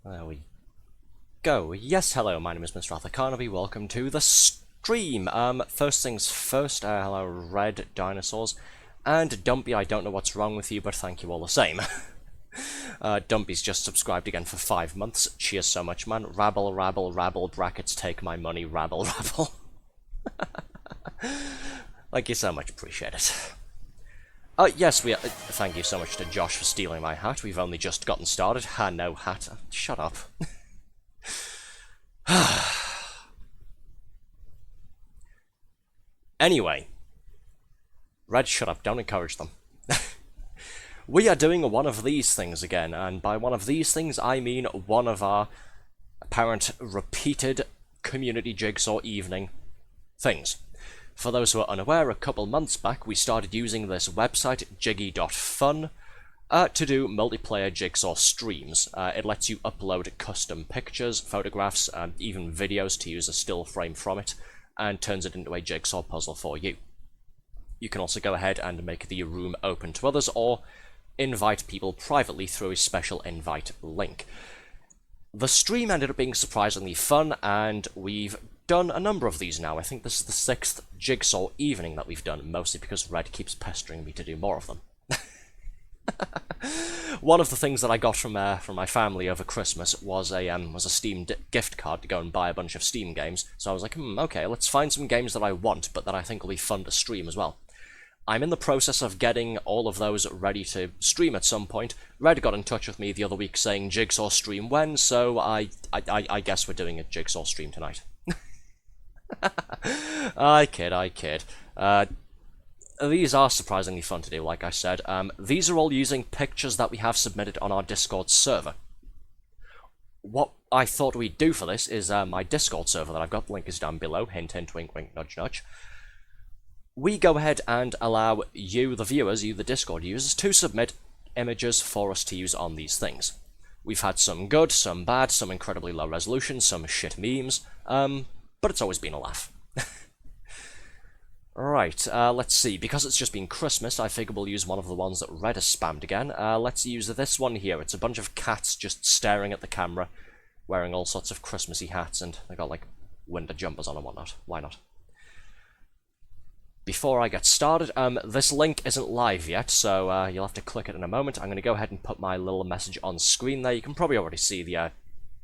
There we go. Yes, hello, my name is Mr. Arthur Carnaby. Welcome to the stream. First things first, hello, Red Dinosaurs. And Dumpy, I don't know what's wrong with you, but thank you all the same. Dumpy's just subscribed again for 5 months. Cheers so much, man. Rabble, rabble, rabble, brackets, take my money, rabble, rabble. Thank you so much, appreciate it. Yes, thank you so much to Josh for stealing my hat. We've only just gotten started. Ha, no hat. Shut up. Anyway. Red, shut up. Don't encourage them. We are doing one of these things again, and by one of these things, I mean one of our apparent repeated community jigsaw evening things. For those who are unaware, a couple months back we started using this website, Jiggie.fun, to do multiplayer jigsaw streams. It lets you upload custom pictures, photographs, and even videos to use a still frame from it, and turns it into a jigsaw puzzle for you. You can also go ahead and make the room open to others, or invite people privately through a special invite link. The stream ended up being surprisingly fun, and we've done a number of these now. I think this is the 6th jigsaw evening that we've done, mostly because Red keeps pestering me to do more of them. One of the things that I got from my family over Christmas was a Steam gift card to go and buy a bunch of Steam games. So I was like, okay, let's find some games that I want, but that I think will be fun to stream as well. I'm in the process of getting all of those ready to stream at some point. Red got in touch with me the other week saying Jigsaw stream when, so I guess we're doing a Jigsaw stream tonight. I kid. These are surprisingly fun to do, like I said. These are all using pictures that we have submitted on our Discord server. What I thought we'd do for this is my Discord server that I've got, link is down below, hint hint, wink wink, nudge nudge. We go ahead and allow you, the viewers, you the Discord users, to submit images for us to use on these things. We've had some good, some bad, some incredibly low resolution, some shit memes, but it's always been a laugh. Right, let's see. Because it's just been Christmas, I figure we'll use one of the ones that Red has spammed again. Let's use this one here. It's a bunch of cats just staring at the camera, wearing all sorts of Christmassy hats, and they got, like, winter jumpers on and whatnot. Why not? Before I get started, this link isn't live yet, so you'll have to click it in a moment. I'm going to go ahead and put my little message on screen there. You can probably already see the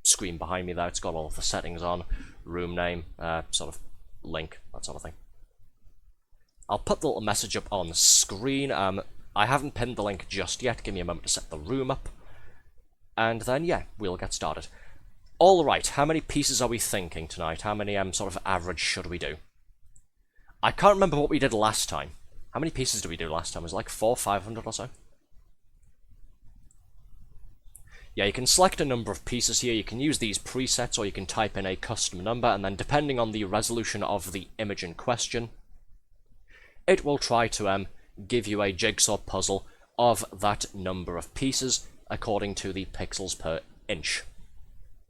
screen behind me there. It's got all of the settings on, room name, sort of link, that sort of thing. I'll put the little message up on screen. I haven't pinned the link just yet. Give me a moment to set the room up. And then, yeah, we'll get started. Alright, how many pieces are we thinking tonight? How many sort of average should we do? I can't remember what we did last time. How many pieces did we do last time? Was it like 400, 500 or so? Yeah, you can select a number of pieces here. You can use these presets, or you can type in a custom number, and then depending on the resolution of the image in question, it will try to give you a jigsaw puzzle of that number of pieces according to the pixels per inch.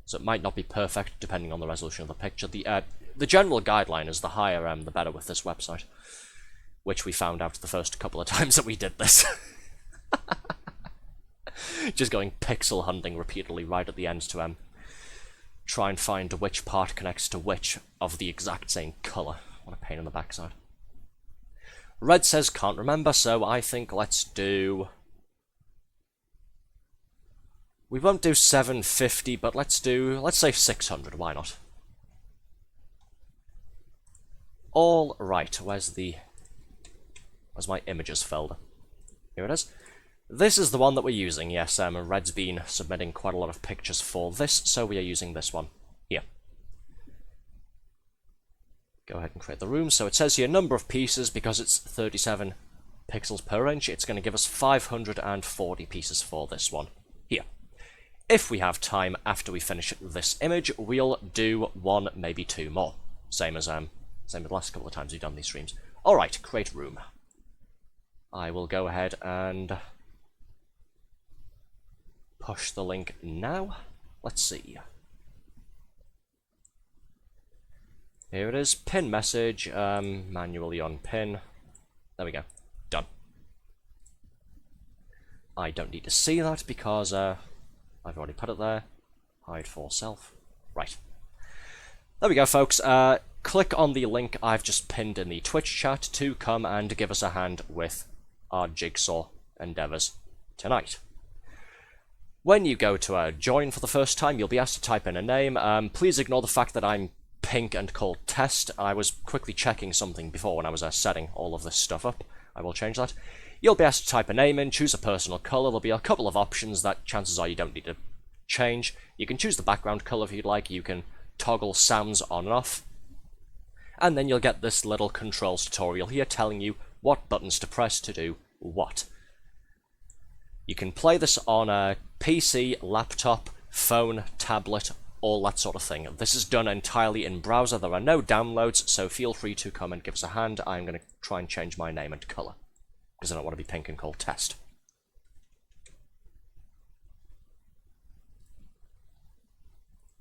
So it might not be perfect depending on the resolution of the picture. The general guideline is the higher the better with this website, which we found out the first couple of times that we did this. Just going pixel hunting repeatedly right at the end to try and find which part connects to which of the exact same colour. What a pain in the backside. Red says can't remember, so I think let's do... We won't do 750, but let's say 600, why not? All right, where's my images folder? Here it is. This is the one that we're using, yes. Red's been submitting quite a lot of pictures for this, so we are using this one here. Go ahead and create the room. So it says here number of pieces, because it's 37 pixels per inch, it's going to give us 540 pieces for this one here. If we have time after we finish this image, we'll do one, maybe two more. Same as the last couple of times we've done these streams. Alright, create room. I will go ahead and push the link now. Let's see. Here it is, pin message, manually unpin. There we go, done. I don't need to see that because I've already put it there. Hide for self. Right. There we go, folks. Click on the link I've just pinned in the Twitch chat to come and give us a hand with our jigsaw endeavours tonight. When you go to join for the first time, you'll be asked to type in a name. Please ignore the fact that I'm pink and called test. I was quickly checking something before when I was setting all of this stuff up. I will change that. You'll be asked to type a name in, choose a personal colour. There'll be a couple of options that chances are you don't need to change. You can choose the background colour if you'd like. You can toggle sounds on and off. And then you'll get this little controls tutorial here telling you what buttons to press to do what. You can play this on a PC, laptop, phone, tablet, all that sort of thing. This is done entirely in browser. There are no downloads, so feel free to come and give us a hand. I'm going to try and change my name and colour, because I don't want to be pink and called test.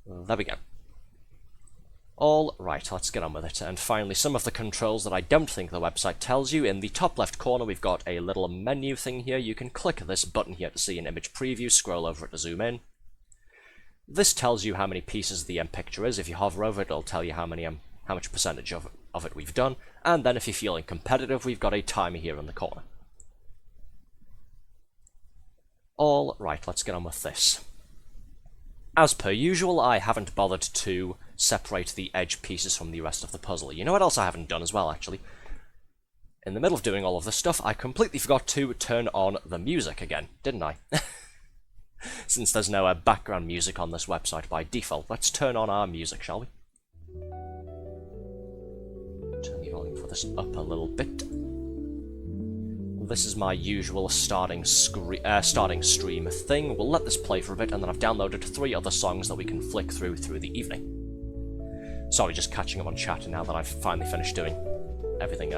There we go. All right, let's get on with it. And finally, some of the controls that I don't think the website tells you. In the top left corner, we've got a little menu thing here. You can click this button here to see an image preview, scroll over it to zoom in. This tells you how many pieces the picture is. If you hover over it, it'll tell you how much percentage of it we've done. And then if you're feeling competitive, we've got a timer here in the corner. All right, let's get on with this. As per usual, I haven't bothered to separate the edge pieces from the rest of the puzzle. You know what else I haven't done as well, actually? in the middle of doing all of this stuff, I completely forgot to turn on the music again, didn't I? Since there's no background music on this website by default, let's turn on our music, shall we? Turn the volume for this up a little bit. This is my usual starting stream thing. We'll let this play for a bit, and then I've downloaded 3 other songs that we can flick through the evening. Sorry, just catching up on chat now that I've finally finished doing everything.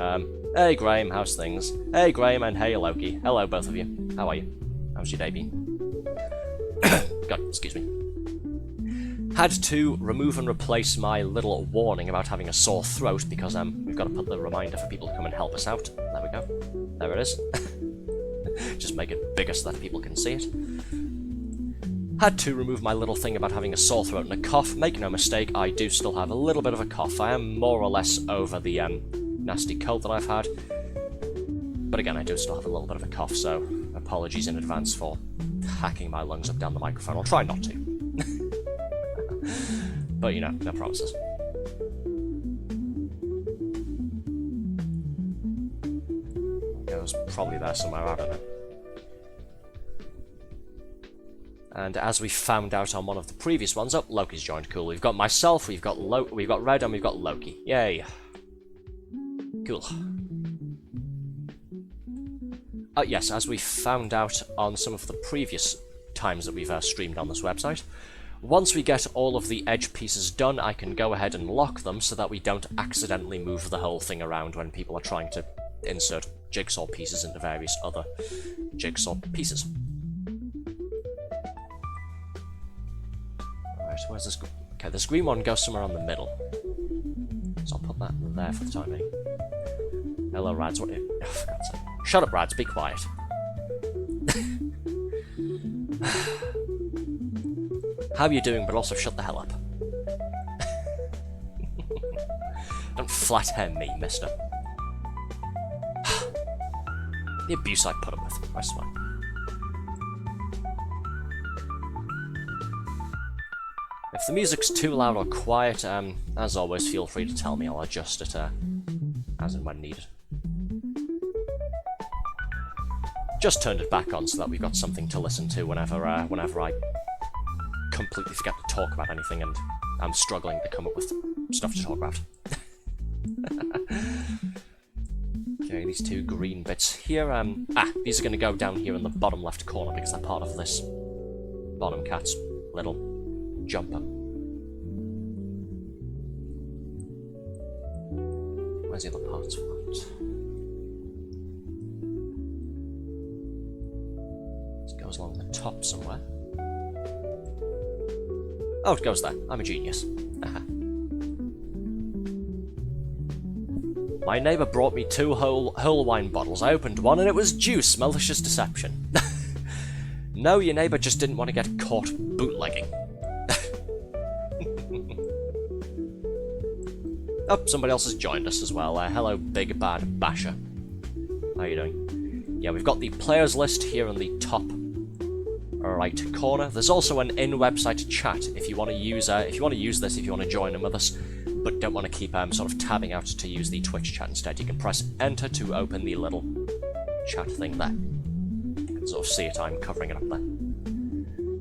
Hey Graham, how's things? Hey Graham and hey Loki. Hello both of you. How are you? How's your day been? God, excuse me. Had to remove and replace my little warning about having a sore throat because we've got to put the reminder for people to come and help us out. There we go. There it is. Just make it bigger so that people can see it. Had to remove my little thing about having a sore throat and a cough. Make no mistake, I do still have a little bit of a cough. I am more or less over the nasty cold that I've had. But again, I do still have a little bit of a cough, so apologies in advance for hacking my lungs up down the microphone. I'll try not to. But, you know, no promises. It goes probably there somewhere, I don't know. And as we found out on one of the previous ones, oh, Loki's joined, cool. We've got myself, we've got Red, and we've got Loki. Yay. Cool. Oh, yes, as we found out on some of the previous times that we've streamed on this website, once we get all of the edge pieces done, I can go ahead and lock them so that we don't accidentally move the whole thing around when people are trying to insert jigsaw pieces into various other jigsaw pieces. Alright, where's this? Okay, this green one goes somewhere on the middle. So I'll put that there for the time being. Hello, Rads. What? Oh, for God's sake. Shut up, Rads. Be quiet. How are you doing, but also shut the hell up. Don't flat-hair me, mister. The abuse I put up with, I swear. If the music's too loud or quiet, as always, feel free to tell me. I'll adjust it as and when needed. Just turned it back on so that we've got something to listen to whenever I completely forget to talk about anything and I'm struggling to come up with stuff to talk about. Okay, these 2 green bits here, these are going to go down here in the bottom left corner because they're part of this bottom cat's little jumper. Where's the other parts for that? It goes along the top somewhere. Oh, it goes there. I'm a genius. My neighbour brought me 2 whole wine bottles. I opened one and it was juice. Malicious deception. No, your neighbour just didn't want to get caught bootlegging. Oh, somebody else has joined us as well. Hello, Big Bad Basher. How you doing? Yeah, we've got the players list here in the top right corner. There's also an in-website chat if you want to use this, if you want to join in with us, but don't want to keep sort of tabbing out to use the Twitch chat instead. You can press enter to open the little chat thing there. You can sort of see it. I'm covering it up there.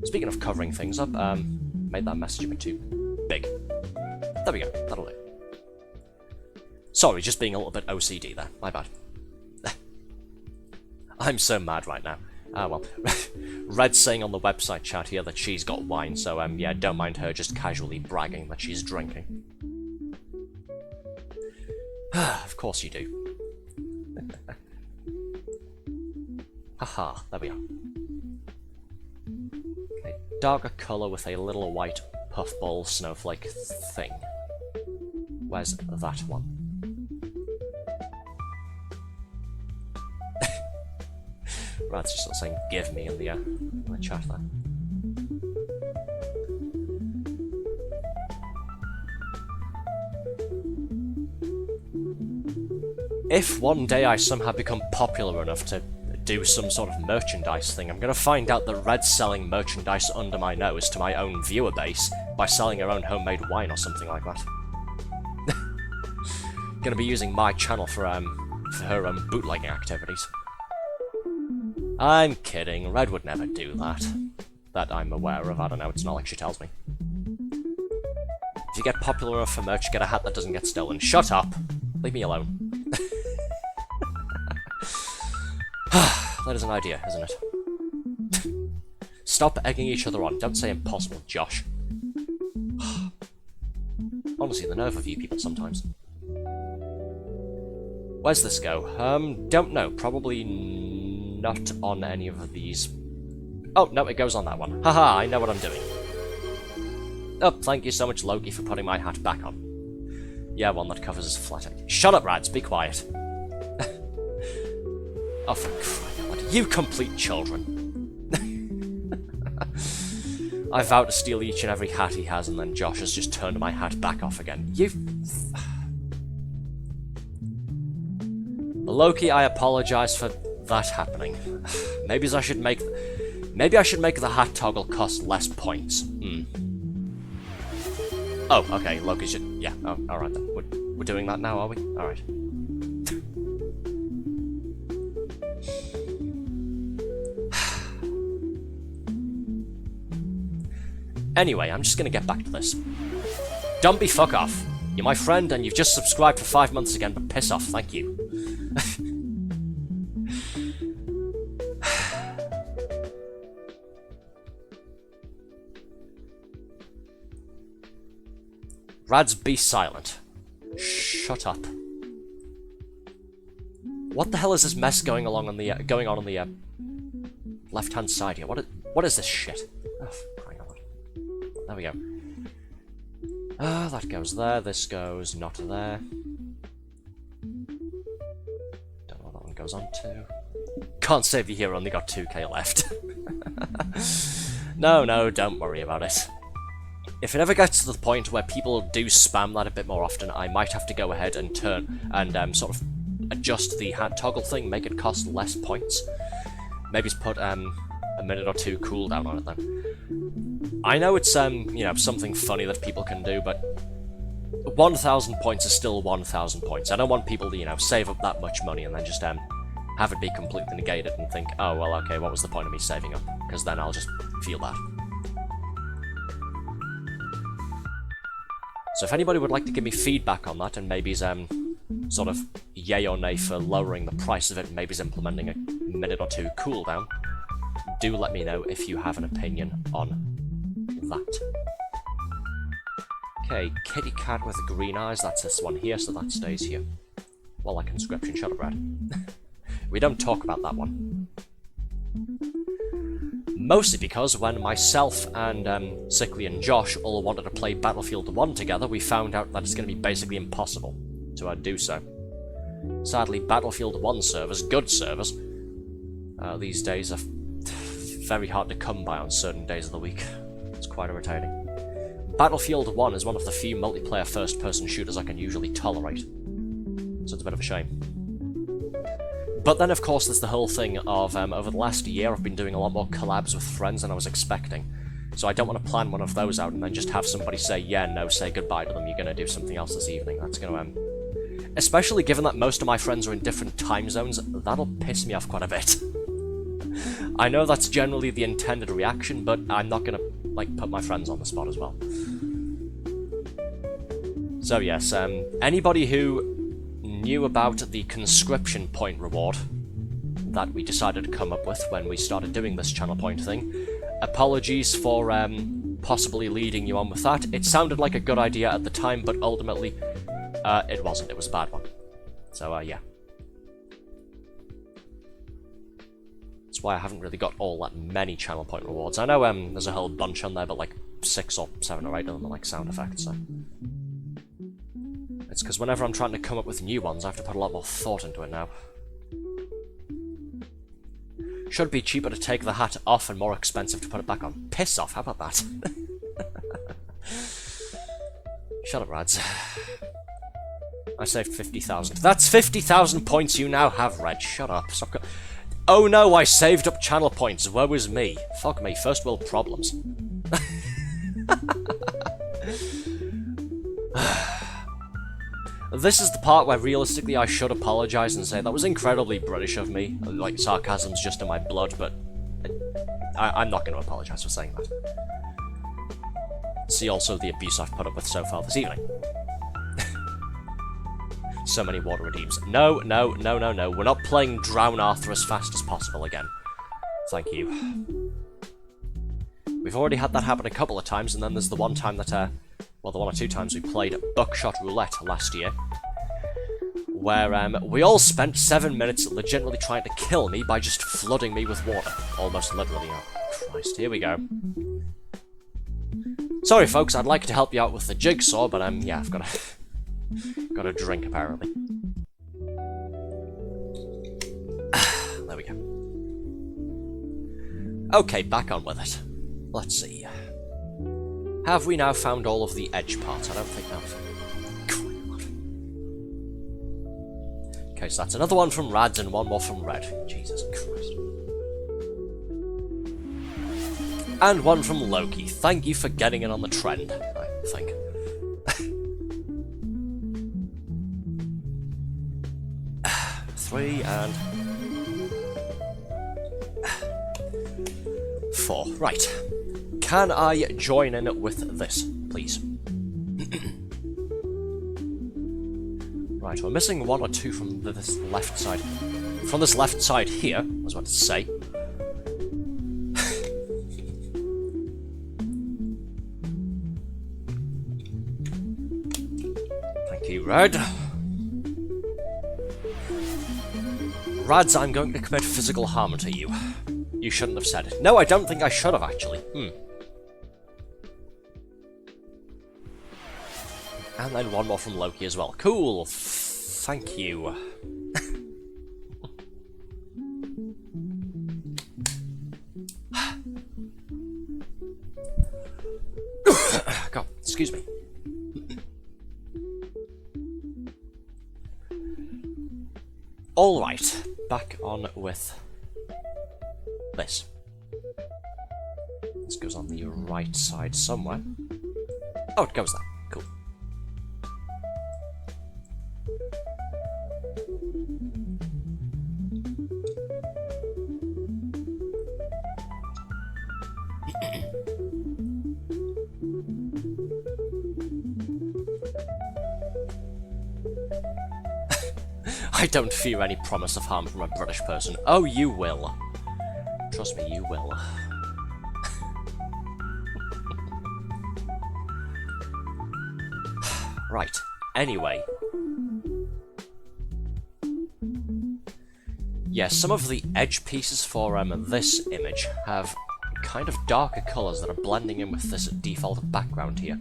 Speaking of covering things up, made that message a bit too big. There we go. That'll do. Sorry, just being a little bit OCD there. My bad. I'm so mad right now. Ah, well. Red's saying on the website chat here that she's got wine, so, yeah, don't mind her just casually bragging that she's drinking. Of course you do. Haha, there we are. Okay, darker colour with a little white puffball snowflake thing. Where's that one? Rad's just sort of saying "give me" in the chat there. If one day I somehow become popular enough to do some sort of merchandise thing, I'm gonna find out that Red's selling merchandise under my nose to my own viewer base by selling her own homemade wine or something like that. Gonna be using my channel for for her bootlegging activities. I'm kidding, Red would never do that. That I'm aware of, I don't know, it's not like she tells me. If you get popular enough for merch, get a hat that doesn't get stolen. Shut up! Leave me alone. That is an idea, isn't it? Stop egging each other on. Don't say impossible, Josh. Honestly, the nerve of you people sometimes. Where's this go? Don't know. Probably not on any of these. Oh, no, it goes on that one. Haha, I know what I'm doing. Oh, thank you so much, Loki, for putting my hat back on. Yeah, one that covers his flat head. Shut up, Rads, be quiet. Oh, for crying out loud. You complete children. I vow to steal each and every hat he has, and then Josh has just turned my hat back off again. You... Loki, I apologize for that happening. Maybe I should make the hat toggle cost less points. Oh, okay, Loki should... Yeah, oh, alright then. We're doing that now, are we? Alright. Anyway, I'm just gonna get back to this. Dumpy, fuck off. You're my friend and you've just subscribed for 5 months again, but piss off, thank you. Rads, be silent. Shut up. What the hell is this mess going on on the left-hand side here? What is this shit? Oh, crying out loud. There we go. That goes there. This goes not there. Don't know what that one goes on to. Can't save you here. Only got 2k left. No, don't worry about it. If it ever gets to the point where people do spam that a bit more often, I might have to go ahead and turn and sort of adjust the hat toggle thing, make it cost less points. Maybe put a minute or two cooldown on it then. I know it's you know, something funny that people can do, but 1,000 points is still 1,000 points. I don't want people to, you know, save up that much money and then just have it be completely negated and think, oh well, okay, what was the point of me saving up? Because then I'll just feel bad. So if anybody would like to give me feedback on that, and maybe sort of yay or nay for lowering the price of it, and maybe implementing a minute or two cooldown, do let me know if you have an opinion on that. Okay, kitty cat with green eyes, that's this one here, so that stays here. Well, that conscription, shut up, Brad. We don't talk about that one. Mostly because when myself and Sickly and Josh all wanted to play Battlefield 1 together, we found out that it's going to be basically impossible to do so. Sadly, Battlefield 1 servers, good servers, these days are very hard to come by on certain days of the week. It's quite irritating. Battlefield 1 is one of the few multiplayer first-person shooters I can usually tolerate, so it's a bit of a shame. But then, of course, there's the whole thing of, over the last year, I've been doing a lot more collabs with friends than I was expecting. So I don't want to plan one of those out and then just have somebody say, yeah, no, say goodbye to them, you're going to do something else this evening. That's going to, especially given that most of my friends are in different time zones, that'll piss me off quite a bit. I know that's generally the intended reaction, but I'm not going to, like, put my friends on the spot as well. So yes, anybody who knew about the conscription point reward that we decided to come up with when we started doing this channel point thing, apologies for possibly leading you on with that. It sounded like a good idea at the time, but ultimately it wasn't. It was a bad one. So yeah. That's why I haven't really got all that many channel point rewards. I know there's a whole bunch on there, but like 6 or 7 or 8 of them are like sound effects, so... It's because whenever I'm trying to come up with new ones, I have to put a lot more thought into it now. Should be cheaper to take the hat off and more expensive to put it back on. Piss off, how about that? Shut up, Rads. I saved 50,000. That's 50,000 points you now have, Red. Shut up. Stop. Oh no, I saved up channel points. Woe is me. Fuck me. First world problems. This is the part where realistically I should apologise and say that was incredibly British of me. Like, sarcasm's just in my blood, but I'm not going to apologise for saying that. See also the abuse I've put up with so far this evening. So many water redeems. No, no, no, no, no. We're not playing Drown Arthur as fast as possible again. Thank you. We've already had that happen a couple of times, and then there's the one time that, well, the 1 or 2 times we played Buckshot Roulette last year, where we all spent 7 minutes legitimately trying to kill me by just flooding me with water. Almost literally. Oh, Christ. Here we go. Sorry, folks, I'd like to help you out with the jigsaw, but, yeah, I've got a drink, apparently. There we go. Okay, back on with it. Let's see. Have we now found all of the edge parts? I don't think that. Okay, so that's another one from Rads and one more from Red. Jesus Christ. And one from Loki. Thank you for getting in on the trend, I think. 3 and 4. Right. Can I join in with this, please? Right, we're missing 1 or 2 from this left side. From this left side here, I was about to say. Thank you, Red. Rads, I'm going to commit physical harm to you. You shouldn't have said it. No, I don't think I should have, actually. And then 1 more from Loki as well. Cool. Thank you. God, excuse me. Alright, back on with this. This goes on the right side somewhere. Oh, it goes there. Cool. I don't fear any promise of harm from a British person. Oh, you will. Trust me, you will. Right. Anyway. Yes, some of the edge pieces for this image have kind of darker colours that are blending in with this default background here.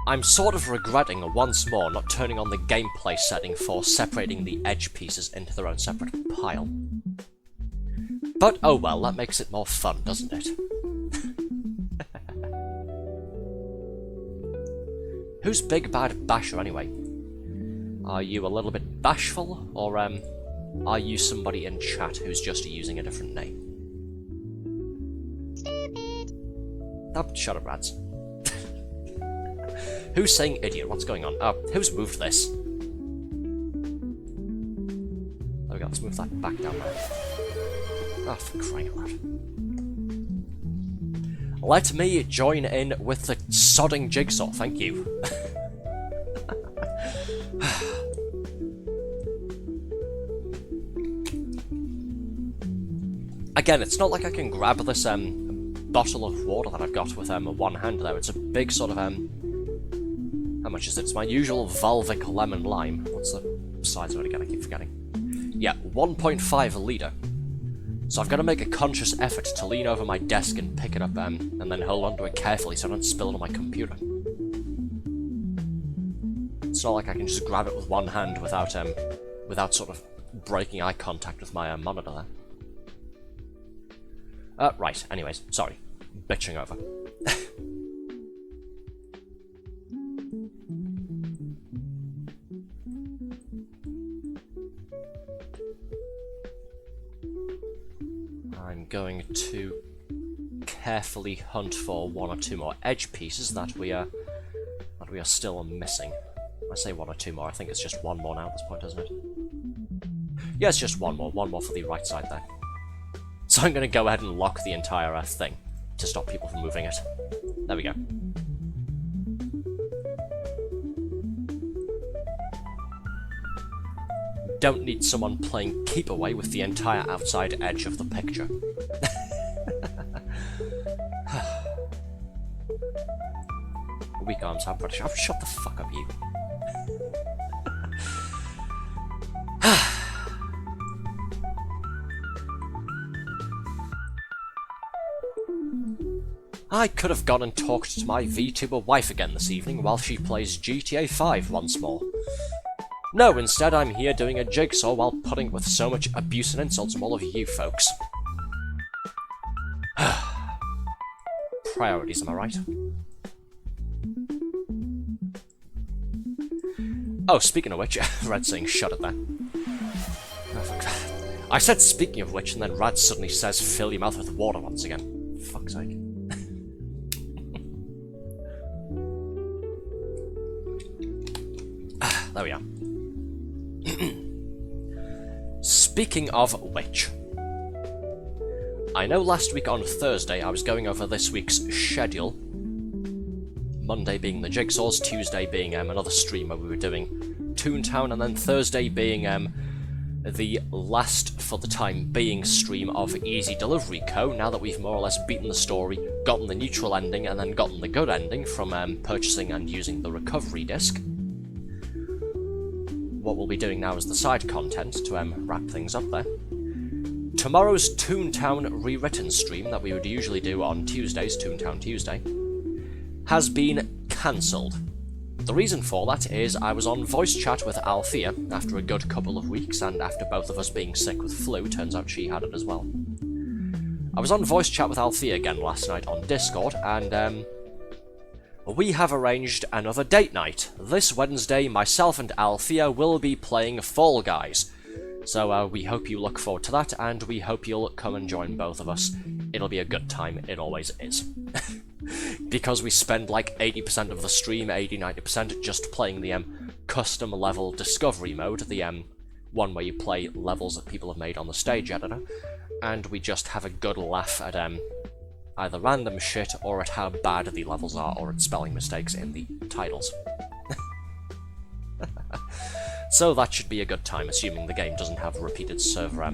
I'm sort of regretting once more not turning on the gameplay setting for separating the edge pieces into their own separate pile. But oh well, that makes it more fun, doesn't it? Who's Big Bad Basher anyway? Are you a little bit bashful, or are you somebody in chat who's just using a different name? Stupid! Oh, shut up, Rads. Who's saying idiot? What's going on? Oh, who's moved this? There we go, let's move that back down there. Oh, for crying out loud. Let me join in with the sodding jigsaw, thank you. Again, it's not like I can grab this bottle of water that I've got with one hand there. It's a big sort of how much is it? It's my usual Volvic lemon lime. What's the size of it again? I keep forgetting. Yeah, 1.5 litre. So I've got to make a conscious effort to lean over my desk and pick it up and then hold onto it carefully so I don't spill it on my computer. It's not like I can just grab it with one hand without without sort of breaking eye contact with my monitor there. Right, anyways, sorry. Bitching over. I'm going to carefully hunt for 1 or 2 more edge pieces that we are still missing. I say one or two more. I think it's just one more now at this point, isn't it? Yeah, it's just one more. One more for the right side there. So I'm going to go ahead and lock the entire thing to stop people from moving it. There we go. Don't need someone playing keep away with the entire outside edge of the picture. Weak arms, I'm British. Oh, shut the fuck up, you. I could have gone and talked to my VTuber wife again this evening while she plays GTA 5 once more. No, instead I'm here doing a jigsaw while putting with so much abuse and insults from all of you folks. Priorities, am I right? Oh, speaking of which, Rad's saying shut it there. I said speaking of which, and then Rad suddenly says fill your mouth with water once again. Fuck's sake. There we are. Speaking of which, I know last week on Thursday I was going over this week's schedule. Monday being the jigsaws, Tuesday being another stream where we were doing Toontown, and then Thursday being the last, for the time being, stream of Easy Delivery Co. Now that we've more or less beaten the story, gotten the neutral ending, and then gotten the good ending from purchasing and using the recovery disc. What we'll be doing now is the side content to wrap things up there. Tomorrow's Toontown rewritten stream that we would usually do on Tuesdays, Toontown Tuesday, has been cancelled. The reason for that is I was on voice chat with Althea after a good couple of weeks, and after both of us being sick with flu, turns out she had it as well. I was on voice chat with Althea again last night on Discord, and we have arranged another date night. This Wednesday, myself and Althea will be playing Fall Guys. So we hope you look forward to that, and we hope you'll come and join both of us. It'll be a good time, it always is. Because we spend like 80% of the stream, 80-90%, just playing the custom level discovery mode, the one where you play levels that people have made on the stage editor, and we just have a good laugh at either random shit or at how bad the levels are, or at spelling mistakes in the titles. So that should be a good time, assuming the game doesn't have repeated server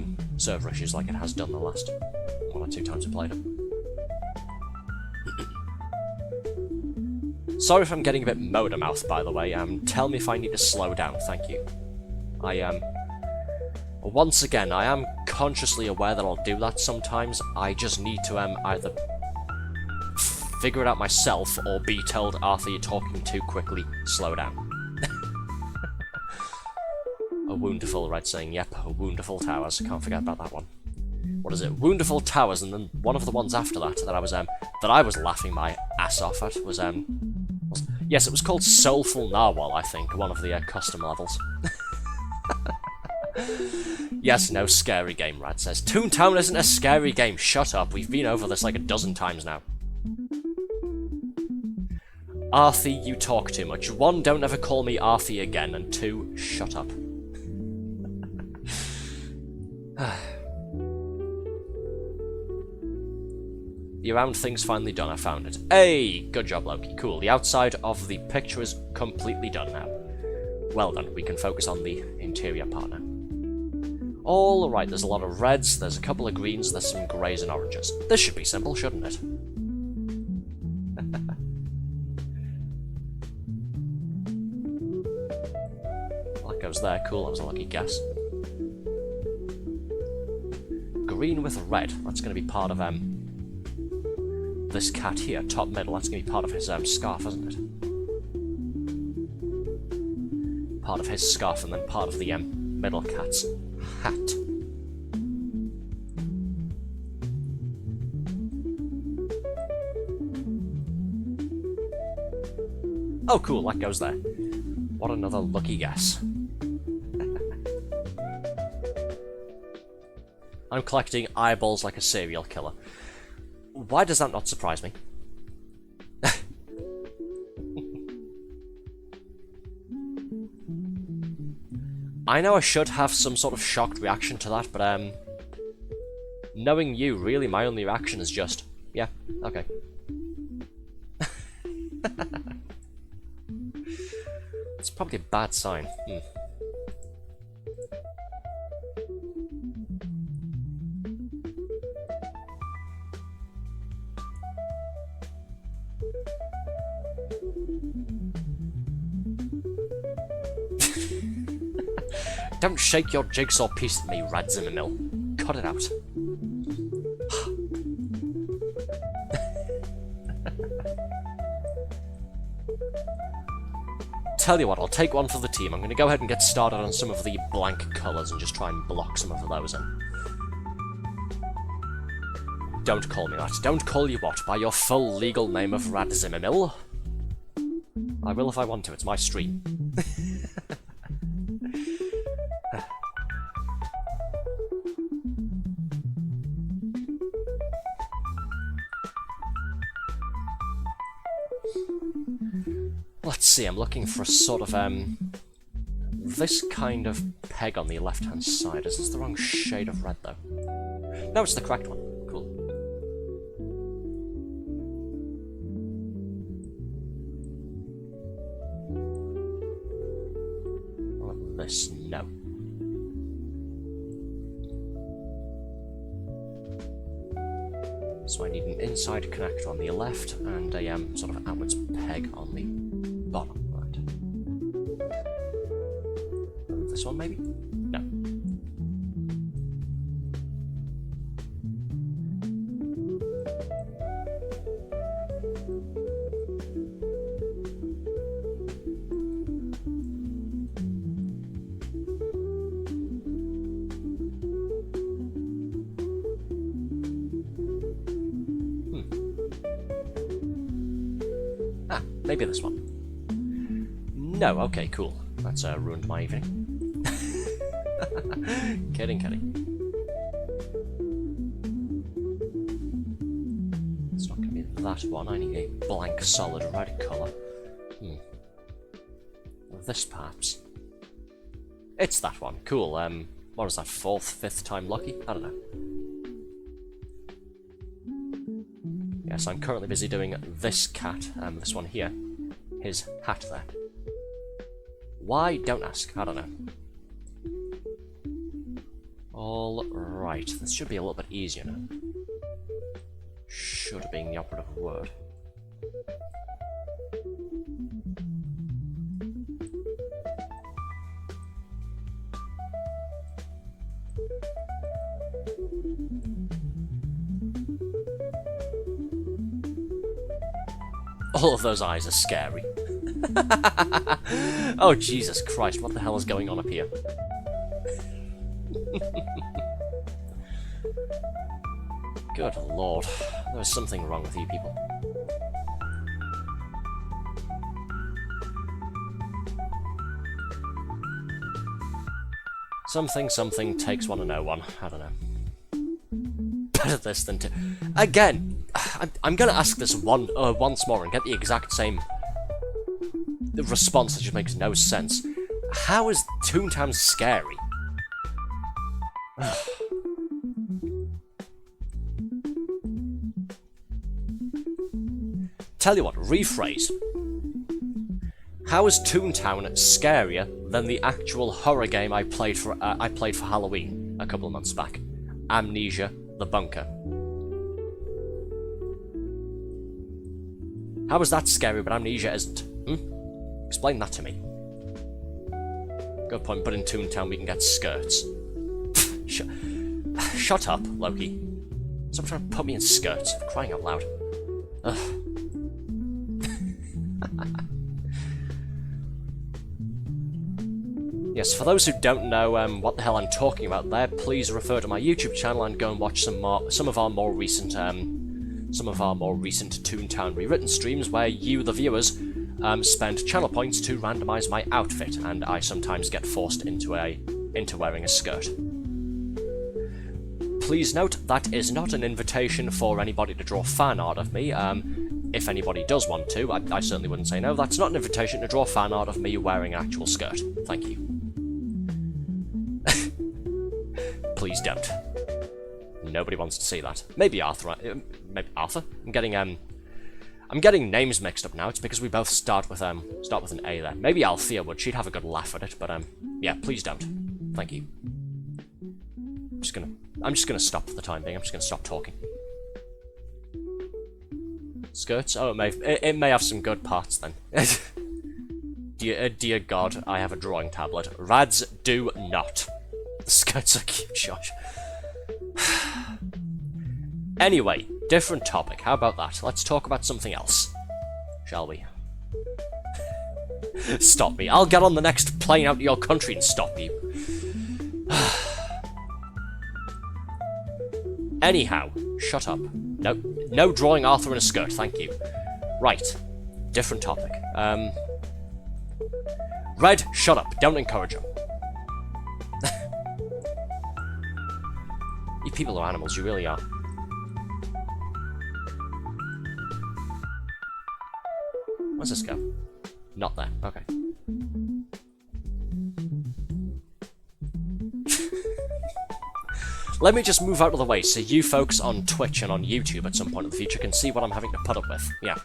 issues like it has done the last 1 or 2 times we played it. Sorry if I'm getting a bit motor-mouthed, by the way. Tell me if I need to slow down, thank you. Once again, I am consciously aware that I'll do that sometimes. I just need to either figure it out myself or be told, Arthur, you're talking too quickly, slow down. A Woundful Red saying, yep, a Woundful Towers, can't forget about that one. What is it? Woundful Towers, and then one of the ones after that that I was laughing my ass off at was yes, it was called Soulful Narwhal, I think, one of the custom levels. Yes, no, scary game, Rad says. Toontown isn't a scary game, shut up, we've been over this like a dozen times now. Arthur, you talk too much. 1, don't ever call me Arthur again, and 2, shut up. The round thing's finally done, I found it. Hey! Good job, Loki. Cool. The outside of the picture is completely done now. Well done. We can focus on the interior part now. Alright, there's a lot of reds, there's a couple of greens, there's some greys and oranges. This should be simple, shouldn't it? That goes there. Cool, that was a lucky guess. Green with red. That's going to be part of, this cat here, top middle, that's going to be part of his scarf, isn't it? Part of his scarf, and then part of the middle cat's hat. Oh cool, that goes there. What another lucky guess. I'm collecting eyeballs like a serial killer. Why does that not surprise me? I know I should have some sort of shocked reaction to that, but knowing you, really, my only reaction is just, yeah, okay. It's probably a bad sign. Don't shake your jigsaw piece at me, Radzimamil. Cut it out. Tell you what, I'll take one for the team. I'm going to go ahead and get started on some of the blank colours and just try and block some of those in. Don't call me that. Don't call you what? By your full legal name of Radzimamil? I will if I want to. It's my stream. Let's see, I'm looking for a sort of, this kind of peg on the left-hand side. Is this the wrong shade of red, though? No, it's the correct one. Cool. What about this? No. So I need an inside connector on the left and a sort of outwards peg on the bottom right. This one maybe? No. Maybe this one. No, okay, cool. That's ruined my evening. Kidding. It's not going to be that one. I need a blank, solid red colour. This, perhaps. It's that one. Cool. What is that, 4th, 5th time lucky? I don't know. Yes, I'm currently busy doing this cat, this one here, his hat there. Why? Don't ask, I don't know. Alright, this should be a little bit easier now. Should being the operative word. All of those eyes are scary. Oh, Jesus Christ, what the hell is going on up here? Good lord, there's something wrong with you people. Something takes one to know one. I don't know. Better this than to... Again, I'm gonna ask this once more and get the exact same response that just makes no sense. How is Toontown scary? Tell you what, rephrase. How is Toontown scarier than the actual horror game I played for Halloween a couple of months back? Amnesia: The Bunker. How is that scary, but Amnesia isn't? Explain that to me. Good point, but in Toontown we can get skirts. Shut up, Loki. Stop trying to put me in skirts, for crying out loud. Ugh. Yes, for those who don't know what the hell I'm talking about there, please refer to my YouTube channel and go and watch some of our more recent Toontown rewritten streams where you, the viewers, spend channel points to randomise my outfit, and I sometimes get forced into wearing a skirt. Please note, that is not an invitation for anybody to draw fan art of me. If anybody does want to, I certainly wouldn't say no. That's not an invitation to draw fan art of me wearing an actual skirt. Thank you. please don't. Nobody wants to see that. Maybe Arthur. Maybe Arthur? I'm getting names mixed up now. It's because we both start with an A there. Maybe Althea would. She'd have a good laugh at it, but yeah, please don't. Thank you. I'm just gonna stop for the time being. I'm just gonna stop talking. Skirts? Oh, it may have some good parts then. Dear God, I have a drawing tablet. Rads do not. The skirts are cute, Josh. Anyway, different topic. How about that? Let's talk about something else. Shall we? Stop me. I'll get on the next plane out to your country and stop you. Anyhow, shut up. No drawing Arthur in a skirt, thank you. Right, different topic. Red, shut up. Don't encourage him. You people are animals, you really are. Where's this go? Not there, okay. Let me just move out of the way so you folks on Twitch and on YouTube at some point in the future can see what I'm having to put up with. Yeah.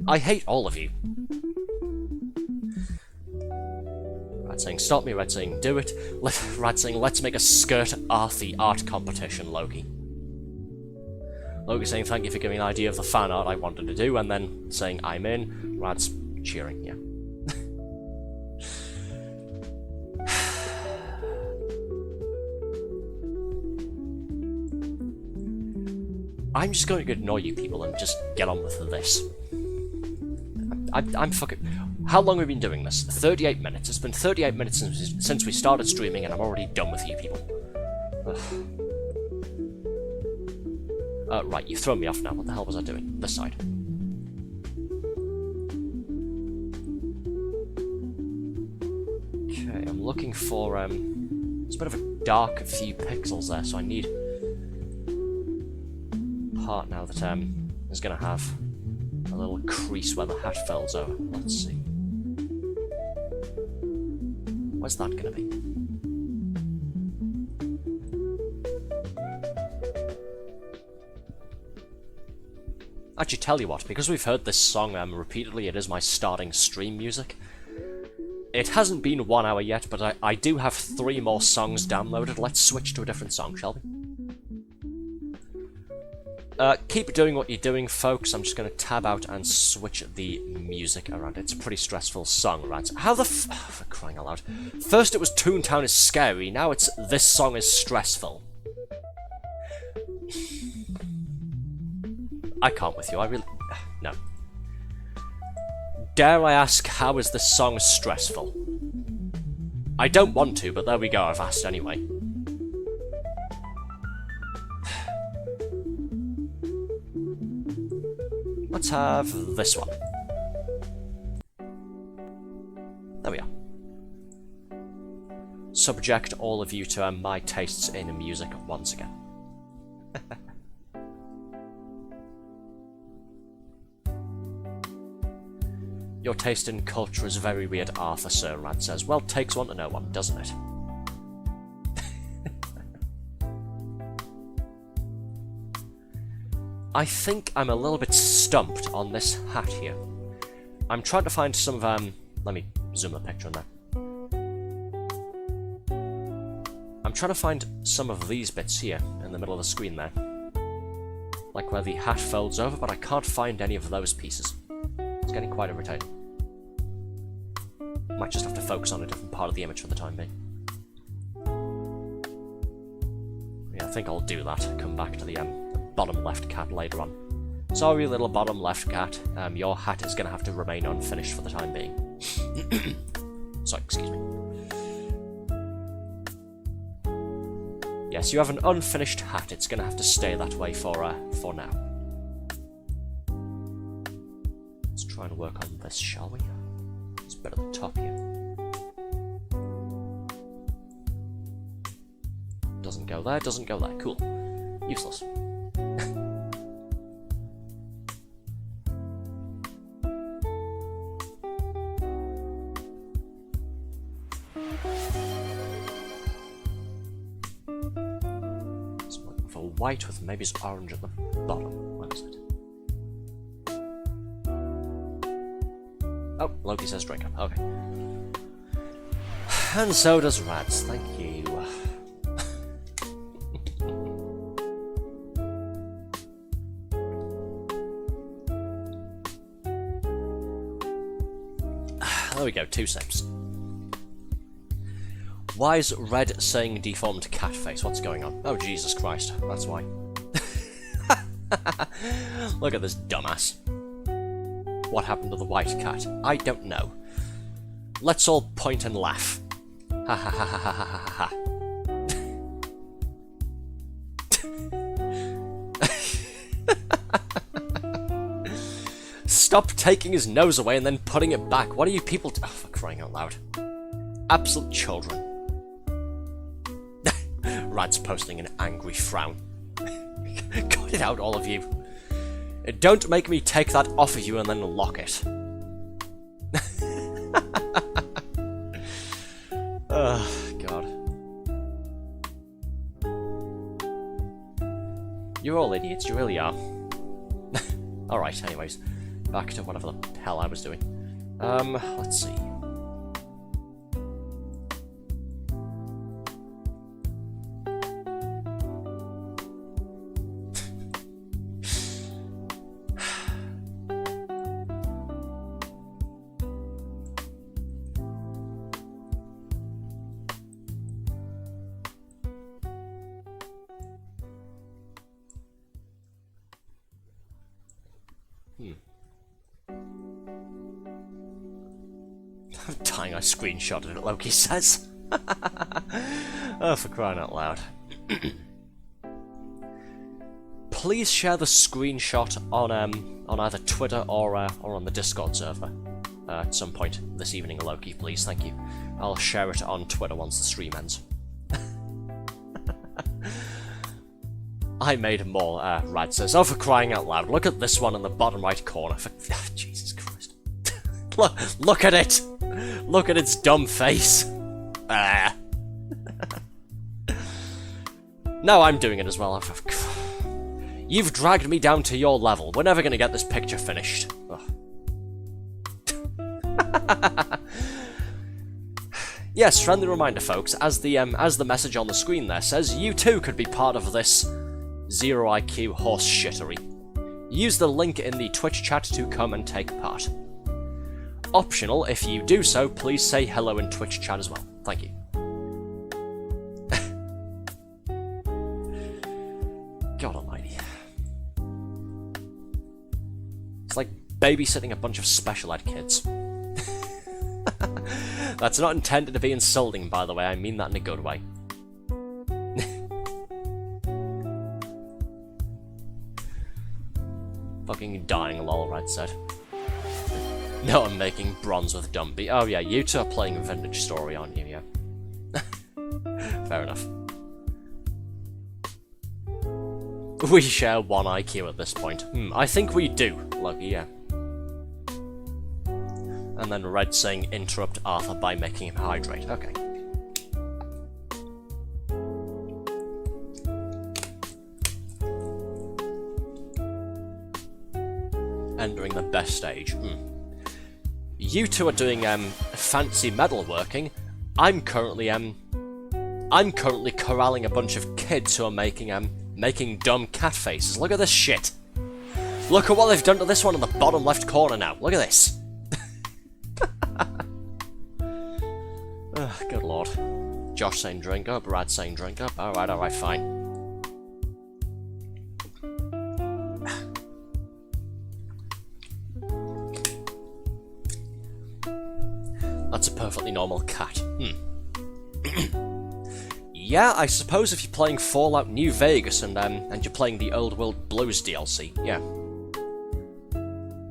I hate all of you. Red saying, stop me, Red saying, do it. Red saying, let's make a skirt Arthur art competition, Loki. Loki saying, thank you for giving an idea of the fan art I wanted to do, and then saying, I'm in. Rad's cheering, yeah. I'm just going to ignore you people and just get on with this. I'm fucking... How long have we been doing this? 38 minutes. It's been 38 minutes since we started streaming and I'm already done with you people. Right, you've thrown me off now. What the hell was I doing? This side. Okay, I'm looking for, there's a bit of a dark few pixels there, so I need part now that, is gonna have a little crease where the hat folds over. Let's see. Where's that gonna be? Actually, tell you what, because we've heard this song repeatedly, it is my starting stream music. It hasn't been 1 hour yet, but I do have 3 more songs downloaded. Let's switch to a different song, shall we? Keep doing what you're doing, folks. I'm just going to tab out and switch the music around. It's a pretty stressful song, right? How the f... Oh, for crying out loud. First it was Toontown is scary, now it's this song is stressful. I can't with you, I really... No. Dare I ask, how is this song stressful? I don't want to, but there we go, I've asked anyway. Let's have this one. There we are. Subject all of you to my tastes in music once again. Your taste in culture is very weird, Arthur, Sir Rad says. Well, takes one to know one, doesn't it? I think I'm a little bit stumped on this hat here. I'm trying to find some of, let me zoom the picture in there. I'm trying to find some of these bits here, in the middle of the screen there. Like where the hat folds over, but I can't find any of those pieces. It's getting quite irritating. Might just have to focus on a different part of the image for the time being. Yeah, I think I'll do that. Come back to the bottom left cat later on. Sorry, little bottom left cat. Your hat is going to have to remain unfinished for the time being. Sorry, excuse me. Yes, you have an unfinished hat. It's going to have to stay that way for now. Let's try and work on this, shall we? It's a bit at the top here. Doesn't go there, doesn't go there. Cool. Useless. So looking for white with maybe some orange at the bottom. Where is it? Oh, Loki says drink up. Okay. And so does Rads. Thank you. There we go, 2 sips. Why is Red saying deformed cat face? What's going on? Oh, Jesus Christ. That's why. Look at this dumbass. What happened to the white cat? I don't know. Let's all point and laugh. Ha ha ha ha ha ha ha ha. Stop taking his nose away and then putting it back. What are you people oh, for crying out loud. Absolute children. Rad's posting an angry frown. Cut it out, all of you. Don't make me take that off of you and then lock it. Oh, God. You're all idiots, you really are. Alright, anyways. Back to whatever the hell I was doing. Let's see. I'm dying, I screenshotted it, Loki says. Oh, for crying out loud. Please share the screenshot on either Twitter or on the Discord server at some point this evening, Loki, please, thank you. I'll share it on Twitter once the stream ends. I made more, Rad says. Oh, for crying out loud, look at this one in the bottom right corner. For Jesus Christ. Look at it! Look at its dumb face. No, I'm doing it as well. You've dragged me down to your level. We're never going to get this picture finished. Yes, friendly reminder, folks. As the message on the screen there says, you too could be part of this zero IQ horse shittery. Use the link in the Twitch chat to come and take part. Optional, if you do so, please say hello in Twitch chat as well. Thank you. God almighty. It's like babysitting a bunch of special ed kids. That's not intended to be insulting, by the way. I mean that in a good way. Fucking dying, lol, Red said. No, I'm making bronze with Dumby. Oh yeah, you two are playing Vintage Story, aren't you? Yeah. Fair enough. We share 1 IQ at this point. I think we do. Lucky, yeah. And then Red saying interrupt Arthur by making him hydrate. Okay. Entering the best stage. You two are doing fancy metalworking. I'm currently corralling a bunch of kids who are making dumb cat faces. Look at this shit. Look at what they've done to this one in the bottom left corner now. Look at this. Oh, good lord. Josh saying drink up, Brad saying drink up. Alright, fine. That's a perfectly normal cat. Yeah, I suppose if you're playing Fallout New Vegas and you're playing the Old World Blues DLC, yeah.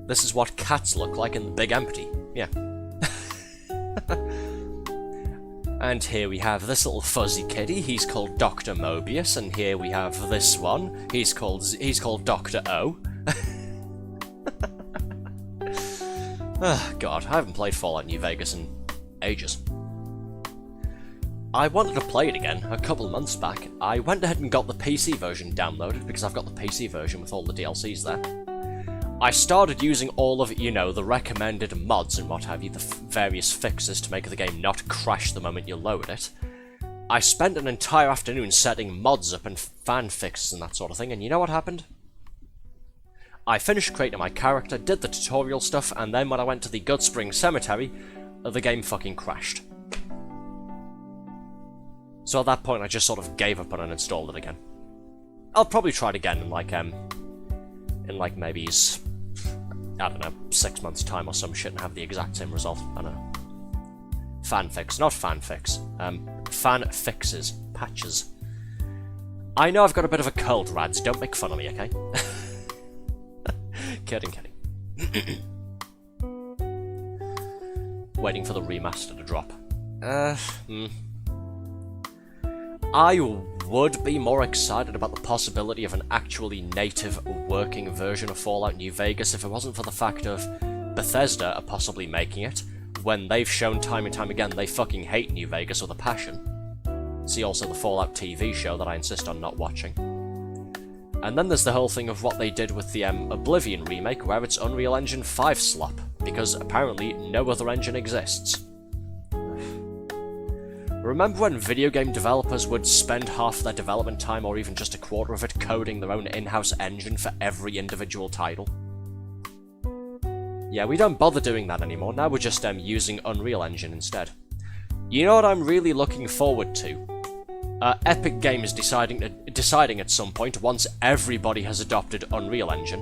This is what cats look like in the Big Empty, yeah. And here we have this little fuzzy kitty, he's called Dr. Mobius, and here we have this one, he's called Dr. O. Oh god, I haven't played Fallout New Vegas in ages. I wanted to play it again a couple of months back. I went ahead and got the PC version downloaded because I've got the PC version with all the DLCs there. I started using all of, you know, the recommended mods and what have you, the various fixes to make the game not crash the moment you load it. I spent an entire afternoon setting mods up and fan fixes and that sort of thing, and you know what happened? I finished creating my character, did the tutorial stuff, and then when I went to the Goodspring Cemetery, the game fucking crashed. So at that point I just sort of gave up and uninstalled it again. I'll probably try it again in like maybe, I don't know, 6 months time or some shit and have the exact same result. I don't know. Fanfics, not fanfics. Fan fixes. Patches. I know I've got a bit of a cold, Rads, don't make fun of me, okay? Kidding. Waiting for the remaster to drop. I would be more excited about the possibility of an actually native working version of Fallout New Vegas if it wasn't for the fact of Bethesda are possibly making it, when they've shown time and time again they fucking hate New Vegas with a passion. See also the Fallout TV show that I insist on not watching. And then there's the whole thing of what they did with the Oblivion remake, where it's Unreal Engine 5 slop, because apparently no other engine exists. Remember when video game developers would spend half their development time, or even just a quarter of it, coding their own in-house engine for every individual title? Yeah, we don't bother doing that anymore, now we're just using Unreal Engine instead. You know what I'm really looking forward to? Epic Games deciding at some point, once everybody has adopted Unreal Engine,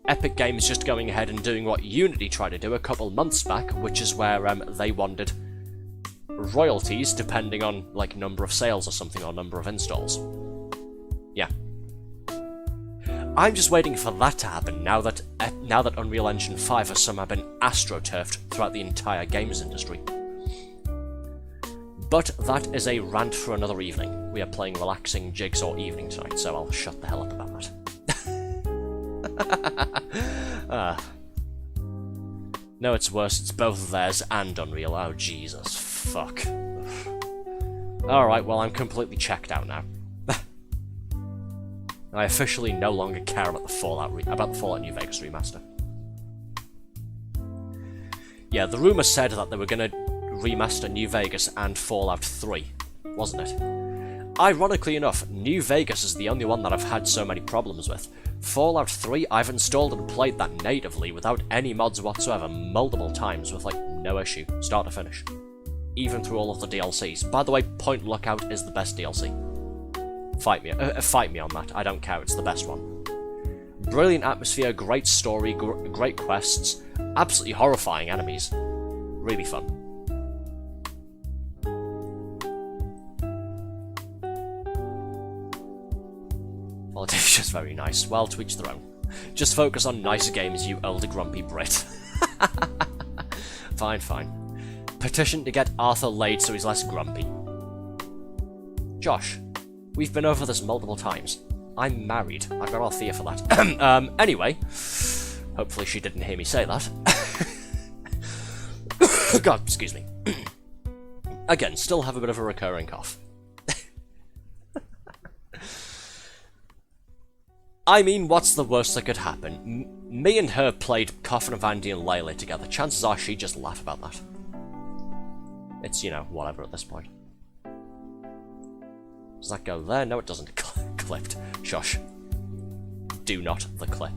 Epic Games just going ahead and doing what Unity tried to do a couple months back, which is where they wanted royalties depending on, like, number of sales or something, or number of installs. Yeah. I'm just waiting for that to happen now that Unreal Engine 5 has somehow been astroturfed throughout the entire games industry. But that is a rant for another evening. We are playing relaxing Jigsaw evening tonight, so I'll shut the hell up about that. No, it's worse, it's both theirs and Unreal. Oh, Jesus, fuck. Alright, well, I'm completely checked out now. I officially no longer care about the Fallout New Vegas remaster. Yeah, the rumour said that they were going to remaster New Vegas and Fallout 3, wasn't it? Ironically enough, New Vegas is the only one that I've had so many problems with. Fallout 3, I've installed and played that natively without any mods whatsoever multiple times with, like, no issue, start to finish. Even through all of the DLCs. By the way, Point Lookout is the best DLC. Fight me on that, I don't care, it's the best one. Brilliant atmosphere, great story, great quests, absolutely horrifying enemies. Really fun. Politics is very nice. Well, to each their own. Just focus on nice games, you old grumpy Brit. Fine. Petition to get Arthur laid so he's less grumpy. Josh, we've been over this multiple times. I'm married. I've got Althea for that. Anyway, hopefully she didn't hear me say that. God, excuse me. Again, still have a bit of a recurring cough. I mean, what's the worst that could happen? Me and her played Coffin of Andy and Layla together. Chances are she'd just laugh about that. It's, you know, whatever at this point. Does that go there? No, it doesn't. Clipped. Shush. Do not the clip.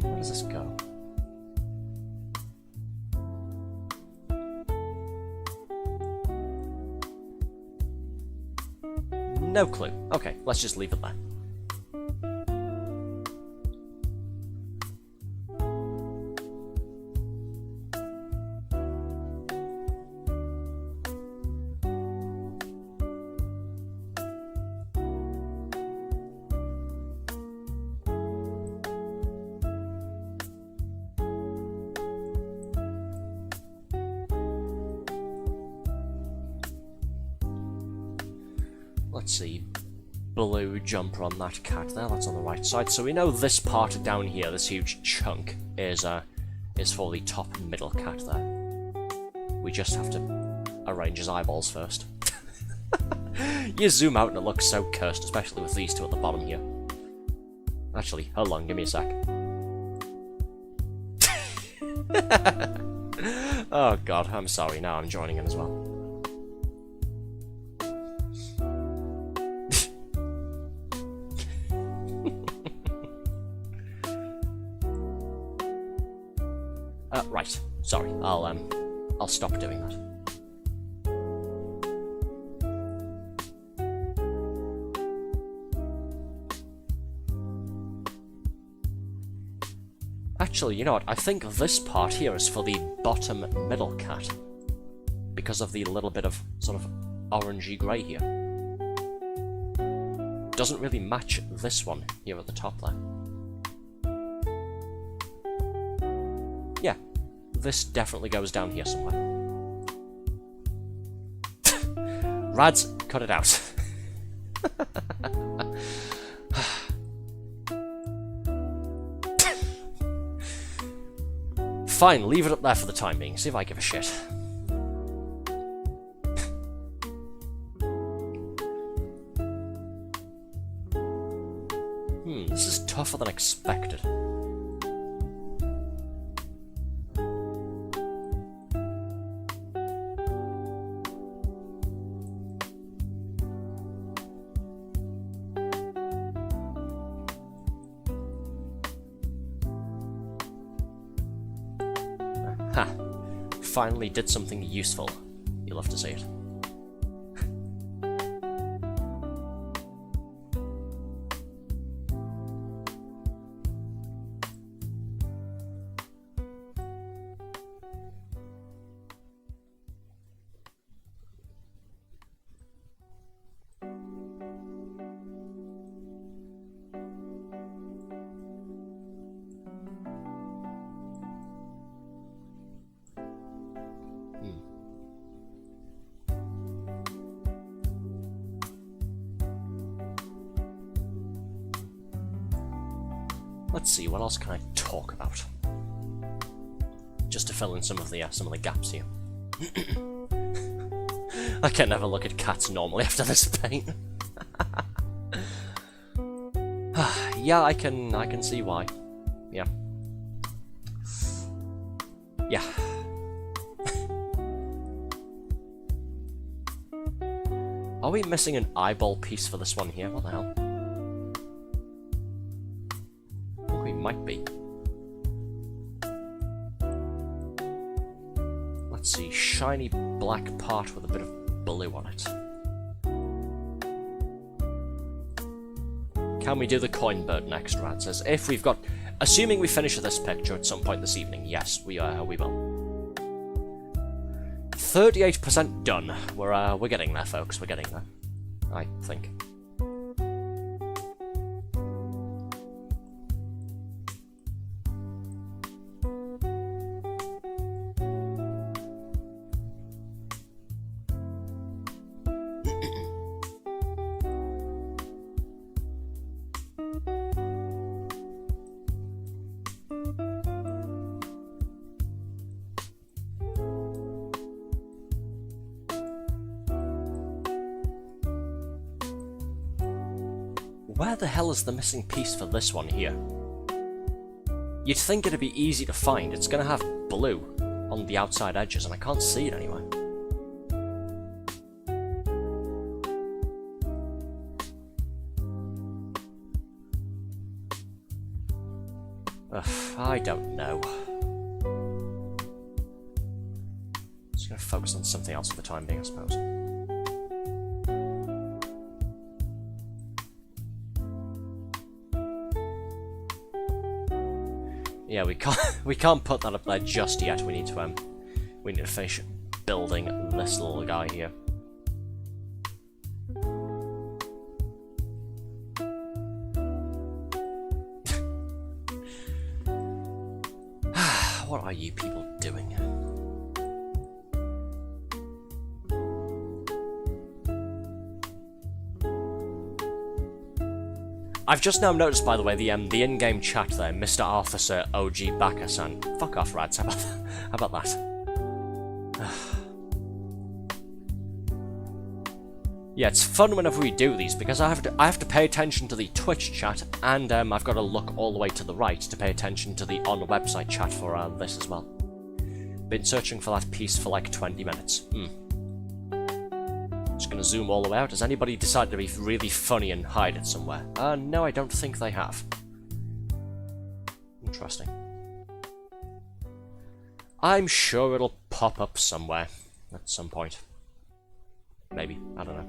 Where does this go? No clue. Okay, let's just leave it there. let's see, blue jumper on that cat there, that's on the right side. So we know this part down here, this huge chunk, is for the top middle cat there. We just have to arrange his eyeballs first. You zoom out and it looks so cursed, especially with these two at the bottom here. Actually, hold on, give me a sec. Oh god, I'm sorry, now I'm joining in as well. Right, sorry, I'll stop doing that. Actually, you know what, I think this part here is for the bottom middle cat, because of the little bit of sort of orangey grey here. Doesn't really match this one here at the top there. Yeah, this definitely goes down here somewhere. Rads, cut it out. Fine, leave it up there for the time being, see if I give a shit. This is tougher than expected. Ha! Finally did something useful. You'll have to see it. Let's see, what else can I talk about? Just to fill in some of the gaps here. I can never look at cats normally after this paint. Yeah, I can see why. Yeah. Yeah. Are we missing an eyeball piece for this one here? What the hell? Might be. Let's see, shiny black part with a bit of blue on it. Can we do the coin bird next, Rad says? If we've got, assuming we finish this picture at some point this evening, yes, we will. 38% done. We're getting there, folks. We're getting there. I think. Where the hell is the missing piece for this one here? You'd think it'd be easy to find. It's gonna have blue on the outside edges, and I can't see it anywhere. Ugh, I don't know. Just gonna focus on something else for the time being, I suppose. Yeah, we can't put that up there just yet. We need to finish building this little guy here. What are you people doing? I've just now noticed, by the way, the in-game chat there, Mr. Arthur Sir OG Bacchus-san. Fuck off, Rads. How about that? Yeah, it's fun whenever we do these, because I have to pay attention to the Twitch chat, and I've got to look all the way to the right to pay attention to the on-website chat for this as well. Been searching for that piece for like 20 minutes. Just gonna zoom all the way out. Has anybody decided to be really funny and hide it somewhere? No, I don't think they have. Interesting. I'm sure it'll pop up somewhere at some point. Maybe, I don't know.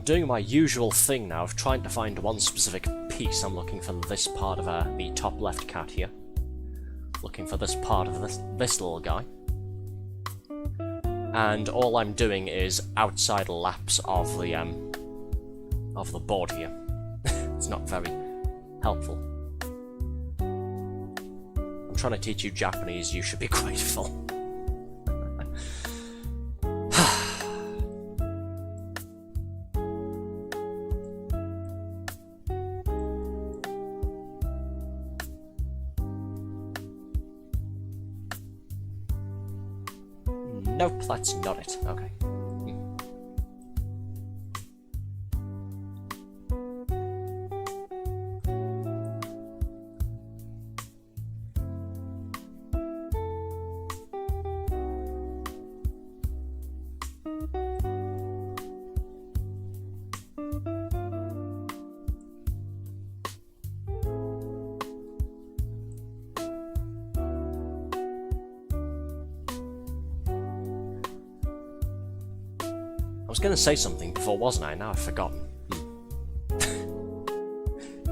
Doing my usual thing now of trying to find one specific piece. I'm looking for this part of the top left cat here. Looking for this part of this little guy. And all I'm doing is outside laps of the board here. It's not very helpful. I'm trying to teach you Japanese, you should be grateful. Nope, that's not it. Okay. I was going to say something before, wasn't I? Now I've forgotten.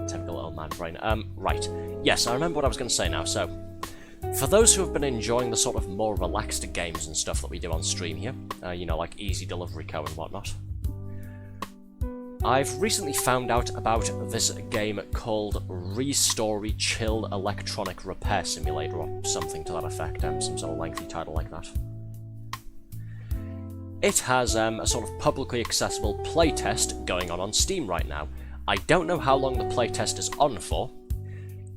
Typical old man brain. Right. Yes, I remember what I was going to say now. So, for those who have been enjoying the sort of more relaxed games and stuff that we do on stream here, you know, like Easy Delivery Co. and whatnot, I've recently found out about this game called Restory Chill Electronic Repair Simulator, or something to that effect, some sort of lengthy title like that. It has a sort of publicly accessible playtest going on Steam right now. I don't know how long the playtest is on for.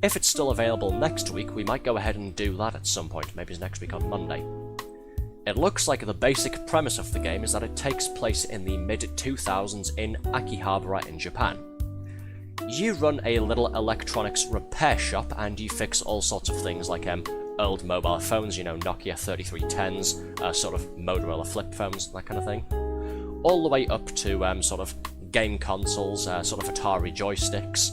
If it's still available next week, we might go ahead and do that at some point, maybe it's next week on Monday. It looks like the basic premise of the game is that it takes place in the mid-2000s in Akihabara in Japan. You run a little electronics repair shop and you fix all sorts of things like old mobile phones, you know, Nokia 3310s, sort of Motorola flip phones, that kind of thing. All the way up to sort of game consoles, sort of Atari joysticks,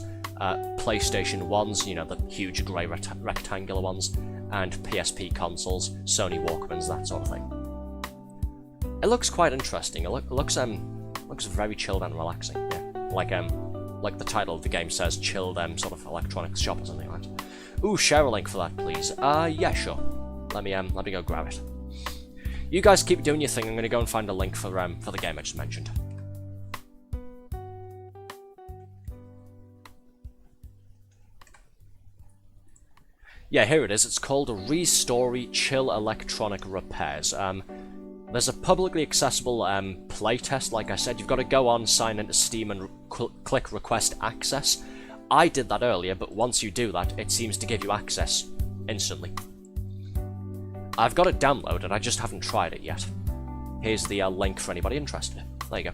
PlayStation 1s, you know, the huge grey rectangular ones, and PSP consoles, Sony Walkmans, that sort of thing. It looks quite interesting. It looks very chilled and relaxing. Yeah, like the title of the game says, chilled sort of electronics shop or something like that. Ooh, share a link for that, please. Yeah, sure. Let me go grab it. You guys keep doing your thing. I'm gonna go and find a link for the game I just mentioned. Yeah, here it is. It's called Restory Chill Electronic Repairs. There's a publicly accessible playtest, like I said. You've got to go on, sign into Steam, and click Request Access. I did that earlier, but once you do that, it seems to give you access instantly. I've got it downloaded, I just haven't tried it yet. Here's the link for anybody interested. There you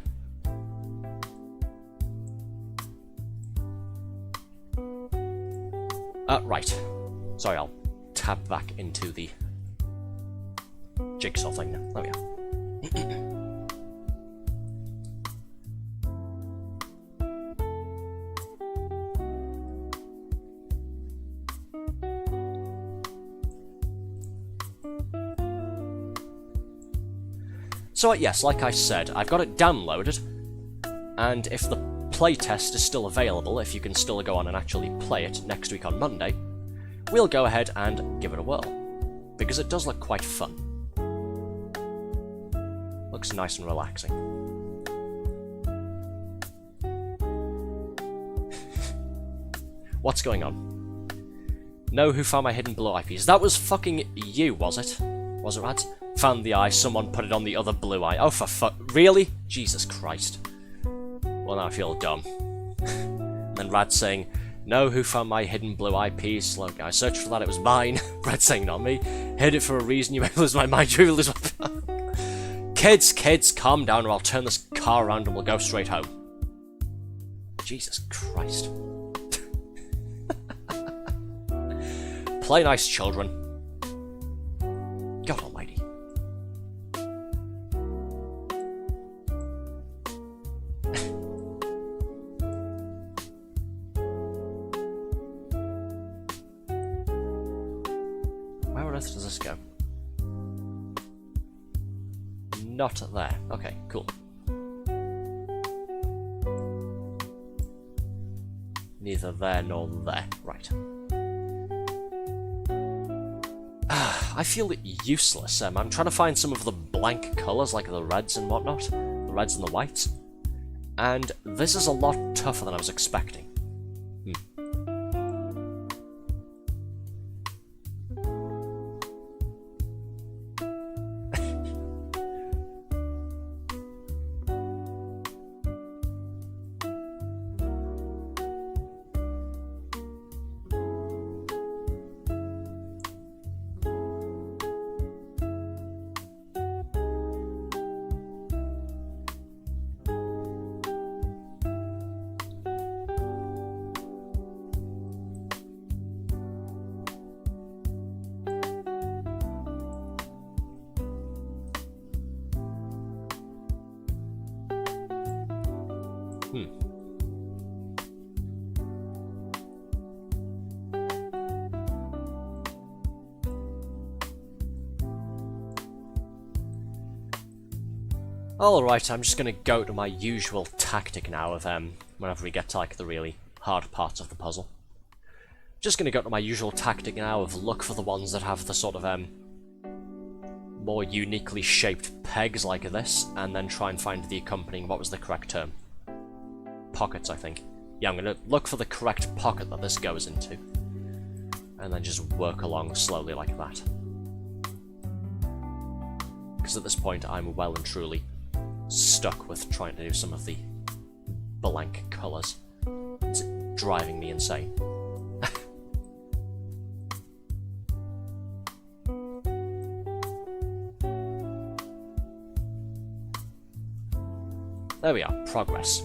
go. Right. Sorry, I'll tab back into the jigsaw thing now. There we go. So yes, like I said, I've got it downloaded, and if the playtest is still available, if you can still go on and actually play it next week on Monday, we'll go ahead and give it a whirl, because it does look quite fun. Looks nice and relaxing. What's going on? Know who found my hidden blue eye piece? That was fucking you, was it? Was it, Rad? Found the eye, someone put it on the other blue eye. Oh, for fuck. Really? Jesus Christ. Well, now I feel dumb. Then Rad saying, know who found my hidden blue eye piece? Look, I searched for that, it was mine. Rad saying, not me. Hid it for a reason, you may lose my mind, you will lose my... Kids, calm down or I'll turn this car around and we'll go straight home. Jesus Christ. Play nice, children. God almighty. Where on earth does this go? Not there. Okay, cool. Neither there nor there. Right. I feel useless. I'm trying to find some of the blank colours, like the reds and whatnot. The reds and the whites. And this is a lot tougher than I was expecting. Alright, I'm just gonna go to my usual tactic now of whenever we get to like the really hard parts of the puzzle. Just gonna go to my usual tactic now of look for the ones that have the sort of more uniquely shaped pegs like this, and then try and find the accompanying, what was the correct term? Pockets, I think. Yeah, I'm gonna look for the correct pocket that this goes into, and then just work along slowly like that. Because at this point I'm well and truly stuck with trying to do some of the blank colours. It's driving me insane. There we are, progress.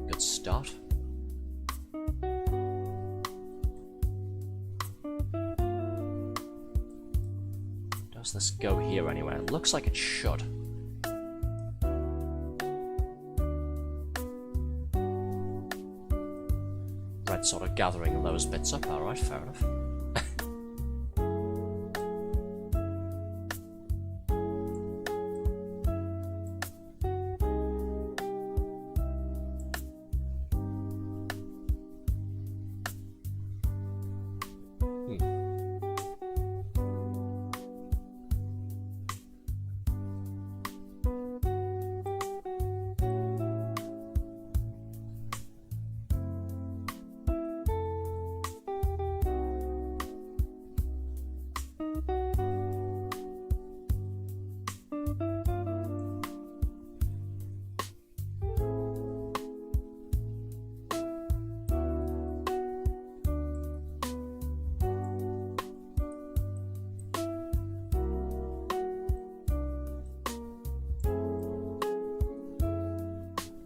Good start. Does this go here anywhere? It looks like it should. Red sort of gathering those bits up, alright, fair enough.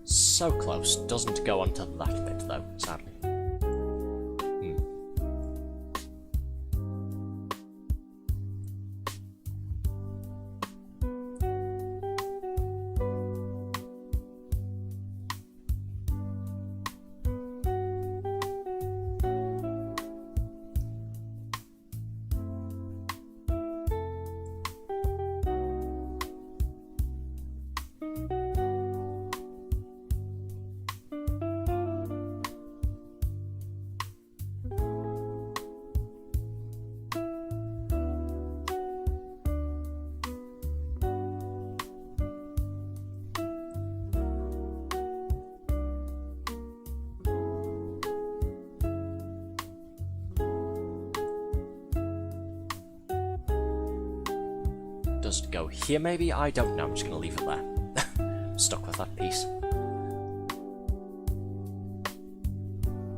So close, doesn't go onto that bit though, sadly. Does it go here maybe? I don't know, I'm just gonna leave it there. Stuck with that piece.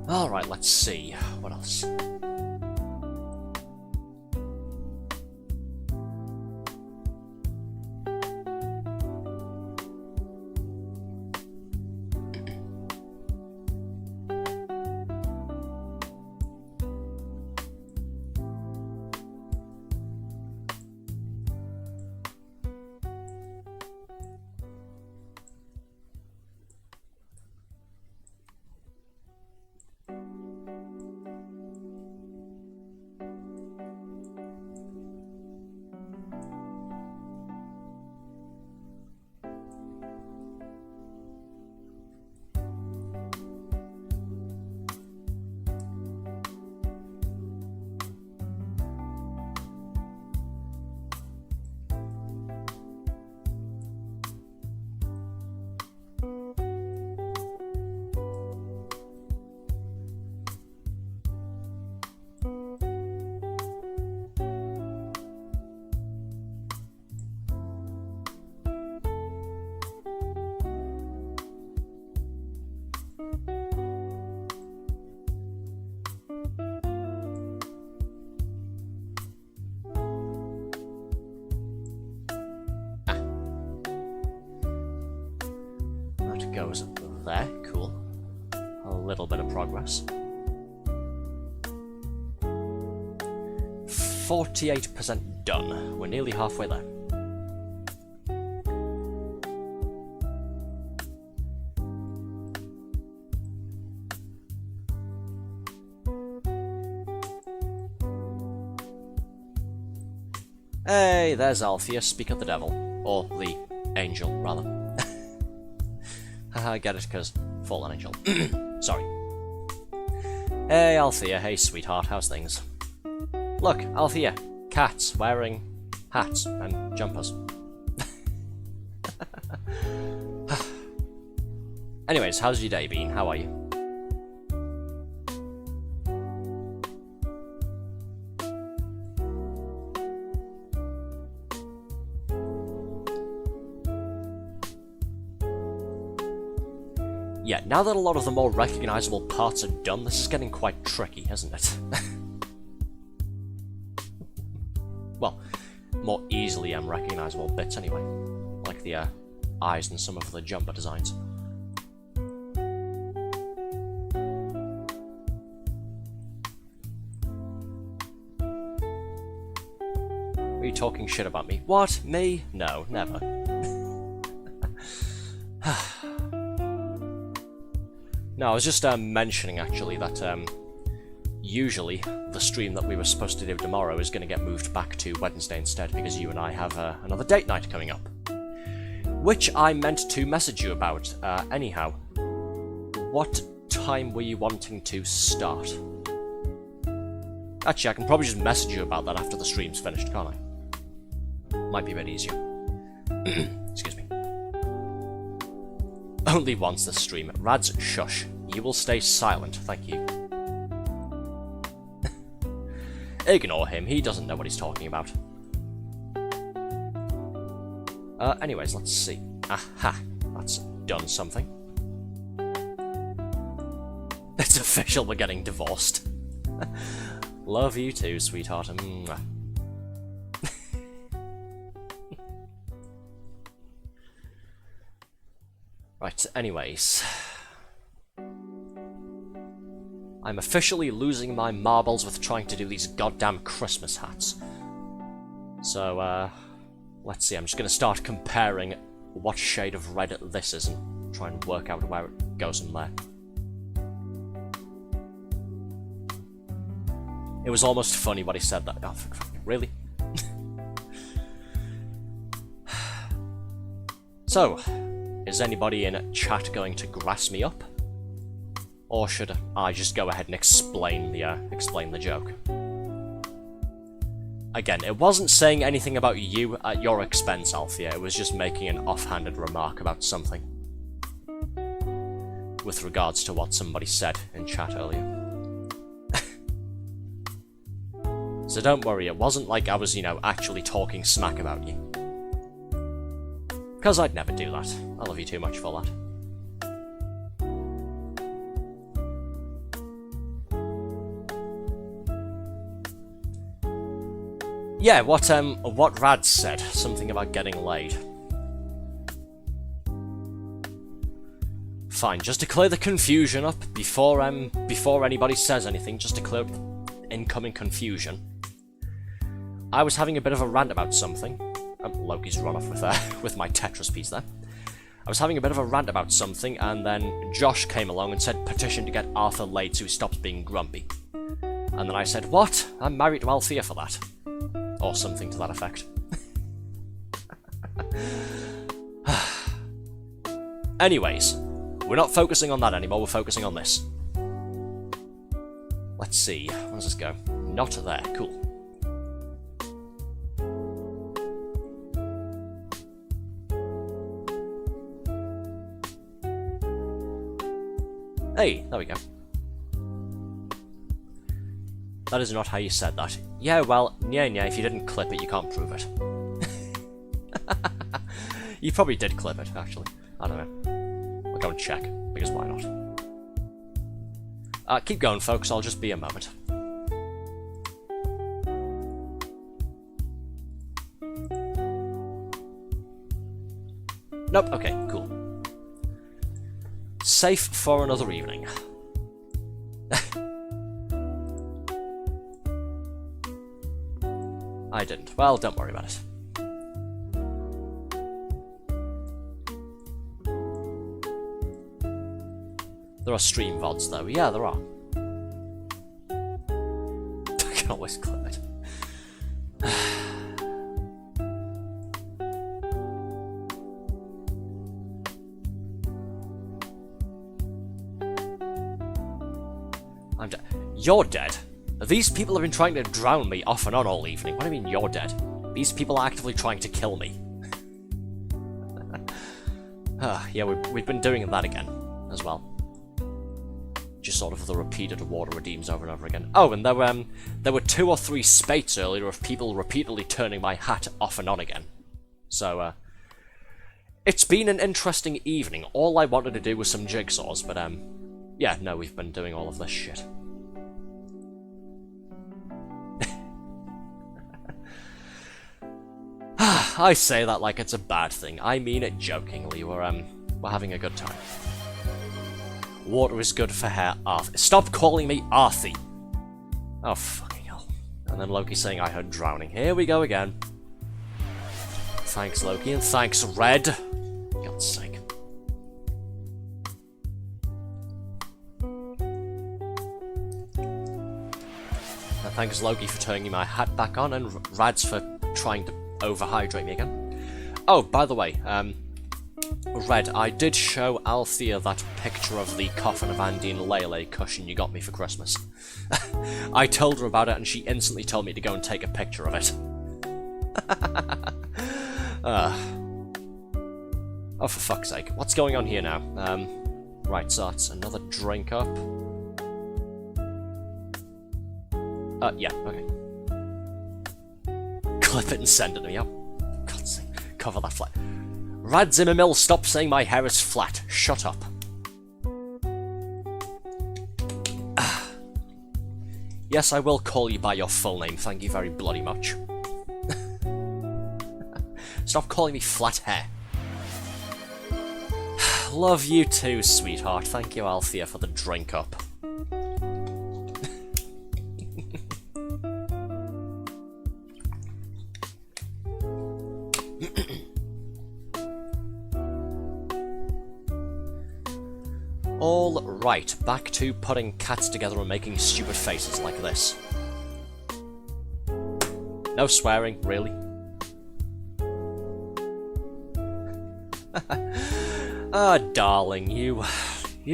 Alright, let's see. What else? Goes there, cool. A little bit of progress. 48% done. We're nearly halfway there. Hey, there's Althea, speak of the devil. Or the angel, rather. I get it, because fallen angel. Sorry. Hey, Althea. Hey, sweetheart. How's things? Look, Althea. Cats wearing hats and jumpers. Anyways, how's your day been? How are you? Yeah, now that a lot of the more recognisable parts are done, this is getting quite tricky, isn't it? Well, more easily recognisable bits anyway. Like the eyes and some of the jumper designs. Are you talking shit about me? What? Me? No, never. No, I was just mentioning, actually, that usually the stream that we were supposed to do tomorrow is going to get moved back to Wednesday instead, because you and I have another date night coming up. Which I meant to message you about. Anyhow, what time were you wanting to start? Actually, I can probably just message you about that after the stream's finished, can't I? Might be a bit easier. Excuse me. Only once this stream. Rads, shush. You will stay silent, thank you. Ignore him, he doesn't know what he's talking about. Anyways, let's see. Aha, that's done something. It's official, we're getting divorced. Love you too, sweetheart. Mwah. Right, anyways. I'm officially losing my marbles with trying to do these goddamn Christmas hats. So, let's see, I'm just gonna start comparing what shade of red this is and try and work out where it goes from there. It was almost funny when he said that. Oh, really? So, is anybody in chat going to grass me up? Or should I just go ahead and explain the joke? Again, it wasn't saying anything about you at your expense, Althea. It was just making an offhanded remark about something. With regards to what somebody said in chat earlier. So don't worry, it wasn't like I was, actually talking smack about you. Because I'd never do that. I love you too much for that. Yeah, what Rad said, something about getting laid. Fine, just to clear the confusion up before anybody says anything, just to clear up the incoming confusion. I was having a bit of a rant about something. Loki's run off with my Tetris piece there. I was having a bit of a rant about something, and then Josh came along and said petition to get Arthur laid so he stops being grumpy. And then I said, what? I'm married to Althea for that. Or something to that effect. Anyways, we're not focusing on that anymore, we're focusing on this. Let's see, where does this go? Not there, cool. Hey, there we go. That is not how you said that. Yeah, well, yeah, if you didn't clip it, you can't prove it. You probably did clip it, actually. I don't know. I'll go and check, because why not? Keep going, folks, I'll just be a moment. Nope, okay, cool. Safe for another evening. I didn't. Well, don't worry about it. There are stream VODs though. Yeah, there are. I can always clip it. I'm dead. You're dead? These people have been trying to drown me off and on all evening. What do you mean you're dead? These people are actively trying to kill me. Yeah, we've been doing that again, as well. Just sort of the repeated water redeems over and over again. Oh, and there were 2 or 3 spates earlier of people repeatedly turning my hat off and on again. So, it's been an interesting evening. All I wanted to do was some jigsaws, but, yeah, no, we've been doing all of this shit. I say that like it's a bad thing. I mean it jokingly. We're having a good time. Water is good for hair, Arthur. Stop calling me Arthur! Oh, fucking hell. And then Loki saying I heard drowning. Here we go again. Thanks, Loki, and thanks, Red. God's sake. And thanks, Loki, for turning my hat back on, and Rads for trying to overhydrate me again. Oh, by the way, Red, I did show Althea that picture of the coffin of Andy and Lele cushion you got me for Christmas. I told her about it and she instantly told me to go and take a picture of it. Oh, for fuck's sake. What's going on here now? Right, so that's another drink up. Yeah, okay. Clip it and send it to me. Oh, God's sake. Cover that flat. Rad Zimmermill, stop saying my hair is flat. Shut up. Yes, I will call you by your full name. Thank you very bloody much. Stop calling me flat hair. Love you too, sweetheart. Thank you, Althea, for the drink up. All right, back to putting cats together and making stupid faces like this. No swearing, really. Ah, darling, you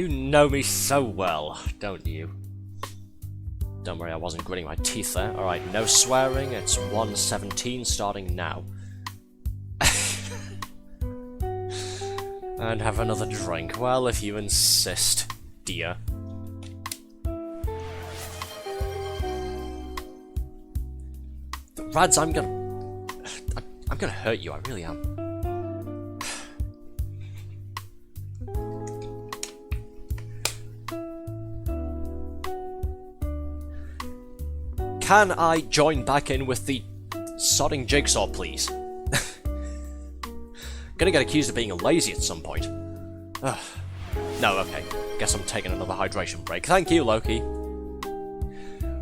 know me so well, don't you? Don't worry, I wasn't gritting my teeth there. Alright, no swearing, it's 1:17 starting now. And have another drink. Well, if you insist, dear. Rads, I'm gonna hurt you, I really am. Can I join back in with the sodding jigsaw, please? Gonna get accused of being lazy at some point. Ugh. No, okay. Guess I'm taking another hydration break. Thank you, Loki.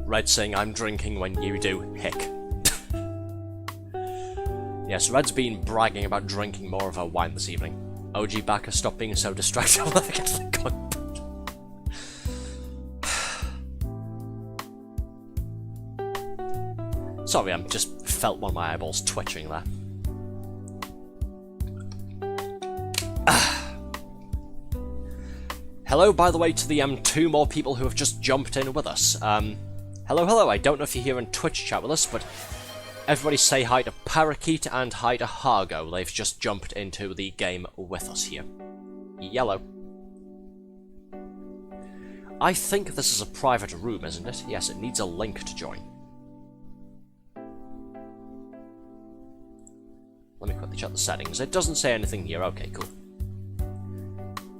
Red saying I'm drinking when you do. Hick. Yes, Red's been bragging about drinking more of her wine this evening. OG Backer, stop being so distracted. I'll never get to the content. Sorry, I just felt one of my eyeballs twitching there. Hello, by the way, to the 2 more people who have just jumped in with us. Hello. I don't know if you're here in Twitch chat with us, but everybody say hi to Parakeet and hi to Hargo. They've just jumped into the game with us here. Yellow. I think this is a private room, isn't it? Yes, it needs a link to join. Let me quickly check the settings. It doesn't say anything here. Okay, cool.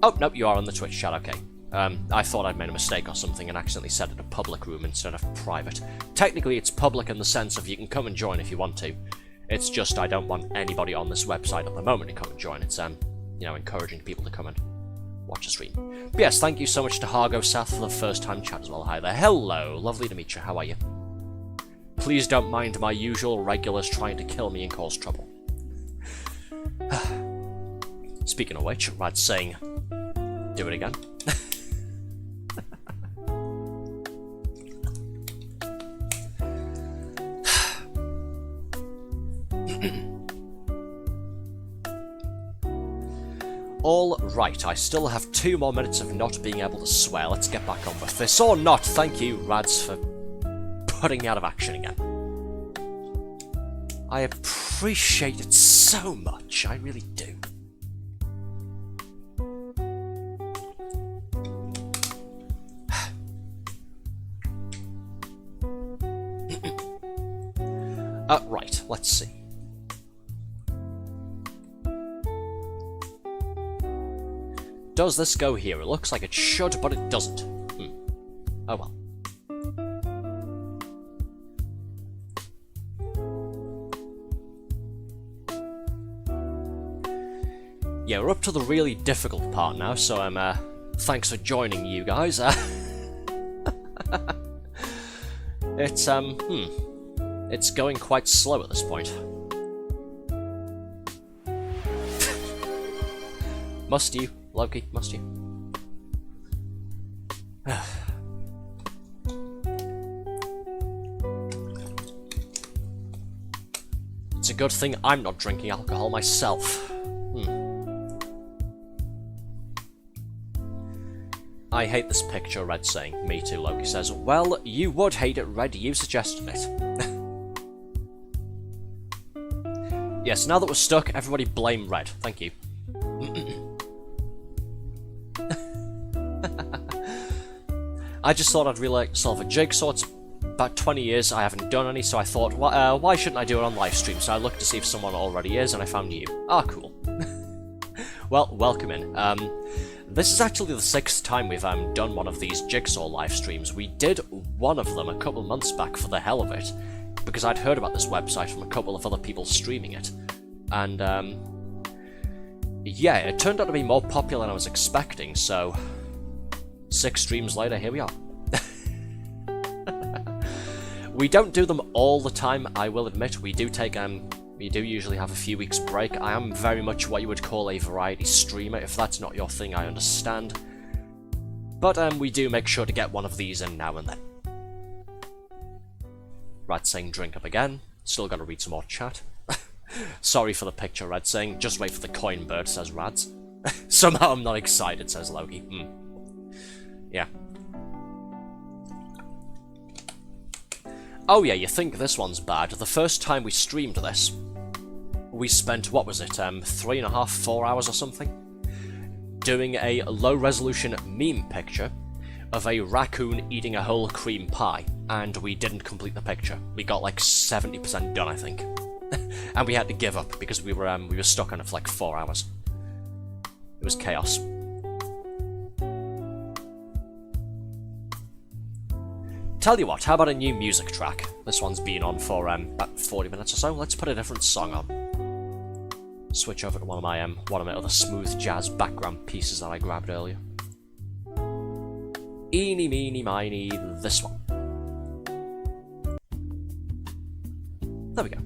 Oh, nope, you are on the Twitch chat. Okay. I thought I'd made a mistake or something and accidentally set it a public room instead of private. Technically, it's public in the sense of you can come and join if you want to. It's just I don't want anybody on this website at the moment to come and join. It's, you know, encouraging people to come and watch the stream. But yes, thank you so much to Hargo South for the first-time chat as well. Hi there. Hello. Lovely to meet you. How are you? Please don't mind my usual regulars trying to kill me and cause trouble. Speaking of which, Rad's saying, do it again. All right, I still have 2 more minutes of not being able to swear. Let's get back on with this. Or not. Thank you, Rads, for putting me out of action again. I appreciate it so much. I really do. Right, let's see. Does this go here? It looks like it should, but it doesn't. Oh well. Yeah, we're up to the really difficult part now, so thanks for joining, you guys. It's going quite slow at this point. Must you, Loki? Must you? It's a good thing I'm not drinking alcohol myself. I hate this picture, Red saying. Me too, Loki says. Well, you would hate it, Red. You suggested it. Yes, now that we're stuck, everybody blame Red. Thank you. I just thought I'd really like to solve a jigsaw. It's about 20 years I haven't done any, so I thought, why shouldn't I do it on live stream? So I looked to see if someone already is, and I found you. Ah, cool. Well, welcome in. This is actually the 6th time we've done one of these jigsaw live streams. We did one of them a couple months back for the hell of it, because I'd heard about this website from a couple of other people streaming it. And, yeah, it turned out to be more popular than I was expecting, so 6 streams later, here we are. We don't do them all the time, I will admit. We do take, we do usually have a few weeks break. I am very much what you would call a variety streamer. If that's not your thing, I understand. But, we do make sure to get one of these in now and then. Red saying drink up again. Still gotta read some more chat. Sorry for the picture, Red saying. Just wait for the coin bird, says Rads. Somehow I'm not excited, says Loki. Yeah. Oh yeah, you think this one's bad. The first time we streamed this, we spent, what was it, 3.5, 4 hours or something? Doing a low-resolution meme picture of a raccoon eating a whole cream pie, and we didn't complete the picture. We got like 70% done, I think. And we had to give up because we were stuck on it for like 4 hours. It was chaos. Tell you what, how about a new music track? This one's been on for about 40 minutes or so. Let's put a different song on. Switch over to one of my other smooth jazz background pieces that I grabbed earlier. Eeny, meeny, miny, this one. There we go.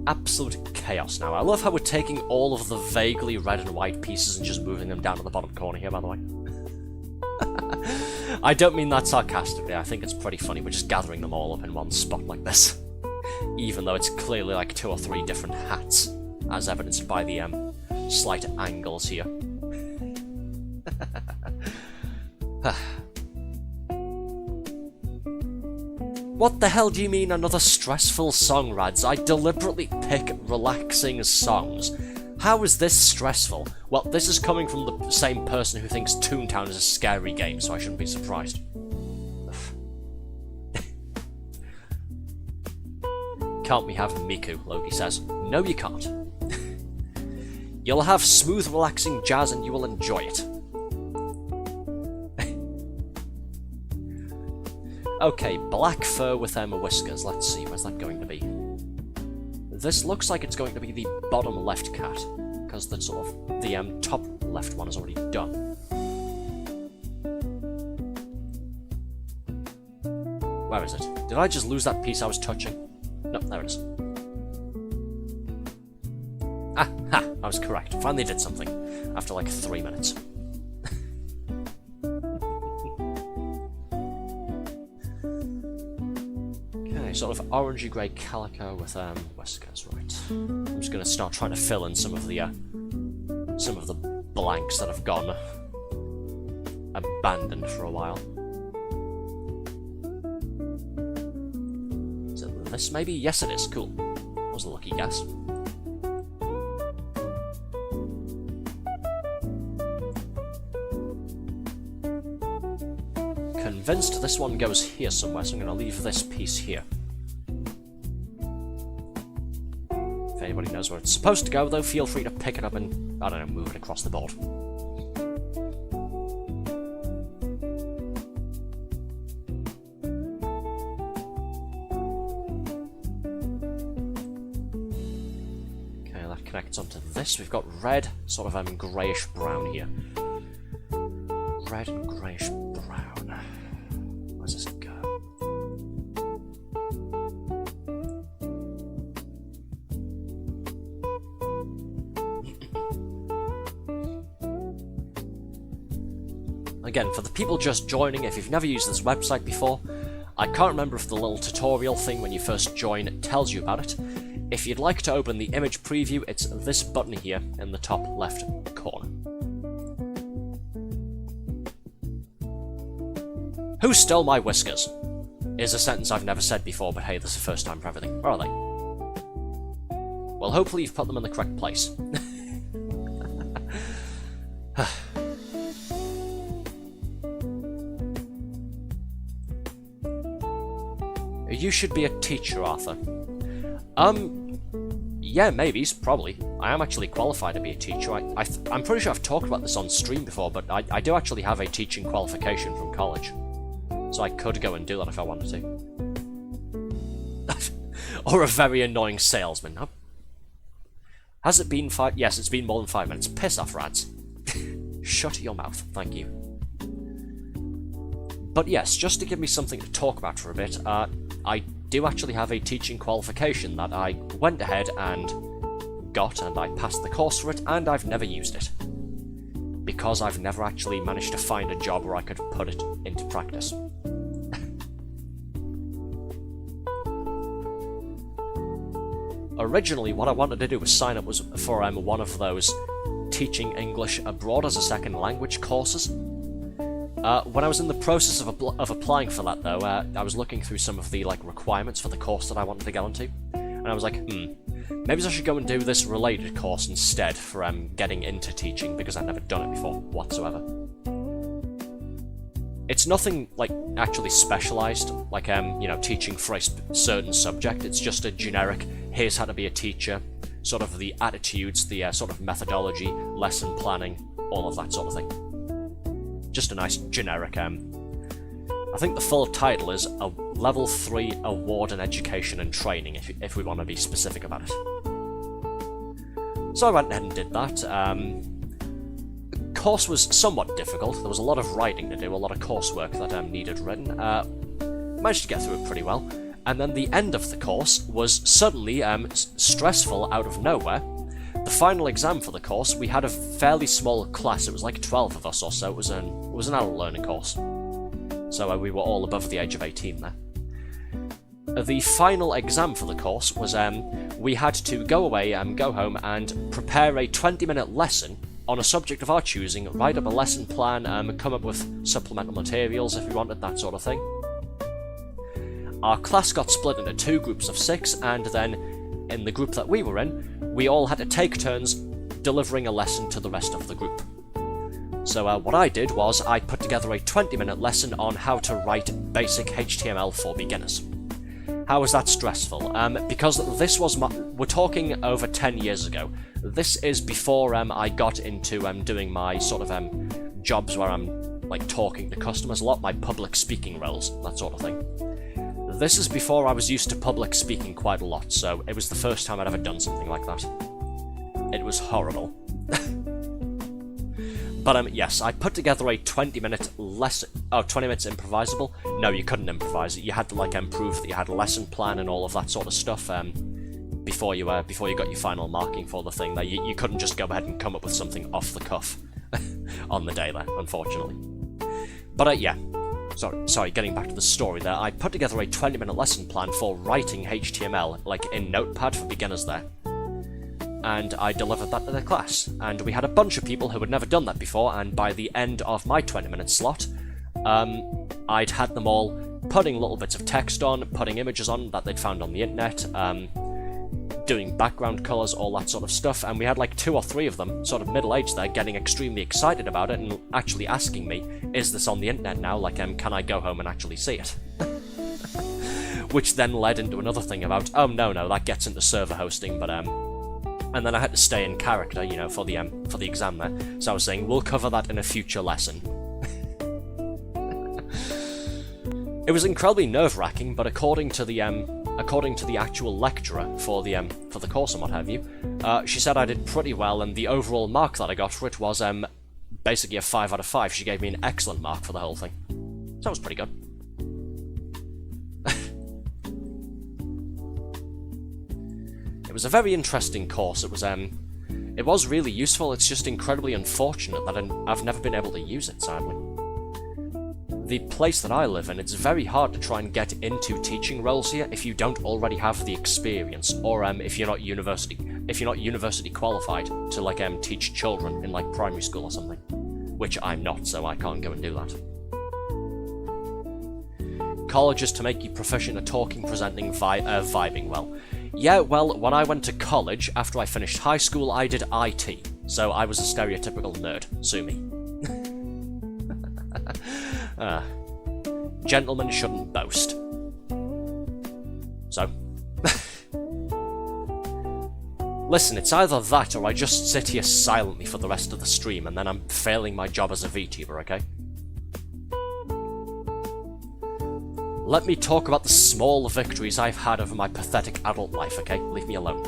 Absolute chaos now. I love how we're taking all of the vaguely red and white pieces and just moving them down to the bottom corner here, by the way. I don't mean that sarcastically, I think it's pretty funny. We're just gathering them all up in one spot like this. Even though it's clearly like 2 or 3 different hats, as evidenced by the slight angles here. What the hell do you mean another stressful song, Rads? I deliberately pick relaxing songs. How is this stressful? Well, this is coming from the same person who thinks Toontown is a scary game, so I shouldn't be surprised. Can't we have Miku, Loki says. No, you can't. You'll have smooth, relaxing jazz and you will enjoy it. Okay, black fur with whiskers. Let's see, where's that going to be? This looks like it's going to be the bottom left cat, because the sort of the top left one is already done. Where is it? Did I just lose that piece I was touching? No, there it is. Ah, ha! I was correct. Finally did something after like 3 minutes. Sort of orangey grey calico with whiskers, right? I'm just gonna start trying to fill in some of the blanks that have gone abandoned for a while. Is it this maybe? Yes it is, cool. That was a lucky guess. Convinced this one goes here somewhere, so I'm gonna leave this piece here. If anybody knows where it's supposed to go, though, feel free to pick it up and, I don't know, move it across the board. Okay, that connects onto this. We've got red, sort of greyish brown here. Red and greyish brown. Where's this go? Again, for the people just joining, if you've never used this website before, I can't remember if the little tutorial thing when you first join tells you about it. If you'd like to open the image preview, it's this button here in the top left corner. Who stole my whiskers? Is a sentence I've never said before, but hey, this is the first time for everything. Where are they? Well, hopefully you've put them in the correct place. You should be a teacher, Arthur. Yeah, maybe, probably. I am actually qualified to be a teacher. I'm pretty sure I've talked about this on stream before, but I do actually have a teaching qualification from college. So I could go and do that if I wanted to. Or a very annoying salesman. Huh? Has it been 5? Yes, it's been more than 5 minutes. Piss off, Rads. Shut your mouth, thank you. But yes, just to give me something to talk about for a bit, I do actually have a teaching qualification that I went ahead and got, and I passed the course for it, and I've never used it. Because I've never actually managed to find a job where I could put it into practice. Originally, what I wanted to do was sign up for one of those teaching English abroad as a second language courses. When I was in the process of applying for that, though, I was looking through some of the requirements for the course that I wanted to go into, and I was like, maybe I should go and do this related course instead for getting into teaching, because I've never done it before whatsoever. It's nothing, like, actually specialised, like, you know, teaching for a certain subject. It's just a generic, here's how to be a teacher, sort of the attitudes, the sort of methodology, lesson planning, all of that sort of thing. Just a nice generic, I think the full title is a Level 3 Award in Education and Training, if we want to be specific about it. So I went ahead and did that. The course was somewhat difficult. There was a lot of writing to do, a lot of coursework that needed written. Managed to get through it pretty well. And then the end of the course was suddenly stressful out of nowhere. The final exam for the course, we had a fairly small class. It was like 12 of us or so. It was an adult learning course. So we were all above the age of 18 there. The final exam for the course was we had to go away and go home and prepare a 20-minute lesson on a subject of our choosing, write up a lesson plan, come up with supplemental materials if we wanted, that sort of thing. Our class got split into 2 groups of 6, and then in the group that we were in, we all had to take turns delivering a lesson to the rest of the group. So what I did was I put together a 20-minute lesson on how to write basic HTML for beginners. How was that stressful? Because this was we're talking over 10 years ago. This is before I got into doing my sort of jobs where I'm like talking to customers a lot, my public speaking roles, that sort of thing. This is before I was used to public speaking quite a lot, so it was the first time I'd ever done something like that. It was horrible. But yes, I put together a 20-minute lesson. Oh, 20 minutes improvisable? No, you couldn't improvise it. You had to like prove that you had a lesson plan and all of that sort of stuff before you got your final marking for the thing. There, you couldn't just go ahead and come up with something off the cuff on the day there, unfortunately. But yeah, sorry, getting back to the story there. I put together a 20-minute lesson plan for writing HTML, like in Notepad for beginners there. And I delivered that to the class. And we had a bunch of people who had never done that before, and by the end of my 20-minute slot, I'd had them all putting little bits of text on, putting images on that they'd found on the internet, doing background colours, all that sort of stuff, and we had like 2 or 3 of them, sort of middle-aged there, getting extremely excited about it and actually asking me, is this on the internet now? Like, can I go home and actually see it? Which then led into another thing about, oh no, that gets into server hosting, but and then I had to stay in character, you know, for the exam there. So I was saying, we'll cover that in a future lesson. It was incredibly nerve-wracking, but according to the actual lecturer for the course and what have you, she said I did pretty well, and the overall mark that I got for it was basically a 5 out of 5. She gave me an excellent mark for the whole thing. So that was pretty good. It was a very interesting course. It was really useful. It's just incredibly unfortunate that I've never been able to use it, sadly. The place that I live in, it's very hard to try and get into teaching roles here if you don't already have the experience, or if you're not university qualified to like teach children in like primary school or something, which I'm not, so I can't go and do that. College is to make you proficient at talking, presenting, vibing well. Yeah, well, when I went to college, after I finished high school, I did IT, so I was a stereotypical nerd. Sue me. Gentlemen shouldn't boast. So. Listen, it's either that or I just sit here silently for the rest of the stream and then I'm failing my job as a VTuber, okay? Let me talk about the small victories I've had over my pathetic adult life, okay? Leave me alone.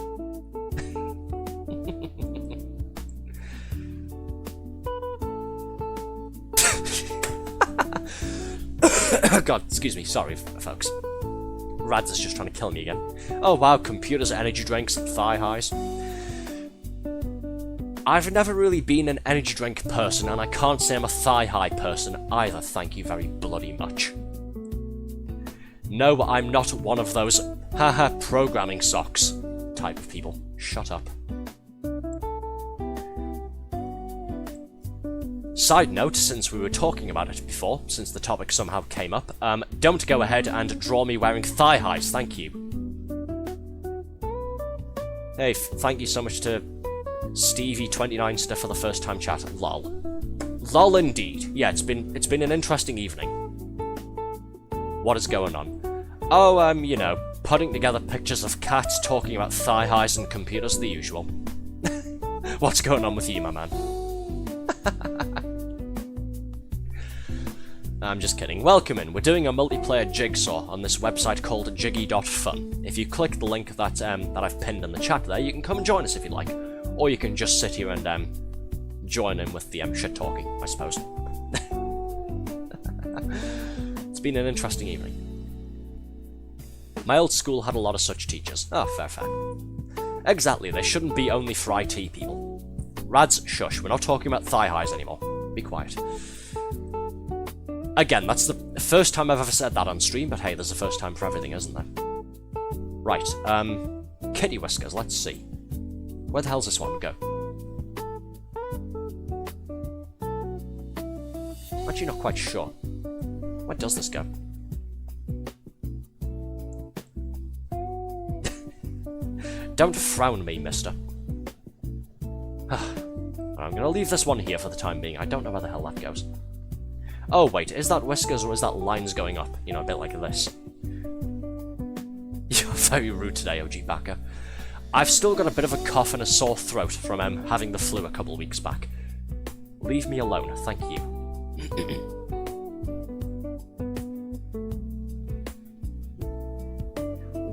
God, excuse me, sorry, folks. Rads is just trying to kill me again. Oh wow, computers, energy drinks, and thigh highs. I've never really been an energy drink person, and I can't say I'm a thigh high person either, thank you very bloody much. No, I'm not one of those haha programming socks type of people. Shut up. Side note, since we were talking about it before, since the topic somehow came up, don't go ahead and draw me wearing thigh highs, thank you. Hey, thank you so much to Stevie29 for the first time chat, lol. Lol indeed. Yeah, it's been an interesting evening. What is going on? Oh, you know, putting together pictures of cats talking about thigh highs and computers, the usual. What's going on with you, my man? I'm just kidding. Welcome in. We're doing a multiplayer jigsaw on this website called Jiggie.fun. If you click the link that I've pinned in the chat there, you can come and join us if you like. Or you can just sit here and join in with the shit talking, I suppose. It's been an interesting evening. My old school had a lot of such teachers. Oh, fair. Exactly, they shouldn't be only for IT people. Rads, shush, we're not talking about thigh highs anymore. Be quiet. Again, that's the first time I've ever said that on stream, but hey, there's a first time for everything, isn't there? Right, kitty whiskers, let's see. Where the hell's this one go? I'm actually not quite sure. Where does this go? Don't frown me, mister. I'm gonna leave this one here for the time being. I don't know where the hell that goes. Oh wait, is that whiskers or is that lines going up? You know, a bit like this. You're very rude today, OG Backer. I've still got a bit of a cough and a sore throat from having the flu a couple of weeks back. Leave me alone, thank you.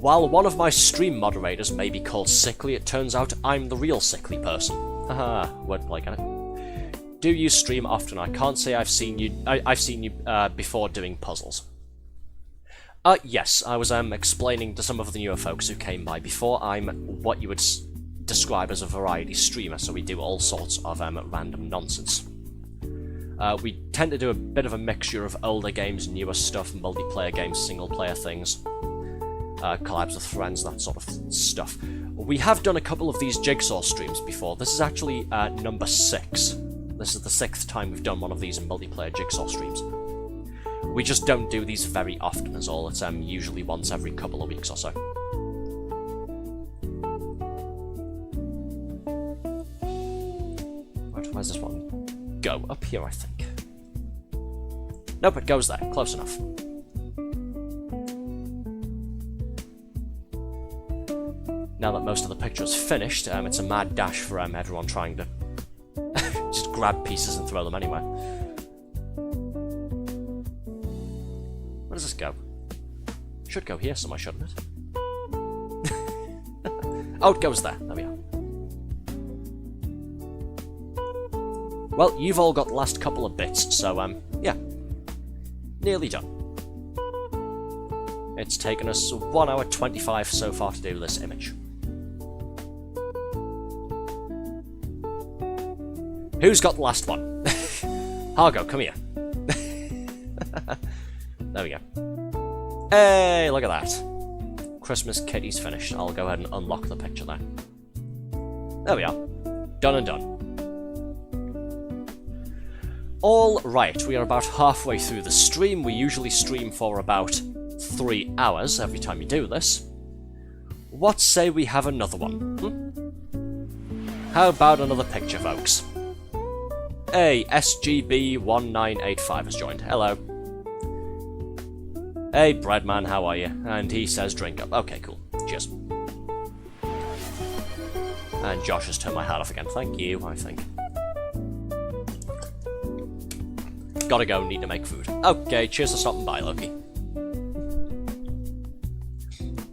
While one of my stream moderators may be called sickly, it turns out I'm the real sickly person. Haha, wordplay, can it? Do you stream often? I can't say I've seen you. I've seen you before doing puzzles. Yes, I was explaining to some of the newer folks who came by before. I'm what you would describe as a variety streamer, so we do all sorts of random nonsense. We tend to do a bit of a mixture of older games, newer stuff, multiplayer games, single-player things. Collabs with friends, that sort of stuff. We have done a couple of these jigsaw streams before. This is actually number 6. This is the 6th time we've done one of these multiplayer jigsaw streams. We just don't do these very often is all. It's usually once every couple of weeks or so. Right, where's this one? Go up here, I think. Nope, it goes there. Close enough. Now that most of the picture is finished, it's a mad dash for everyone trying to just grab pieces and throw them anywhere. Where does this go? It should go here somewhere, shouldn't it? Oh, it goes there. There we are. Well, you've all got the last couple of bits, so, yeah. Nearly done. It's taken us 1 hour 25 so far to do this image. Who's got the last one? Hargo, come here. There we go. Hey, look at that. Christmas kitty's finished. I'll go ahead and unlock the picture there. There we are. Done and done. All right, we are about halfway through the stream. We usually stream for about 3 hours every time you do this. What say we have another one? How about another picture, folks? Hey, SGB1985 has joined. Hello. Hey, Breadman, how are you? And he says drink up. Okay, cool. Cheers. And Josh has turned my hat off again. Thank you, I think. Gotta go, need to make food. Okay, cheers for stopping by, Loki.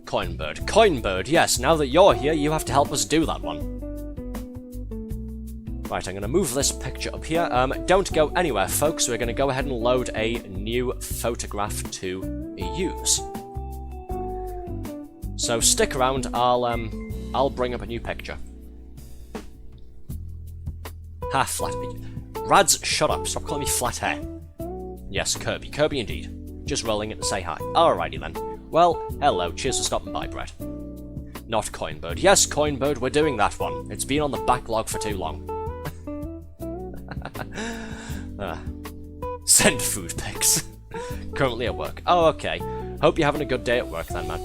Coinbird. Coinbird, yes, now that you're here, you have to help us do that one. Right, I'm going to move this picture up here. Don't go anywhere, folks. We're going to go ahead and load a new photograph to use. So stick around. I'll bring up a new picture. Ha, flat picture. Rads, shut up. Stop calling me flat hair. Yes, Kirby. Kirby indeed. Just rolling it to say hi. Alrighty then. Well, hello. Cheers for stopping by, Brett. Not Coinbird. Yes, Coinbird, we're doing that one. It's been on the backlog for too long. Send food pics. Currently at work. Oh, okay. Hope you're having a good day at work then, man.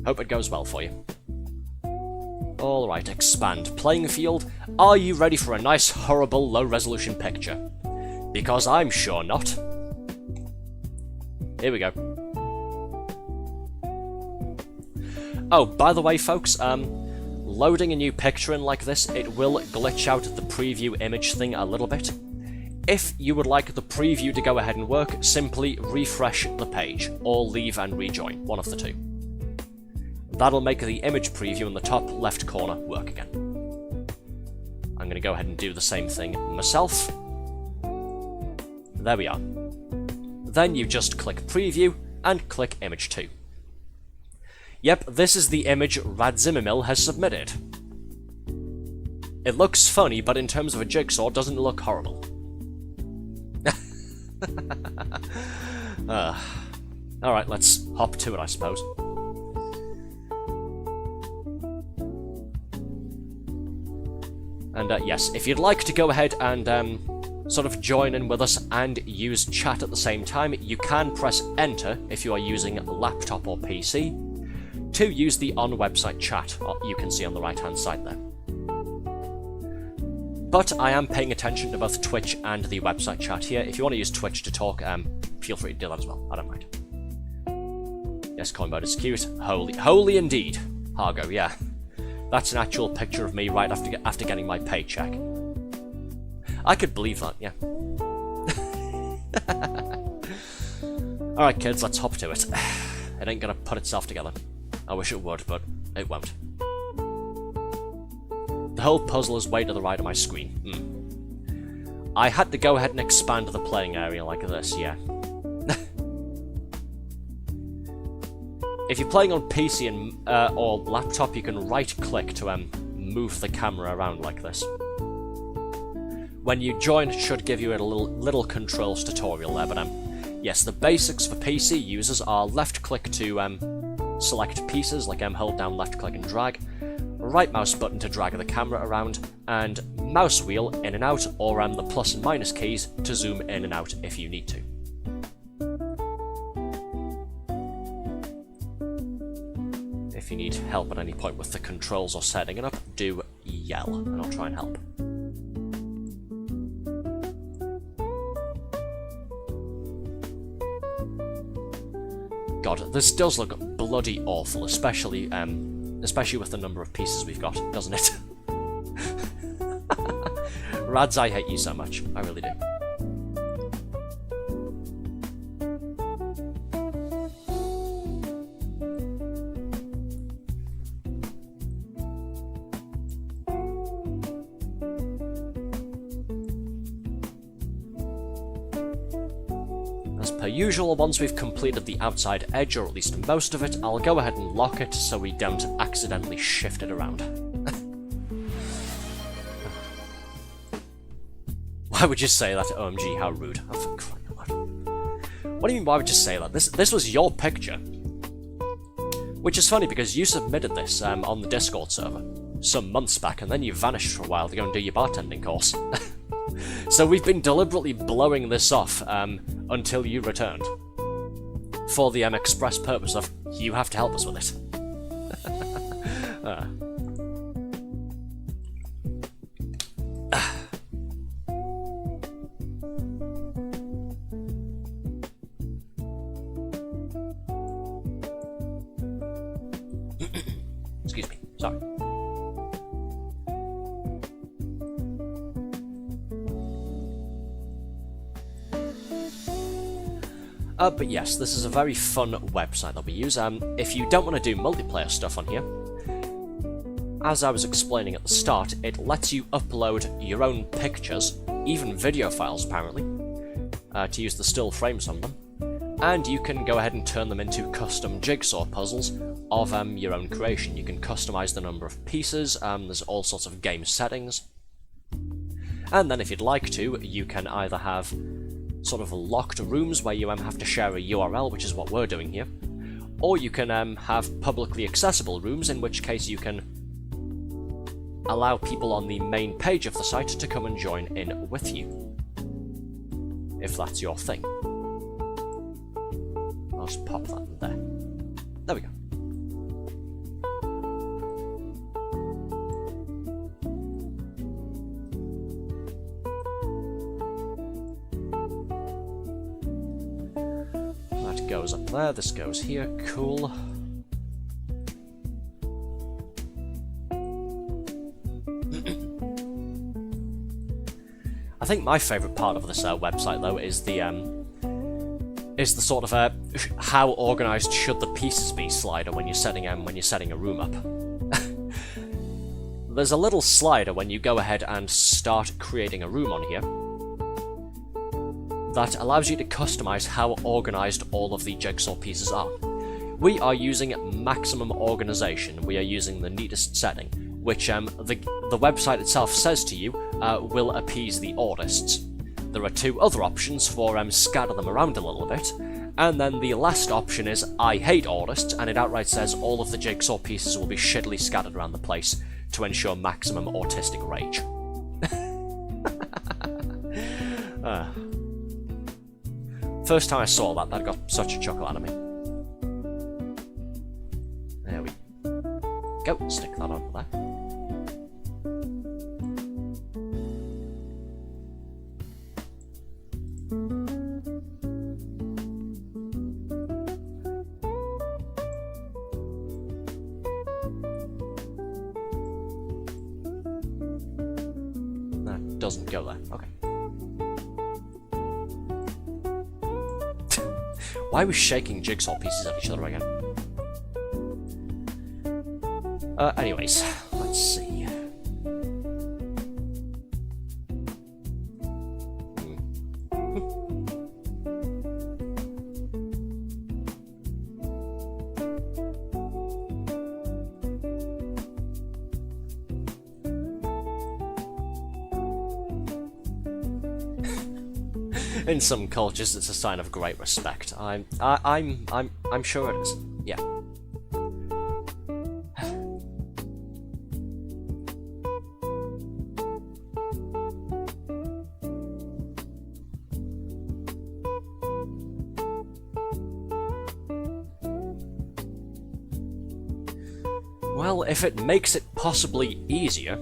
Hope it goes well for you. Alright, expand. Playing field, are you ready for a nice, horrible, low-resolution picture? Because I'm sure not. Here we go. Oh, by the way, folks, loading a new picture in like this, it will glitch out the preview image thing a little bit. If you would like the preview to go ahead and work, simply refresh the page, or leave and rejoin, one of the two. That'll make the image preview in the top left corner work again. I'm going to go ahead and do the same thing myself. There we are. Then you just click preview and click image 2. Yep, this is the image Radzimimil has submitted. It looks funny, but in terms of a jigsaw, doesn't look horrible. Alright, let's hop to it, I suppose. And yes, if you'd like to go ahead and sort of join in with us and use chat at the same time, you can press enter if you are using a laptop or PC to use the on-website chat you can see on the right-hand side there. But I am paying attention to both Twitch and the website chat here. If you want to use Twitch to talk, feel free to do that as well. I don't mind. Yes, Coinbird is cute. Holy indeed. Hargo, yeah. That's an actual picture of me right after getting my paycheck. I could believe that, yeah. Alright kids, let's hop to it. It ain't gonna put itself together. I wish it would, but it won't. The whole puzzle is way to the right of my screen. I had to go ahead and expand the playing area like this, yeah. If you're playing on PC and or laptop, you can right-click to move the camera around like this. When you join, it should give you a little controls tutorial there, but yes, the basics for PC users are left-click to select pieces, like hold down left-click and drag, right mouse button to drag the camera around, and mouse wheel in and out, or the plus and minus keys to zoom in and out if you need to. If you need help at any point with the controls or setting it up, do yell, and I'll try and help. God, this does look bloody awful, especially with the number of pieces we've got, doesn't it? Rads, I hate you so much. I really do. As per usual, once we've completed the outside edge, or at least most of it, I'll go ahead and lock it so we don't accidentally shift it around. Why would you say that? OMG, how rude. Oh, for crying out loud. What do you mean, why would you say that? This was your picture. Which is funny, because you submitted this on the Discord server some months back, and then you vanished for a while to go and do your bartending course. So we've been deliberately blowing this off until you returned. For the express purpose of, you have to help us with it. Excuse me, sorry. But yes, this is a very fun website that we use. If you don't want to do multiplayer stuff on here, as I was explaining at the start, it lets you upload your own pictures, even video files apparently, to use the still frames on them, and you can go ahead and turn them into custom jigsaw puzzles of your own creation. You can customize the number of pieces, there's all sorts of game settings, and then if you'd like to, you can either have sort of locked rooms where you have to share a URL, which is what we're doing here, or you can have publicly accessible rooms, in which case you can allow people on the main page of the site to come and join in with you, if that's your thing. I'll just pop that in there. There we go. goes up there, this goes here, cool. I think my favourite part of this website, though, is the sort of how organised should the pieces be slider when you're setting a room up. There's a little slider when you go ahead and start creating a room on here that allows you to customise how organised all of the jigsaw pieces are. We are using maximum organisation. We are using the neatest setting, which the website itself says to you will appease the artists. There are two other options for scatter them around a little bit, and then the last option is I hate artists, and it outright says all of the jigsaw pieces will be shittily scattered around the place to ensure maximum autistic rage. First time I saw that, that got such a chuckle out of me. There we go, stick that on there. That doesn't go there, okay. Why are we shaking jigsaw pieces at each other again? Anyways, let's see. In some cultures, it's a sign of great respect. I'm sure it is. Yeah. Well, if it makes it possibly easier,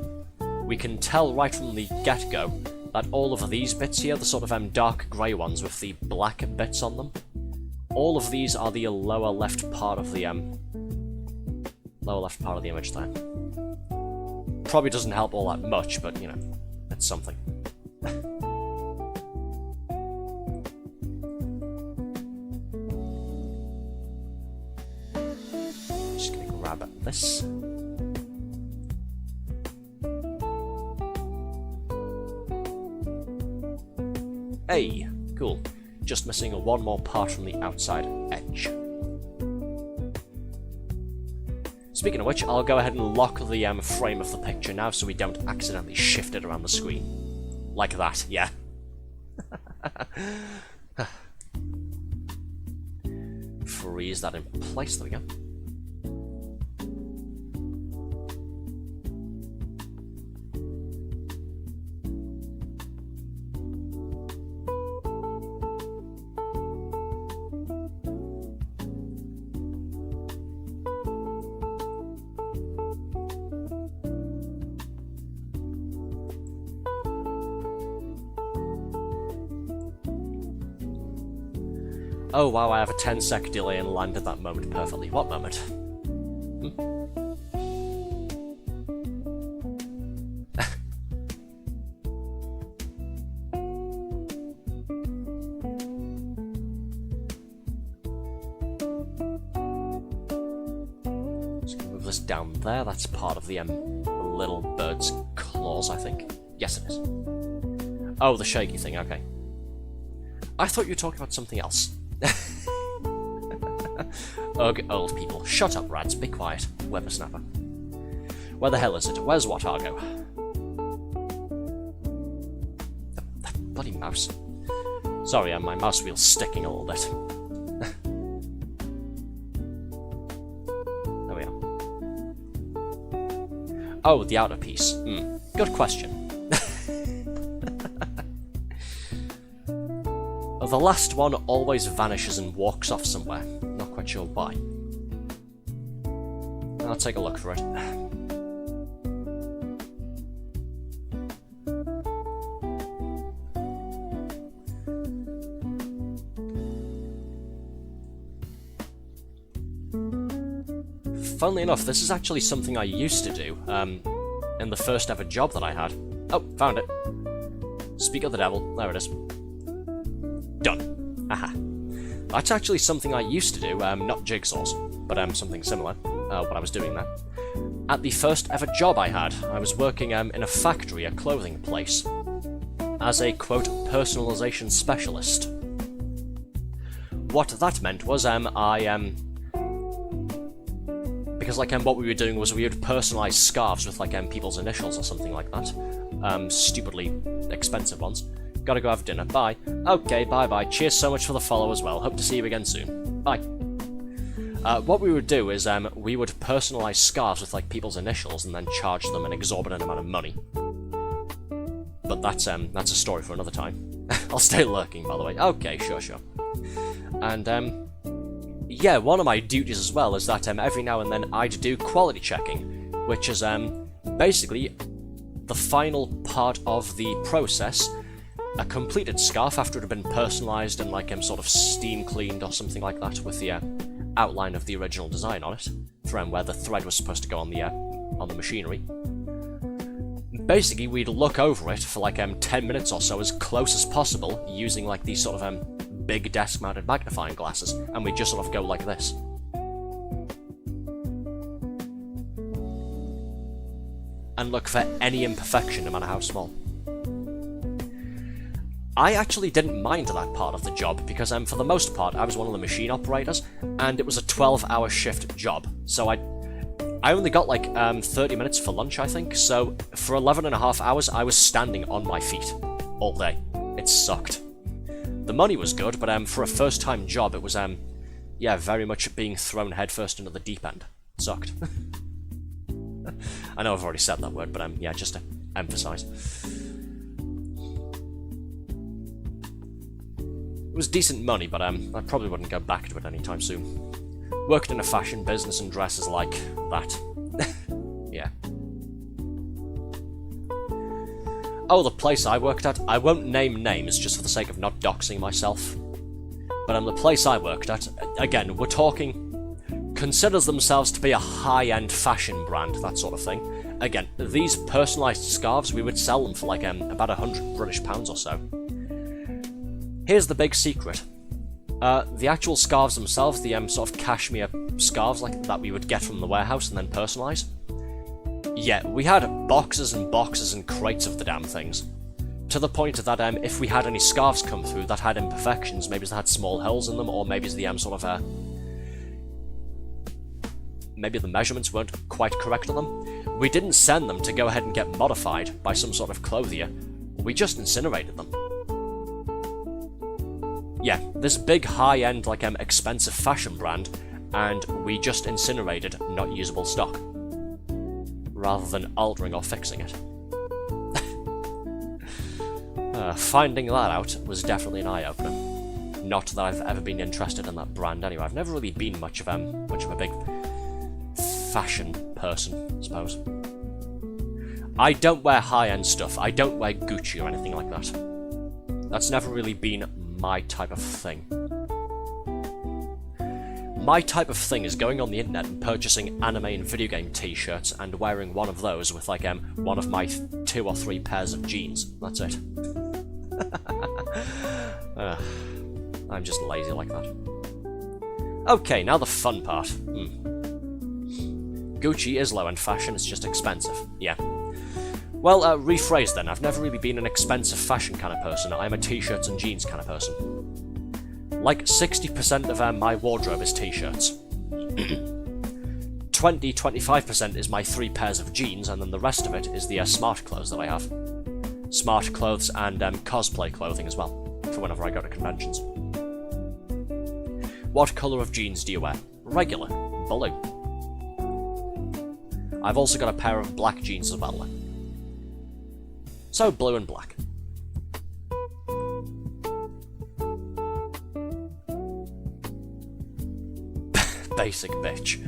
we can tell right from the get-go that all of these bits here, the sort of dark grey ones with the black bits on them, all of these are the lower left part of the image there. Probably doesn't help all that much, but you know, it's something. Just gonna grab this. Hey, cool. Just missing one more part from the outside edge. Speaking of which, I'll go ahead and lock the frame of the picture now so we don't accidentally shift it around the screen. Like that, yeah. Freeze that in place, there we go. Oh wow, I have a 10-sec delay and landed that moment perfectly. What moment? Just gonna move this down there. That's part of the little bird's claws, I think. Yes, it is. Oh, the shaky thing, okay. I thought you were talking about something else. Ugh, old people. Shut up, Rads. Be quiet. Whippersnapper. Where the hell is it? Where's what, Argo? That bloody mouse. Sorry, my mouse wheel's sticking a little bit. There we are. Oh, the outer piece. Good question. The last one always vanishes and walks off somewhere. Not quite sure why. I'll take a look for it. funnily enough, this is actually something I used to do, in the first ever job that I had. Oh, found it. Speak of the devil. There it is. Done. Aha. That's actually something I used to do, not jigsaws, but something similar, when I was doing that. At the first ever job I had, I was working in a factory, a clothing place, as a, quote, personalization specialist. What that meant was, because, like, what we were doing was we would personalize scarves with, like, people's initials or something like that. Stupidly expensive ones. Gotta go have dinner. Bye. Okay, bye-bye. Cheers so much for the follow as well. Hope to see you again soon. Bye. What we would do is, we would personalize scarves with, like, people's initials and then charge them an exorbitant amount of money. But that's a story for another time. I'll stay lurking, by the way. Okay, sure. And, yeah, one of my duties as well is that every now and then I'd do quality checking, which is basically the final part of the process. A completed scarf after it had been personalised and like sort of steam cleaned or something like that with the outline of the original design on it, from where the thread was supposed to go on the machinery. Basically, we'd look over it for like 10 minutes or so as close as possible using like these sort of big desk-mounted magnifying glasses, and we'd just sort of go like this. And look for any imperfection, no matter how small. I actually didn't mind that part of the job, because for the most part I was one of the machine operators, and it was a 12-hour shift job, so I only got like 30 minutes for lunch, I think, so for 11.5 hours I was standing on my feet all day. It sucked. The money was good, but for a first-time job it was, yeah, very much being thrown headfirst into the deep end. It sucked. I know I've already said that word, but yeah, just to emphasise. It was decent money, but I probably wouldn't go back to it anytime soon. Worked in a fashion business and dresses like that. Yeah. Oh, the place I worked at, I won't name names just for the sake of not doxing myself. But the place I worked at, again, we're talking, considers themselves to be a high-end fashion brand, that sort of thing. Again, these personalised scarves, we would sell them for like about £100 British or so. Here's the big secret. The actual scarves themselves, the sort of cashmere scarves like that we would get from the warehouse and then personalise. Yeah, we had boxes and boxes and crates of the damn things. To the point that if we had any scarves come through that had imperfections, maybe they had small holes in them, or maybe the sort of maybe the measurements weren't quite correct on them, we didn't send them to go ahead and get modified by some sort of clothier. We just incinerated them. Yeah, this big high-end, like, expensive fashion brand, and we just incinerated not usable stock, rather than altering or fixing it. Finding that out was definitely an eye-opener. Not that I've ever been interested in that brand anyway. I've never really been much of a big fashion person, I suppose. I don't wear high-end stuff. I don't wear Gucci or anything like that. That's never really been my type of thing. My type of thing is going on the internet and purchasing anime and video game t-shirts and wearing one of those with like one of my 2 or 3 pairs of jeans. That's it. I'm just lazy like that. Okay, now the fun part. Gucci is low-end fashion, it's just expensive. Yeah. Well, rephrase then. I've never really been an expensive fashion kind of person. I'm a t-shirts and jeans kind of person. Like 60% of my wardrobe is t-shirts. 20-25% is my 3 pairs of jeans, and then the rest of it is the smart clothes that I have. Smart clothes and cosplay clothing as well, for whenever I go to conventions. What colour of jeans do you wear? Regular. Blue. I've also got a pair of black jeans as well. So, blue and black. Basic bitch.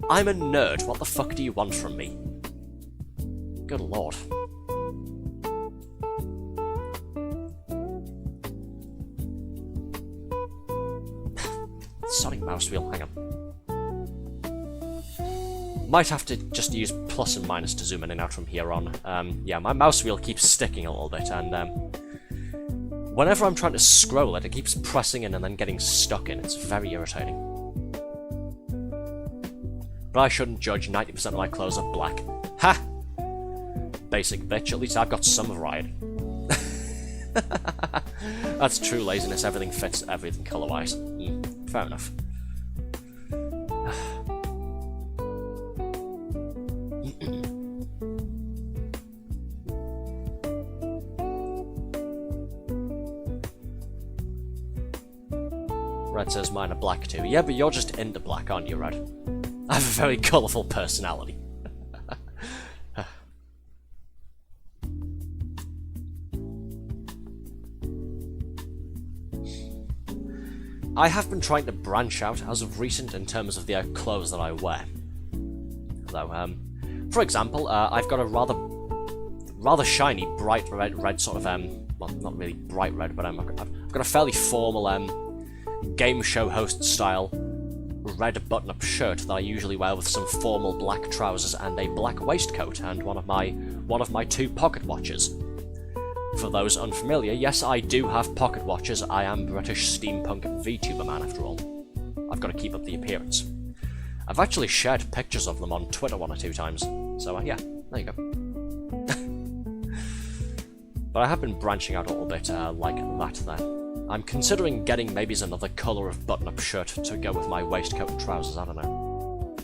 I'm a nerd, what the fuck do you want from me? Good lord. Sorry, mouse wheel, hang on. Might have to just use plus and minus to zoom in and out from here on. Yeah, my mouse wheel keeps sticking a little bit, and whenever I'm trying to scroll it, it keeps pressing in and then getting stuck in. It's very irritating. But I shouldn't judge, 90% of my clothes are black. Ha! Basic bitch, at least I've got some variety. That's true laziness, everything fits everything colour-wise. Fair enough. Red says mine are black too. Yeah, but you're just into black, aren't you, Red? I have a very colourful personality. I have been trying to branch out as of recent in terms of the clothes that I wear. Though, for example, I've got a rather shiny, bright red sort of, well, not really bright red, but I've got a fairly formal, game show host style red button-up shirt that I usually wear with some formal black trousers and a black waistcoat and one of my 2 pocket watches. For those unfamiliar, yes, I do have pocket watches. I am British steampunk VTuber man after all. I've got to keep up the appearance. I've actually shared pictures of them on Twitter 1 or 2 times, so yeah, there you go. But I have been branching out a little bit like that there. I'm considering getting maybe another colour of button-up shirt to go with my waistcoat and trousers, I don't know.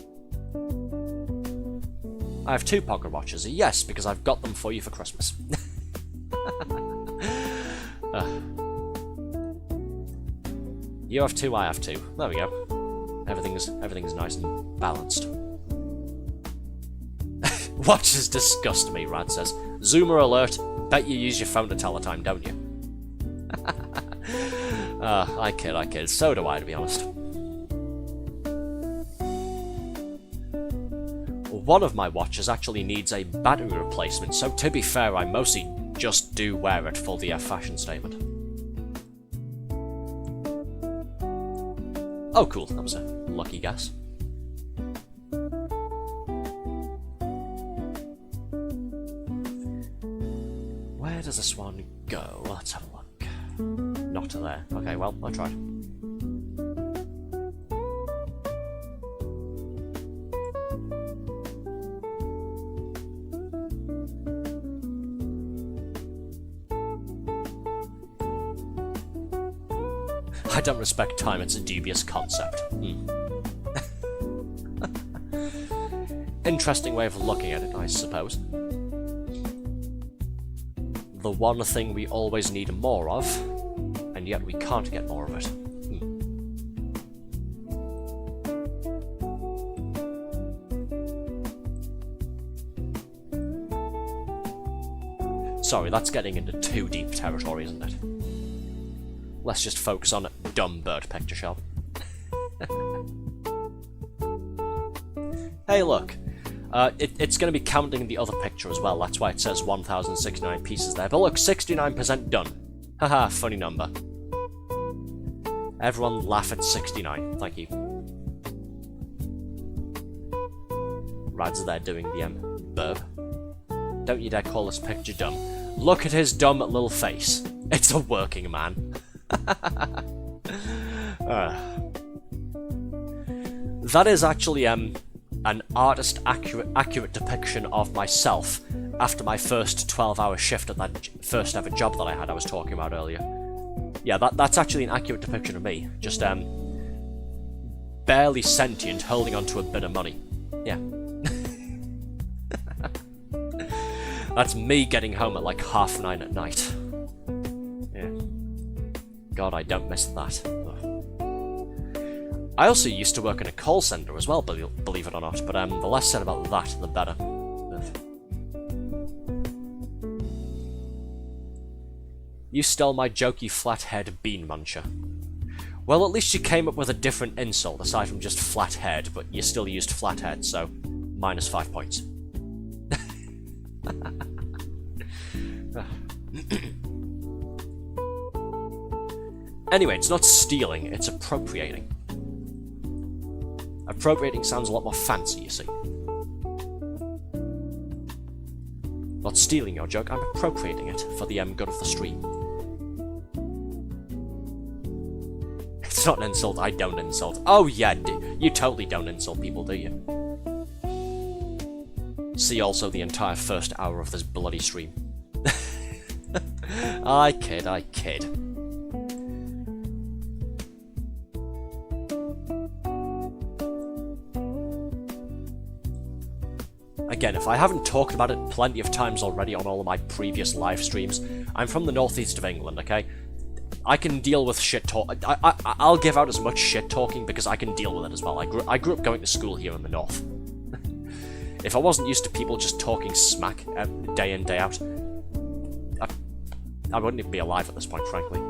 I have 2 pocket watches, yes, because I've got them for you for Christmas. You have 2, I have 2. There we go. Everything's nice and balanced. Watches disgust me, Rad says. Zoomer alert. Bet you use your phone to tell the time, don't you? I kid. So do I, to be honest. One of my watches actually needs a battery replacement, so to be fair, I mostly just do wear it for the fashion statement. Oh cool, that was a lucky guess. Where does this one go? Let's have a look. Not to there. Okay, well, I tried. I don't respect time, it's a dubious concept. Interesting way of looking at it, I suppose. The one thing we always need more of, and yet we can't get more of it. Sorry, that's getting into too deep territory, isn't it? Let's just focus on dumb bird picture, shall we? Hey, look. It's going to be counting the other picture as well, that's why it says 1069 pieces there. But look, 69% done. Haha, funny number. Everyone laugh at 69, thank you. Rad's there doing the burb. Don't you dare call this picture dumb. Look at his dumb little face. It's a working man. That is actually an artist accurate depiction of myself after my first 12-hour shift at that first ever job that I had I was talking about earlier. Yeah, that's actually an accurate depiction of me. Just barely sentient, holding onto a bit of money. Yeah. That's me getting home at like 9:30 at night. Yeah. God, I don't miss that. Ugh. I also used to work in a call centre as well, believe it or not, but the less said about that, the better. Ugh. You stole my jokey flathead bean muncher. Well, at least you came up with a different insult aside from just flathead, but you still used flathead, so minus 5 points. Anyway, it's not stealing, it's appropriating. Appropriating sounds a lot more fancy, you see. Not stealing your joke, I'm appropriating it for the good of the stream. It's not an insult, I don't insult. Oh yeah, you totally don't insult people, do you? See also the entire first hour of this bloody stream. I kid, I kid. Again, if I haven't talked about it plenty of times already on all of my previous live streams, I'm from the northeast of England, okay? I can deal with shit talk. I'll give out as much shit talking because I can deal with it as well. I grew up going to school here in the north. If I wasn't used to people just talking smack day in, day out, I wouldn't even be alive at this point, frankly.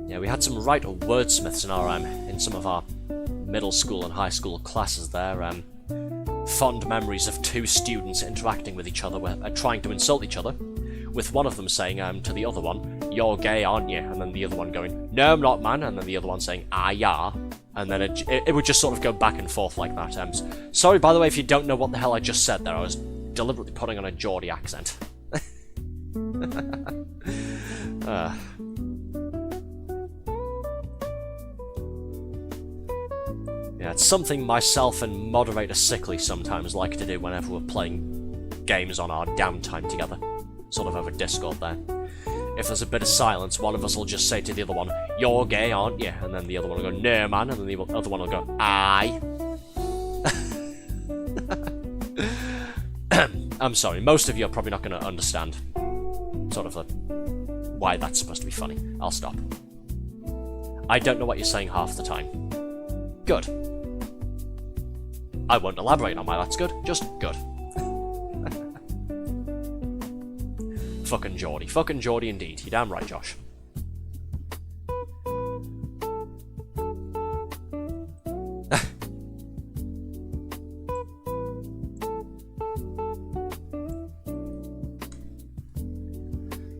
Yeah, we had some right wordsmiths in some of our middle school and high school classes there. Fond memories of two students interacting with each other, trying to insult each other, with one of them saying to the other one, "You're gay, aren't you?" And then the other one going, "No, I'm not, man." And then the other one saying, "Ah, yeah." And then it would just sort of go back and forth like that. Sorry, by the way, if you don't know what the hell I just said there, I was deliberately putting on a Geordie accent. Yeah, it's something myself and moderator Sickly sometimes like to do whenever we're playing games on our downtime together. Sort of over Discord there. If there's a bit of silence, one of us will just say to the other one, "You're gay, aren't you?" And then the other one will go, "No, man." And then the other one will go, "Aye." I'm sorry, most of you are probably not going to understand sort of why that's supposed to be funny. I'll stop. I don't know what you're saying half the time. Good. I won't elaborate on why that's good, just good. Fucking Geordie. Fucking Geordie indeed. You're damn right, Josh.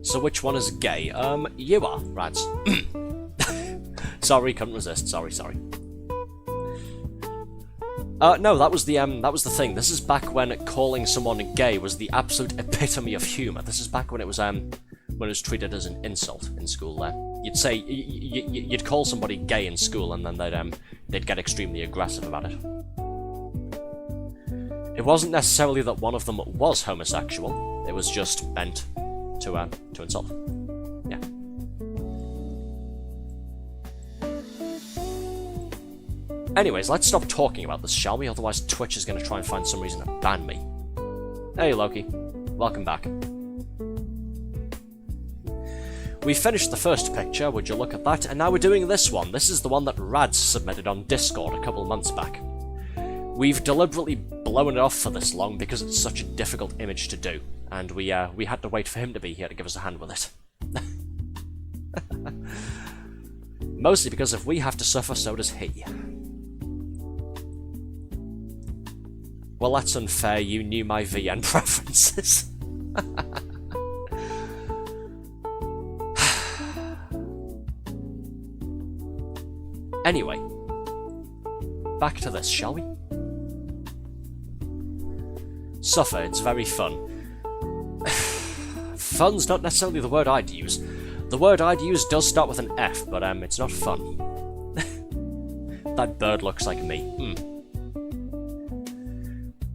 So which one is gay? You are, Rads. Sorry, couldn't resist. Sorry. No, that was the thing. This is back when calling someone gay was the absolute epitome of humour. This is back when it was treated as an insult in school. You'd say you'd call somebody gay in school, and then they'd get extremely aggressive about it. It wasn't necessarily that one of them was homosexual. It was just meant to insult. Yeah. Anyways, let's stop talking about this, shall we? Otherwise Twitch is going to try and find some reason to ban me. Hey Loki, welcome back. We finished the first picture, would you look at that, and now we're doing this one. This is the one that Rads submitted on Discord a couple of months back. We've deliberately blown it off for this long because it's such a difficult image to do, and we had to wait for him to be here to give us a hand with it. Mostly because if we have to suffer, so does he. Well, that's unfair, you knew my VN preferences. Anyway, back to this, shall we? Suffer, it's very fun. Fun's not necessarily the word I'd use. The word I'd use does start with an F, but it's not fun. That bird looks like me.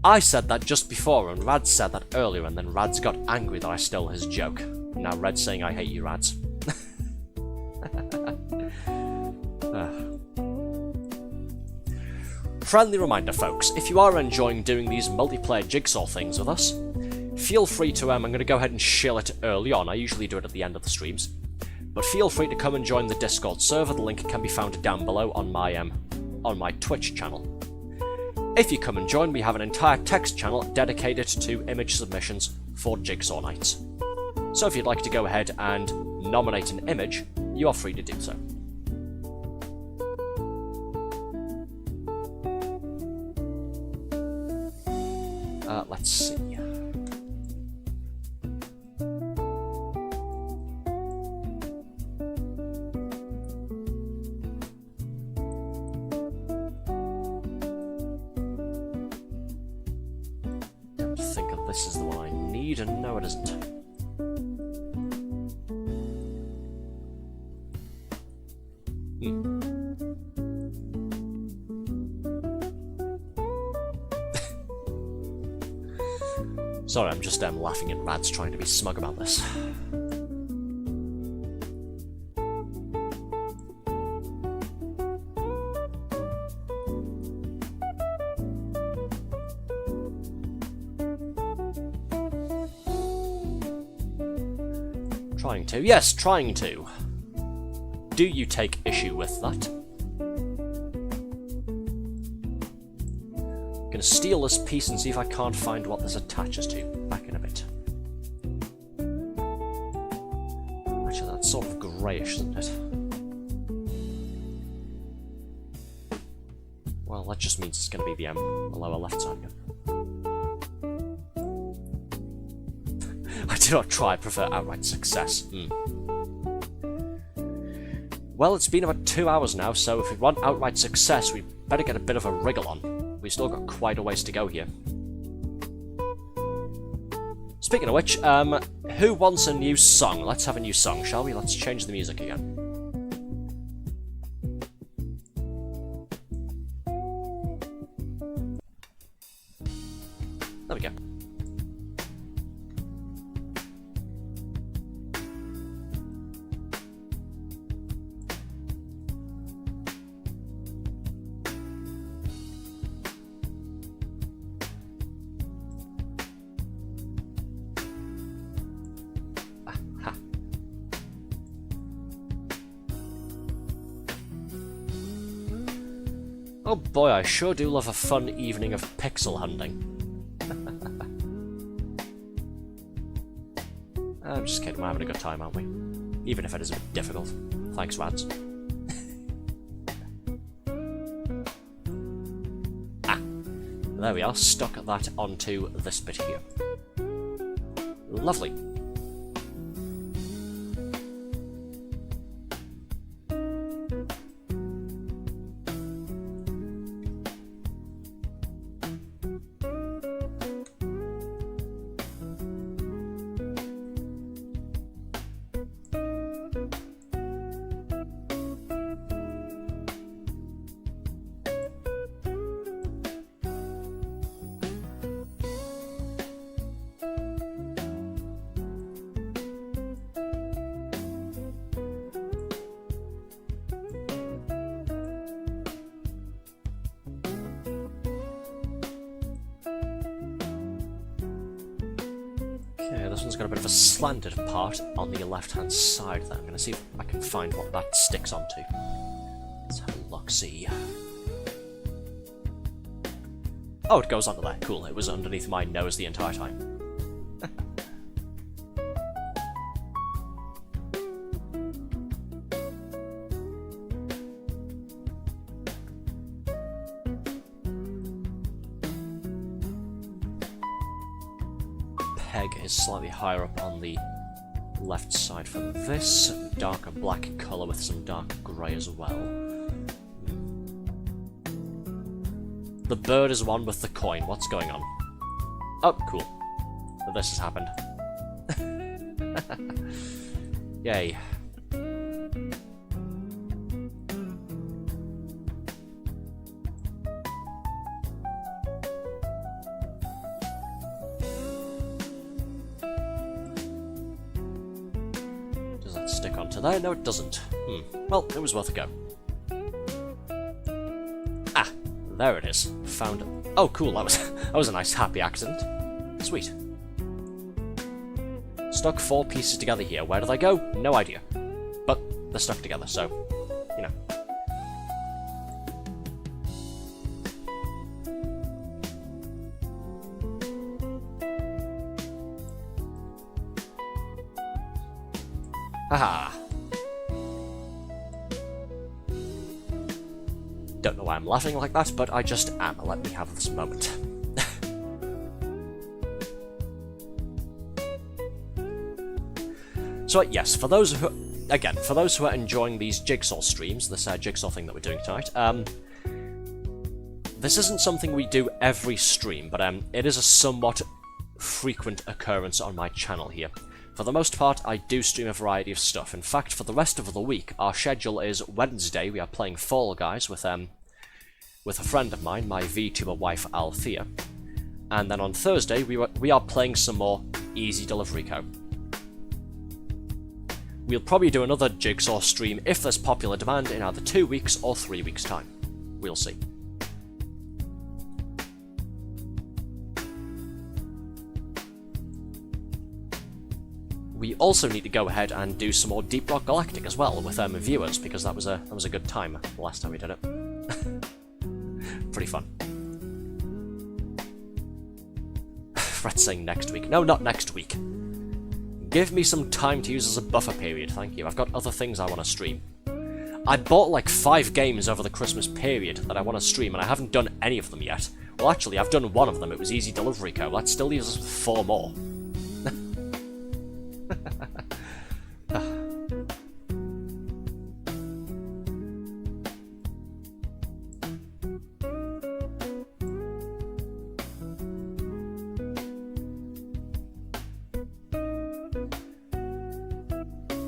I said that just before, and Rads said that earlier, and then Rads got angry that I stole his joke. Now Red's saying I hate you, Rads. Friendly reminder, folks, if you are enjoying doing these multiplayer jigsaw things with us, feel free to, I'm going to go ahead and shill it early on. I usually do it at the end of the streams. But feel free to come and join the Discord server. The link can be found down below on my Twitch channel. If you come and join, we have an entire text channel dedicated to image submissions for Jigsaw Nights. So if you'd like to go ahead and nominate an image, you are free to do so. Let's see. this is the one I need, and no it isn't. Sorry, I'm just laughing at Rad's trying to be smug about this. Trying to. Yes, trying to. Do you take issue with that? Gonna steal this piece and see if I can't find what this attaches to. Back in a bit. Actually, that's sort of greyish, isn't it? Well, that just means it's gonna be the lower left side again. I do not try, I prefer outright success. Well, it's been about 2 hours now, so if we want outright success, we better get a bit of a wriggle on. We've still got quite a ways to go here. Speaking of which, who wants a new song? Let's have a new song, shall we? Let's change the music again. There we go. Oh boy, I sure do love a fun evening of pixel hunting. I'm just kidding, we're having a good time, aren't we? Even if it is a bit difficult. Thanks, Rads. There we are, stuck that onto this bit here. Lovely. This one's got a bit of a slanted part on the left-hand side there. I'm going to see if I can find what that sticks onto. Let's have a look-see. Oh, it goes onto there. Cool. It was underneath my nose the entire time. Peg is slightly higher up on the left side from this. Darker black colour with some dark grey as well. The bird is one with the coin. What's going on? Oh, cool. But this has happened. Yay. Does that stick onto there? No, it doesn't. Well, it was worth a go. Ah, there it is. Found it. Oh, cool. That was a nice happy accident. Sweet. Stuck 4 pieces together here. Where do they go? No idea. But they're stuck together, so, you know. Haha. Don't know why I'm laughing like that, but I just am. Let me have this moment. So yes, for those who, again, for those who are enjoying these jigsaw streams, this jigsaw thing that we're doing tonight, this isn't something we do every stream, but it is a somewhat frequent occurrence on my channel here. For the most part, I do stream a variety of stuff. In fact, for the rest of the week, our schedule is Wednesday, we are playing Fall Guys with a friend of mine, my VTuber wife Althea. And then on Thursday, we are playing some more Easy Delivery Co. We'll probably do another Jigsaw stream if there's popular demand in either 2 weeks or 3 weeks' time. We'll see. We also need to go ahead and do some more Deep Rock Galactic as well with viewers, because that was a good time the last time we did it. Pretty fun. Fred's saying next week. No, not next week. Give me some time to use as a buffer period, thank you. I've got other things I want to stream. I bought like 5 games over the Christmas period that I want to stream, and I haven't done any of them yet. Well, actually, I've done one of them. It was Easy Delivery Co. That still leaves us 4 more.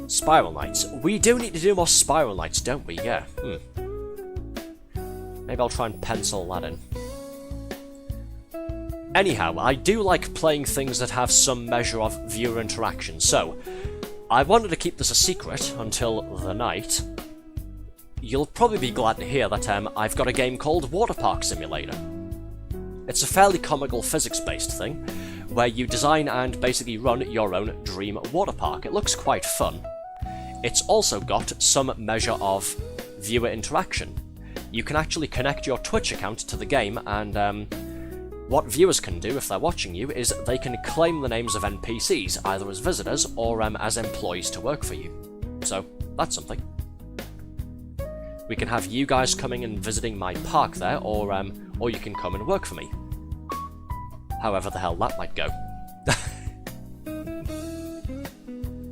Spiral Knights. We do need to do more Spiral Knights, don't we? Yeah. Maybe I'll try and pencil that in. Anyhow, I do like playing things that have some measure of viewer interaction, so I wanted to keep this a secret until the night. You'll probably be glad to hear that I've got a game called Water Park Simulator. It's a fairly comical physics-based thing, where you design and basically run your own dream water park. It looks quite fun. It's also got some measure of viewer interaction. You can actually connect your Twitch account to the game, and what viewers can do if they're watching you is they can claim the names of NPCs, either as visitors or as employees to work for you. So, that's something. We can have you guys coming and visiting my park there, or you can come and work for me. However the hell that might go.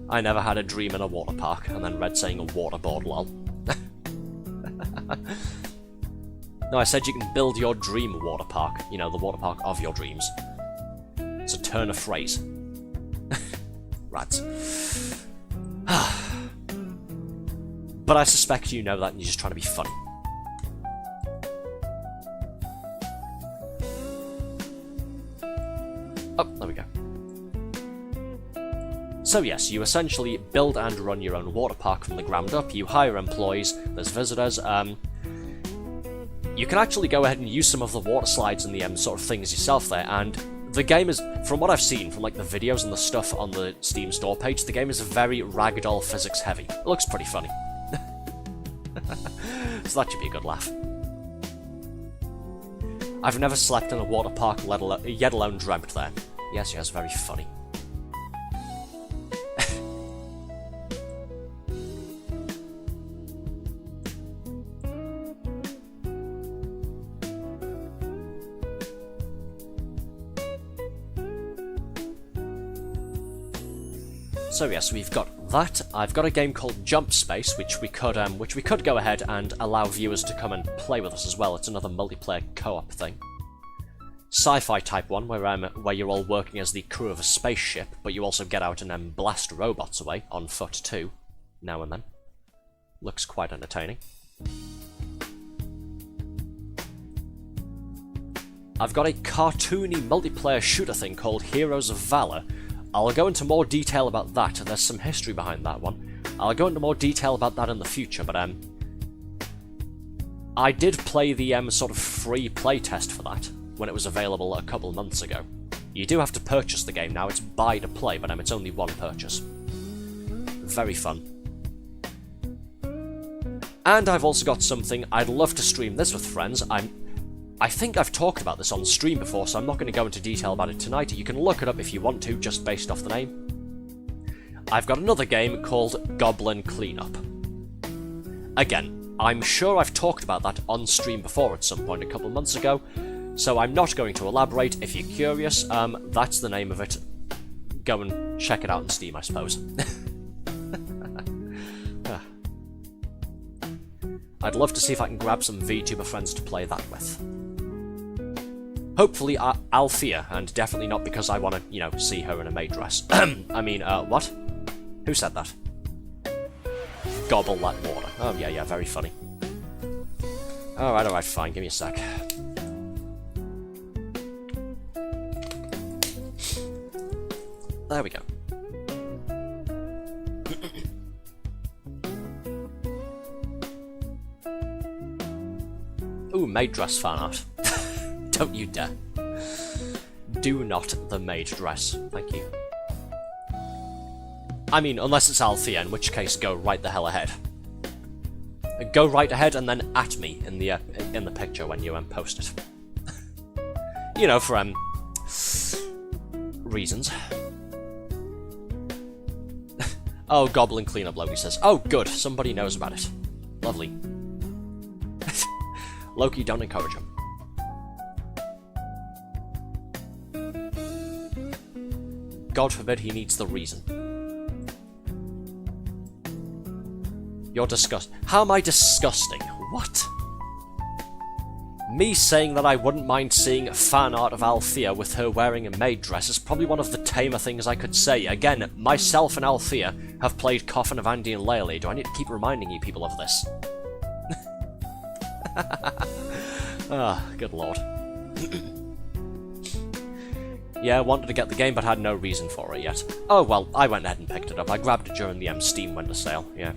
I never had a dream in a water park, and then read saying a waterboard, lol. No, I said you can build your dream water park. You know, the water park of your dreams. It's a turn of phrase. Rats. But I suspect you know that and you're just trying to be funny. Oh, there we go. So yes, you essentially build and run your own water park from the ground up. You hire employees, there's visitors. You can actually go ahead and use some of the water slides and the sort of things yourself there, and the game is, from what I've seen, from like the videos and the stuff on the Steam store page, the game is very ragdoll physics heavy. It looks pretty funny. So that should be a good laugh. I've never slept in a water park, yet alone dreamt there. Yes, very funny. So yes, we've got that. I've got a game called Jump Space, which we could go ahead and allow viewers to come and play with us as well. It's another multiplayer co-op thing. Sci-fi type one, where you're all working as the crew of a spaceship, but you also get out and blast robots away on foot too, now and then. Looks quite entertaining. I've got a cartoony multiplayer shooter thing called Heroes of Valor. I'll go into more detail about that, there's some history behind that one. I'll go into more detail about that in the future, but I did play the sort of free playtest for that when it was available a couple of months ago. You do have to purchase the game now, it's buy to play, but it's only one purchase. Very fun. And I've also got something, I'd love to stream this with friends. I think I've talked about this on stream before, so I'm not going to go into detail about it tonight. You can look it up if you want to, just based off the name. I've got another game called Goblin Cleanup. Again, I'm sure I've talked about that on stream before at some point a couple of months ago, so I'm not going to elaborate. If you're curious, that's the name of it. Go and check it out on Steam, I suppose. I'd love to see if I can grab some VTuber friends to play that with. Hopefully Althea, and definitely not because I want to, you know, see her in a maid dress. I mean, what? Who said that? Gobble that water. Oh, yeah, very funny. Alright, fine, give me a sec. There we go. Ooh, maid dress fan art. Don't you dare. Do not the maid dress. Thank you. I mean, unless it's Althea, in which case go right the hell ahead. Go right ahead and then at me in the picture when you post it. You know, for reasons. Oh, Goblin Cleanup Loki says, oh good, somebody knows about it. Lovely. Loki, don't encourage him. God forbid he needs the reason. You're disgusting. How am I disgusting? What? Me saying that I wouldn't mind seeing fan art of Althea with her wearing a maid dress is probably one of the tamer things I could say. Again, myself and Althea have played Coffin of Andy and Laylee. Do I need to keep reminding you people of this? Ah, good lord. Yeah, wanted to get the game but had no reason for it yet. Oh well, I went ahead and picked it up. I grabbed it during the Steam winter sale, yeah.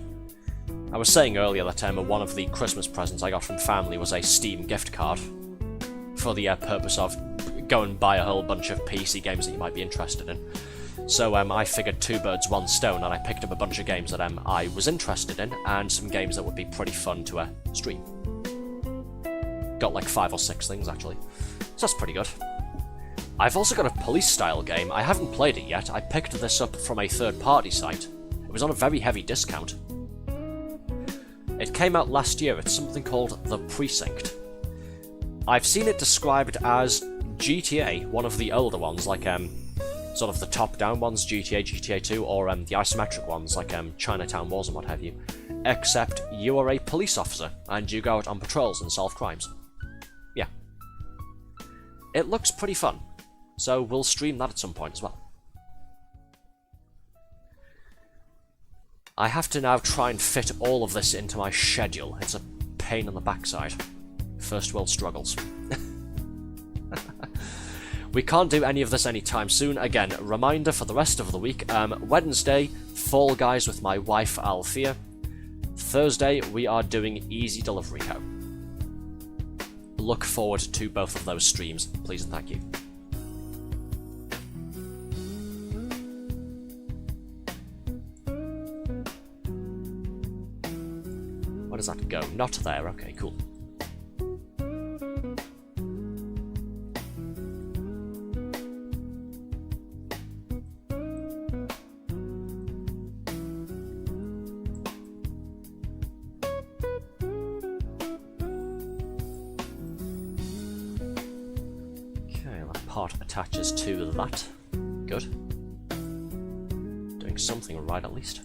I was saying earlier that one of the Christmas presents I got from family was a Steam gift card for the purpose of go and buy a whole bunch of PC games that you might be interested in. So I figured two birds, one stone, and I picked up a bunch of games that I was interested in, and some games that would be pretty fun to stream. Got like 5 or 6 things, actually. So that's pretty good. I've also got a police-style game. I haven't played it yet. I picked this up from a third-party site. It was on a very heavy discount. It came out last year. It's something called The Precinct. I've seen it described as GTA, one of the older ones, like sort of the top-down ones, GTA, GTA 2, or the isometric ones, like Chinatown Wars and what have you. Except you are a police officer, and you go out on patrols and solve crimes. Yeah. It looks pretty fun, so we'll stream that at some point as well. I have to now try and fit all of this into my schedule. It's a pain in the backside. First world struggles. We can't do any of this anytime soon. Again, reminder for the rest of the week. Wednesday, Fall Guys with my wife Althea. Thursday, we are doing Easy Delivery Co. Look forward to both of those streams, please and thank you. Where does that go? Not there, okay, cool. Attaches to that. Good. Doing something right at least.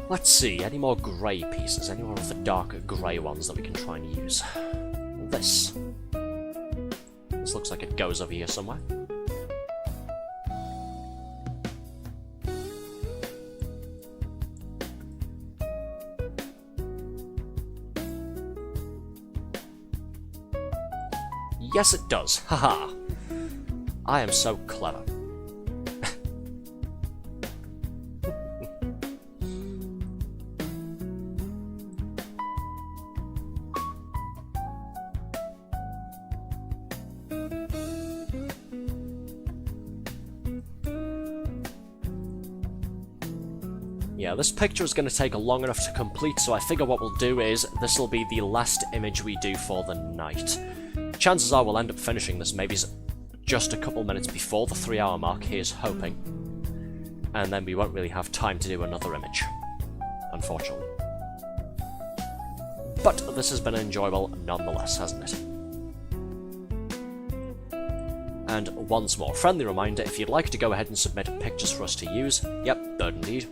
Let's see, any more grey pieces? Any more of the darker grey ones that we can try and use? This. This looks like it goes over here somewhere. Yes, it does. Haha. I am so clever. Yeah, this picture is going to take long enough to complete, so I figure what we'll do is, this will be the last image we do for the night. Chances are we'll end up finishing this maybe just a couple minutes before the 3-hour mark, here's hoping. And then we won't really have time to do another image, unfortunately. But this has been enjoyable nonetheless, hasn't it? And once more, friendly reminder, if you'd like to go ahead and submit pictures for us to use, yep, bird indeed.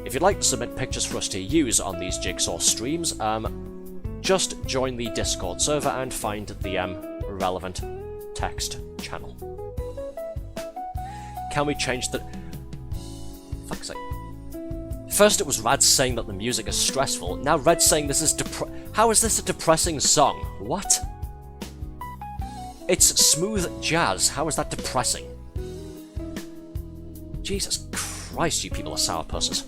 If you'd like to submit pictures for us to use on these Jigsaw streams, just join the Discord server and find the relevant text channel. Can we change the... Fuck's sake. First it was Rad saying that the music is stressful, now Red's saying this is How is this a depressing song? What? It's smooth jazz, how is that depressing? Jesus Christ, you people are sourpusses.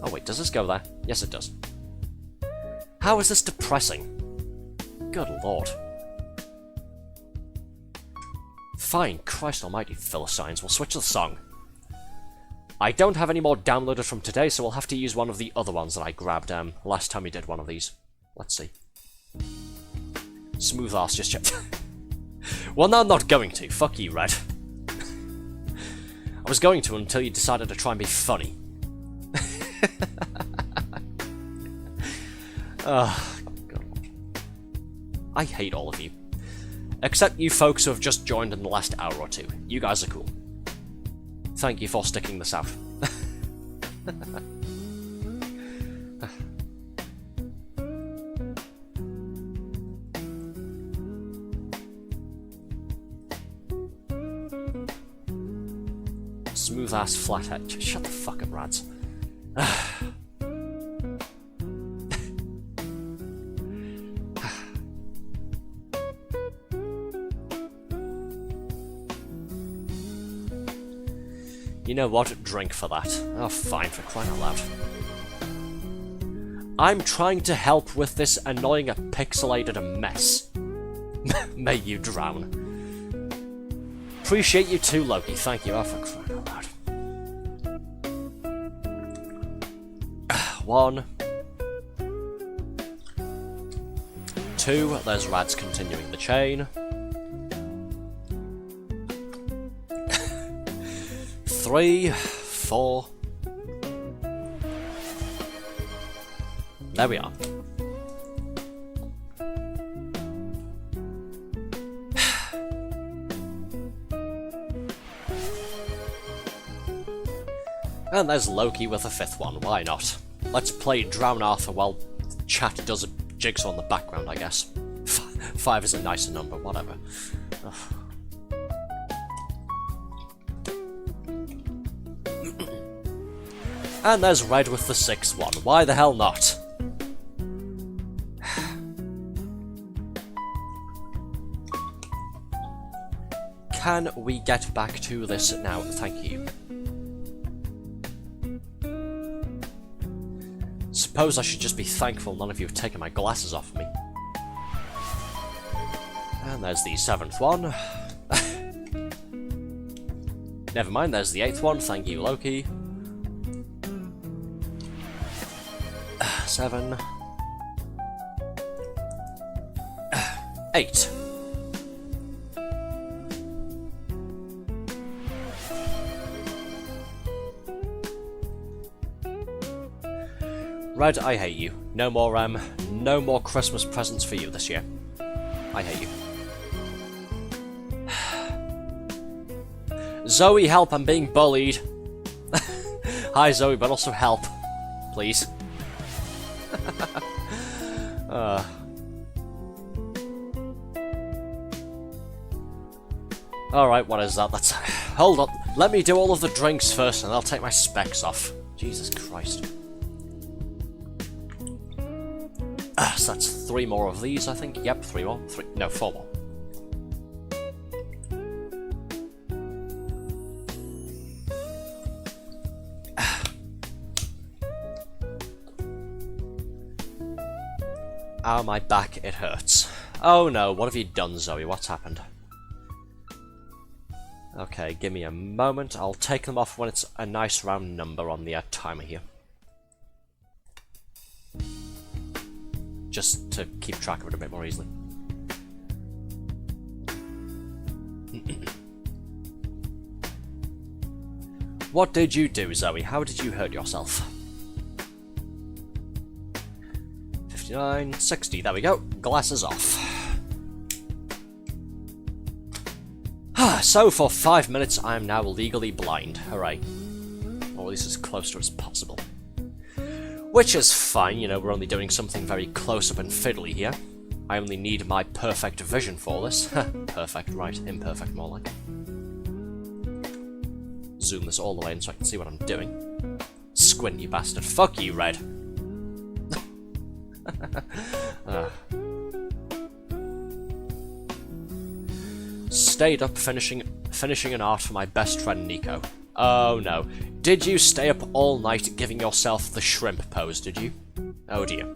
Oh wait, does this go there? Yes it does. How is this depressing? Good lord. Fine, Christ almighty, Philistines, we'll switch the song. I don't have any more downloaded from today, so we'll have to use one of the other ones that I grabbed last time we did one of these. Let's see. Smooth ass just checked. Well, now I'm not going to. Fuck you, Red. I was going to until you decided to try and be funny. Oh, God. I hate all of you. Except you folks who have just joined in the last hour or two. You guys are cool. Thank you for sticking this out. Smooth ass flathead. Shut the fuck up, Rads. You know what? Drink for that. Oh, fine, for crying out loud. I'm trying to help with this annoying pixelated mess. May you drown. Appreciate you too, Loki. Thank you. Oh, for crying out loud. 1. 2. There's Rads continuing the chain. 3, 4. There we are. And there's Loki with a 5th one, why not? Let's play Drown Arthur while chat does a jigsaw in the background, I guess. 5 is a nicer number, whatever. Ugh. And there's Red with the 6th one. Why the hell not? Can we get back to this now? Thank you. Suppose I should just be thankful none of you have taken my glasses off me. And there's the 7th one. Never mind, there's the 8th one. Thank you, Loki. 7. 8. Red, I hate you. No more Christmas presents for you this year. I hate you. Zoe, help, I'm being bullied. Hi Zoe, but also help. Please. Alright, what is that? That's... Hold on. Let me do all of the drinks first and I'll take my specs off. Jesus Christ. So that's 3 more of these, I think. Yep, 3 more. 4 more. Ow, my back, it hurts. Oh no, what have you done, Zoe? What's happened? Okay, give me a moment. I'll take them off when it's a nice round number on the timer here. Just to keep track of it a bit more easily. What did you do, Zoe? How did you hurt yourself? 59, 60, there we go. Glasses off. So, for 5 minutes, I am now legally blind. Hooray. Or at least as close to as possible. Which is fine, you know, we're only doing something very close-up and fiddly here. I only need my perfect vision for this. Perfect, right. Imperfect, more like. Zoom this all the way in so I can see what I'm doing. Squint, you bastard. Fuck you, Red. Stayed up finishing an art for my best friend Nico. Oh no. Did you stay up all night giving yourself the shrimp pose, did you? Oh dear.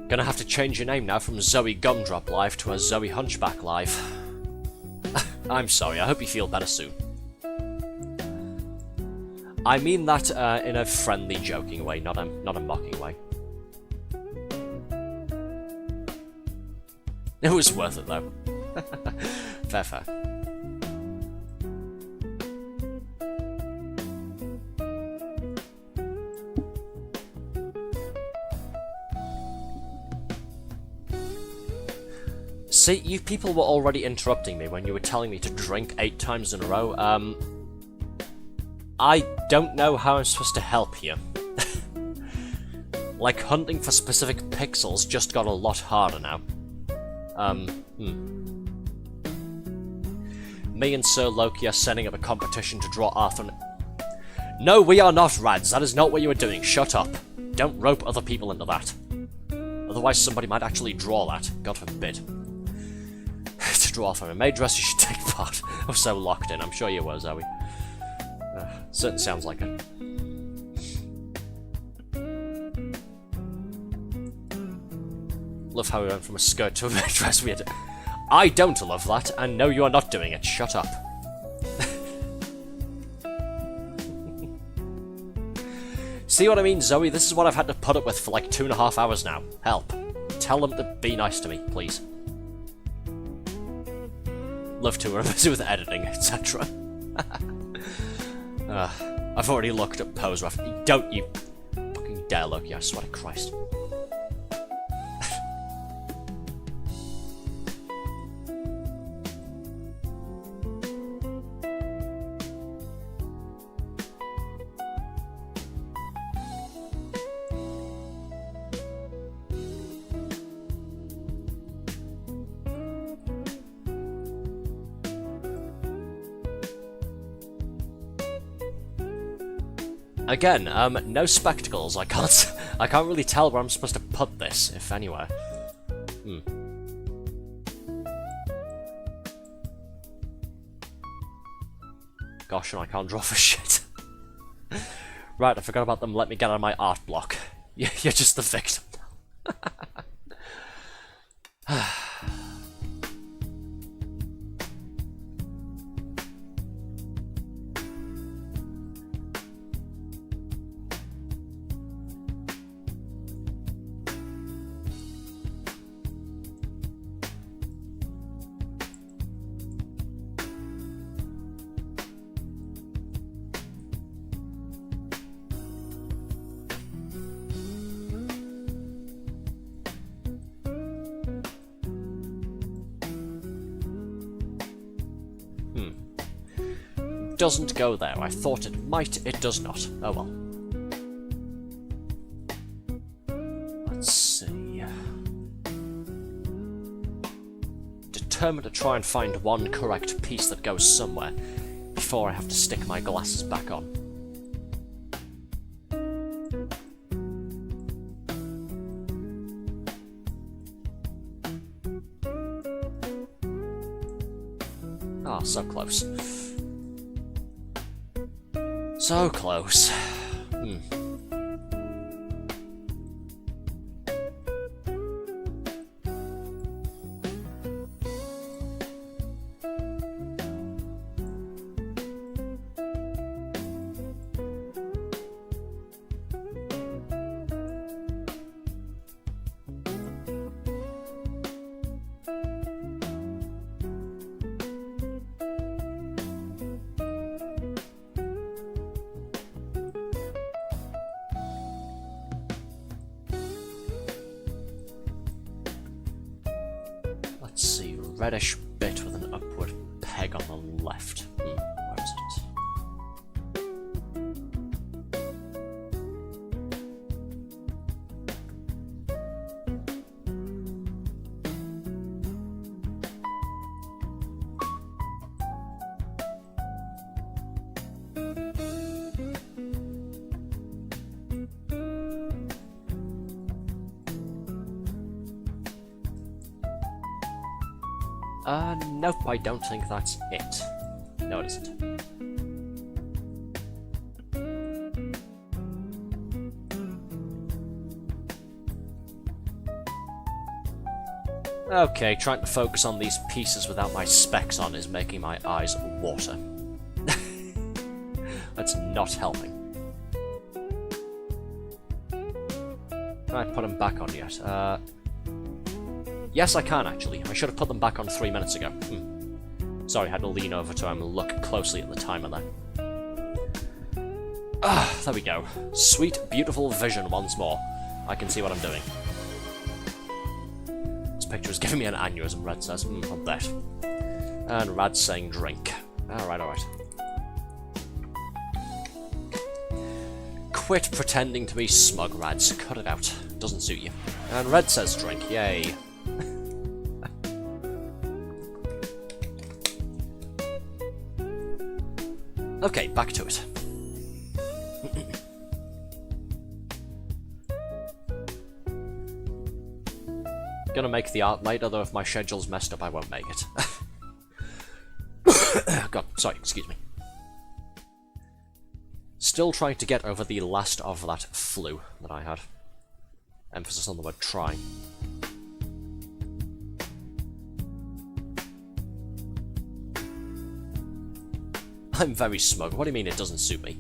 Gonna have to change your name now from Zoe Gumdrop Live to a Zoe Hunchback Live. I'm sorry, I hope you feel better soon. I mean that in a friendly, joking way, not a mocking way. It was worth it, though. Fair, fair. See, you people were already interrupting me when you were telling me to drink 8 times in a row. I don't know how I'm supposed to help here. Like, hunting for specific pixels just got a lot harder now. Me and Sir Loki are setting up a competition to draw Arthur. No, we are not, Rads. That is not what you are doing. Shut up. Don't rope other people into that. Otherwise somebody might actually draw that. God forbid. To draw Arthur in a maid dress, you should take part. I was so locked in. I'm sure you were, Zoe. Certainly sounds like it. Love how we went from a skirt to a maid dress. We had to... I don't love that, and no, you are not doing it. Shut up. See what I mean, Zoe? This is what I've had to put up with for like 2.5 hours now. Help. Tell them to be nice to me, please. Love to, we're busy with editing, etc. I've already looked up pose ref. Don't you fucking dare look, I swear to Christ. Again, no spectacles. I can't really tell where I'm supposed to put this, if anywhere. Gosh, and I can't draw for shit. Right, I forgot about them. Let me get on my art block. You're just the victim. Doesn't go there. I thought it might, it does not. Oh well. Let's see. Determined to try and find one correct piece that goes somewhere before I have to stick my glasses back on. Ah, so close. So close. reddish bit with an upward peg on the left. Where is it? Nope, I don't think that's it. No, it isn't. Okay, trying to focus on these pieces without my specs on is making my eyes water. That's not helping. Can I put them back on yet? Yes, I can actually. I should have put them back on 3 minutes ago. Sorry, I had to lean over to look closely at the timer there. There we go. Sweet, beautiful vision once more. I can see what I'm doing. This picture is giving me an aneurysm, Red says. I'll bet. And Rad's saying drink. Alright, alright. Quit pretending to be smug, Rads. Cut it out. Doesn't suit you. And Red says drink. Yay. Okay, back to it. Gonna make the art later, though if my schedule's messed up I won't make it. God, sorry, excuse me. Still trying to get over the last of that flu that I had. Emphasis on the word trying. I'm very smug. What do you mean it doesn't suit me?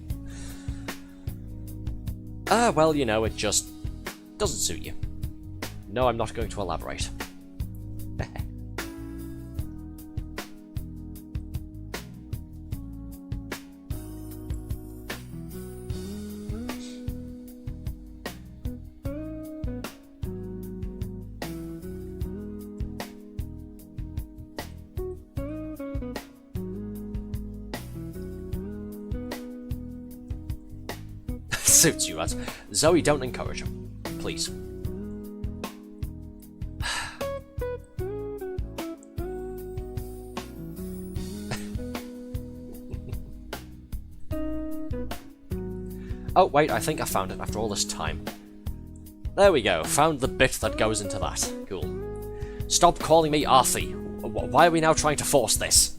Well, you know, it just doesn't suit you. No, I'm not going to elaborate. Suits you, as Zoe, don't encourage him. Please. Oh, wait, I think I found it after all this time. There we go, found the bit that goes into that. Cool. Stop calling me Arthie. Why are we now trying to force this?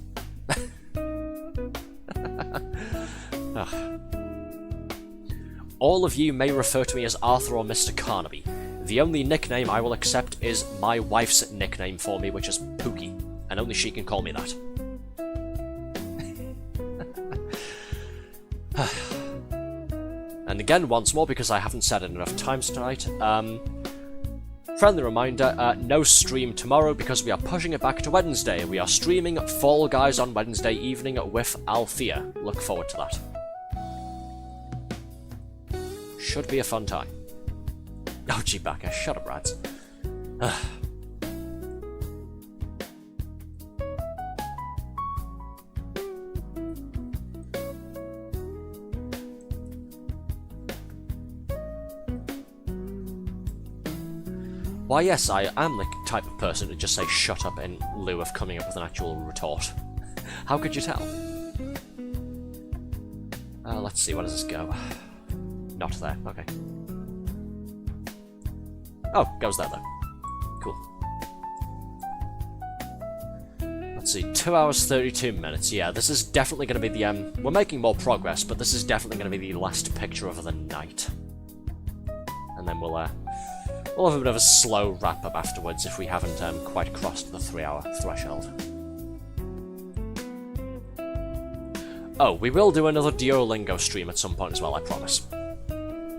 All of you may refer to me as Arthur or Mr. Carnaby. The only nickname I will accept is my wife's nickname for me, which is Pookie, and only she can call me that. And again, once more, because I haven't said it enough times tonight, friendly reminder, no stream tomorrow because we are pushing it back to Wednesday. We are streaming Fall Guys on Wednesday evening with Althea. Look forward to that. Should be a fun time. Oh, Chewbacca, shut up, Rads. Why, yes, I am the type of person to just say shut up in lieu of coming up with an actual retort. How could you tell? Let's see, where does this go? Not there, okay. Oh, goes there though. Cool. Let's see, 2 hours 32 minutes. Yeah, this is definitely going to be the, we're making more progress, but this is definitely going to be the last picture of the night. And then we'll have a bit of a slow wrap-up afterwards if we haven't quite crossed the 3-hour threshold. Oh, we will do another Duolingo stream at some point as well, I promise.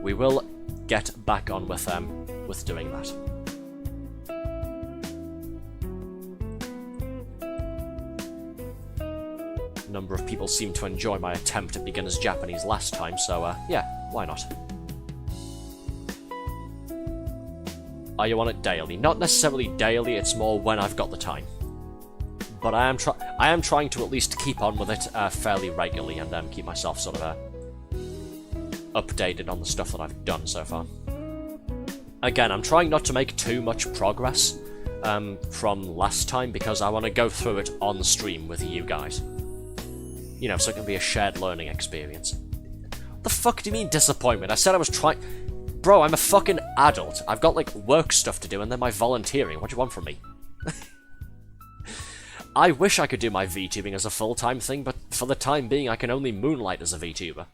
We will get back on with doing that. A number of people seem to enjoy my attempt at beginner's Japanese last time, so yeah, why not? Are you on it daily? Not necessarily daily, it's more when I've got the time. But I am trying to at least keep on with it fairly regularly and keep myself sort of updated on the stuff that I've done so far. Again, I'm trying not to make too much progress from last time because I want to go through it on stream with you guys. You know, so it can be a shared learning experience. What the fuck do you mean disappointment? I said I was trying... Bro, I'm a fucking adult. I've got, like, work stuff to do and then my volunteering. What do you want from me? I wish I could do my VTubing as a full-time thing, but for the time being I can only moonlight as a VTuber.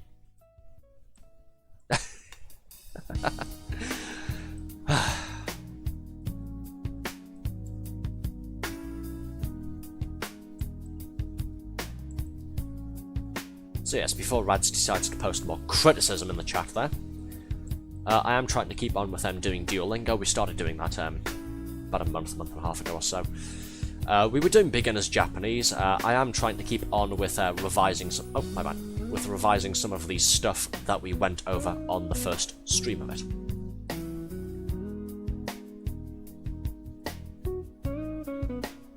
So yes, before Rads decides to post more criticism in the chat there, I am trying to keep on with them doing Duolingo. We started doing that about a month and a half ago or so. We were doing beginners Japanese. I am trying to keep on with revising some... Oh, my bad. With revising some of the stuff that we went over on the first stream of it.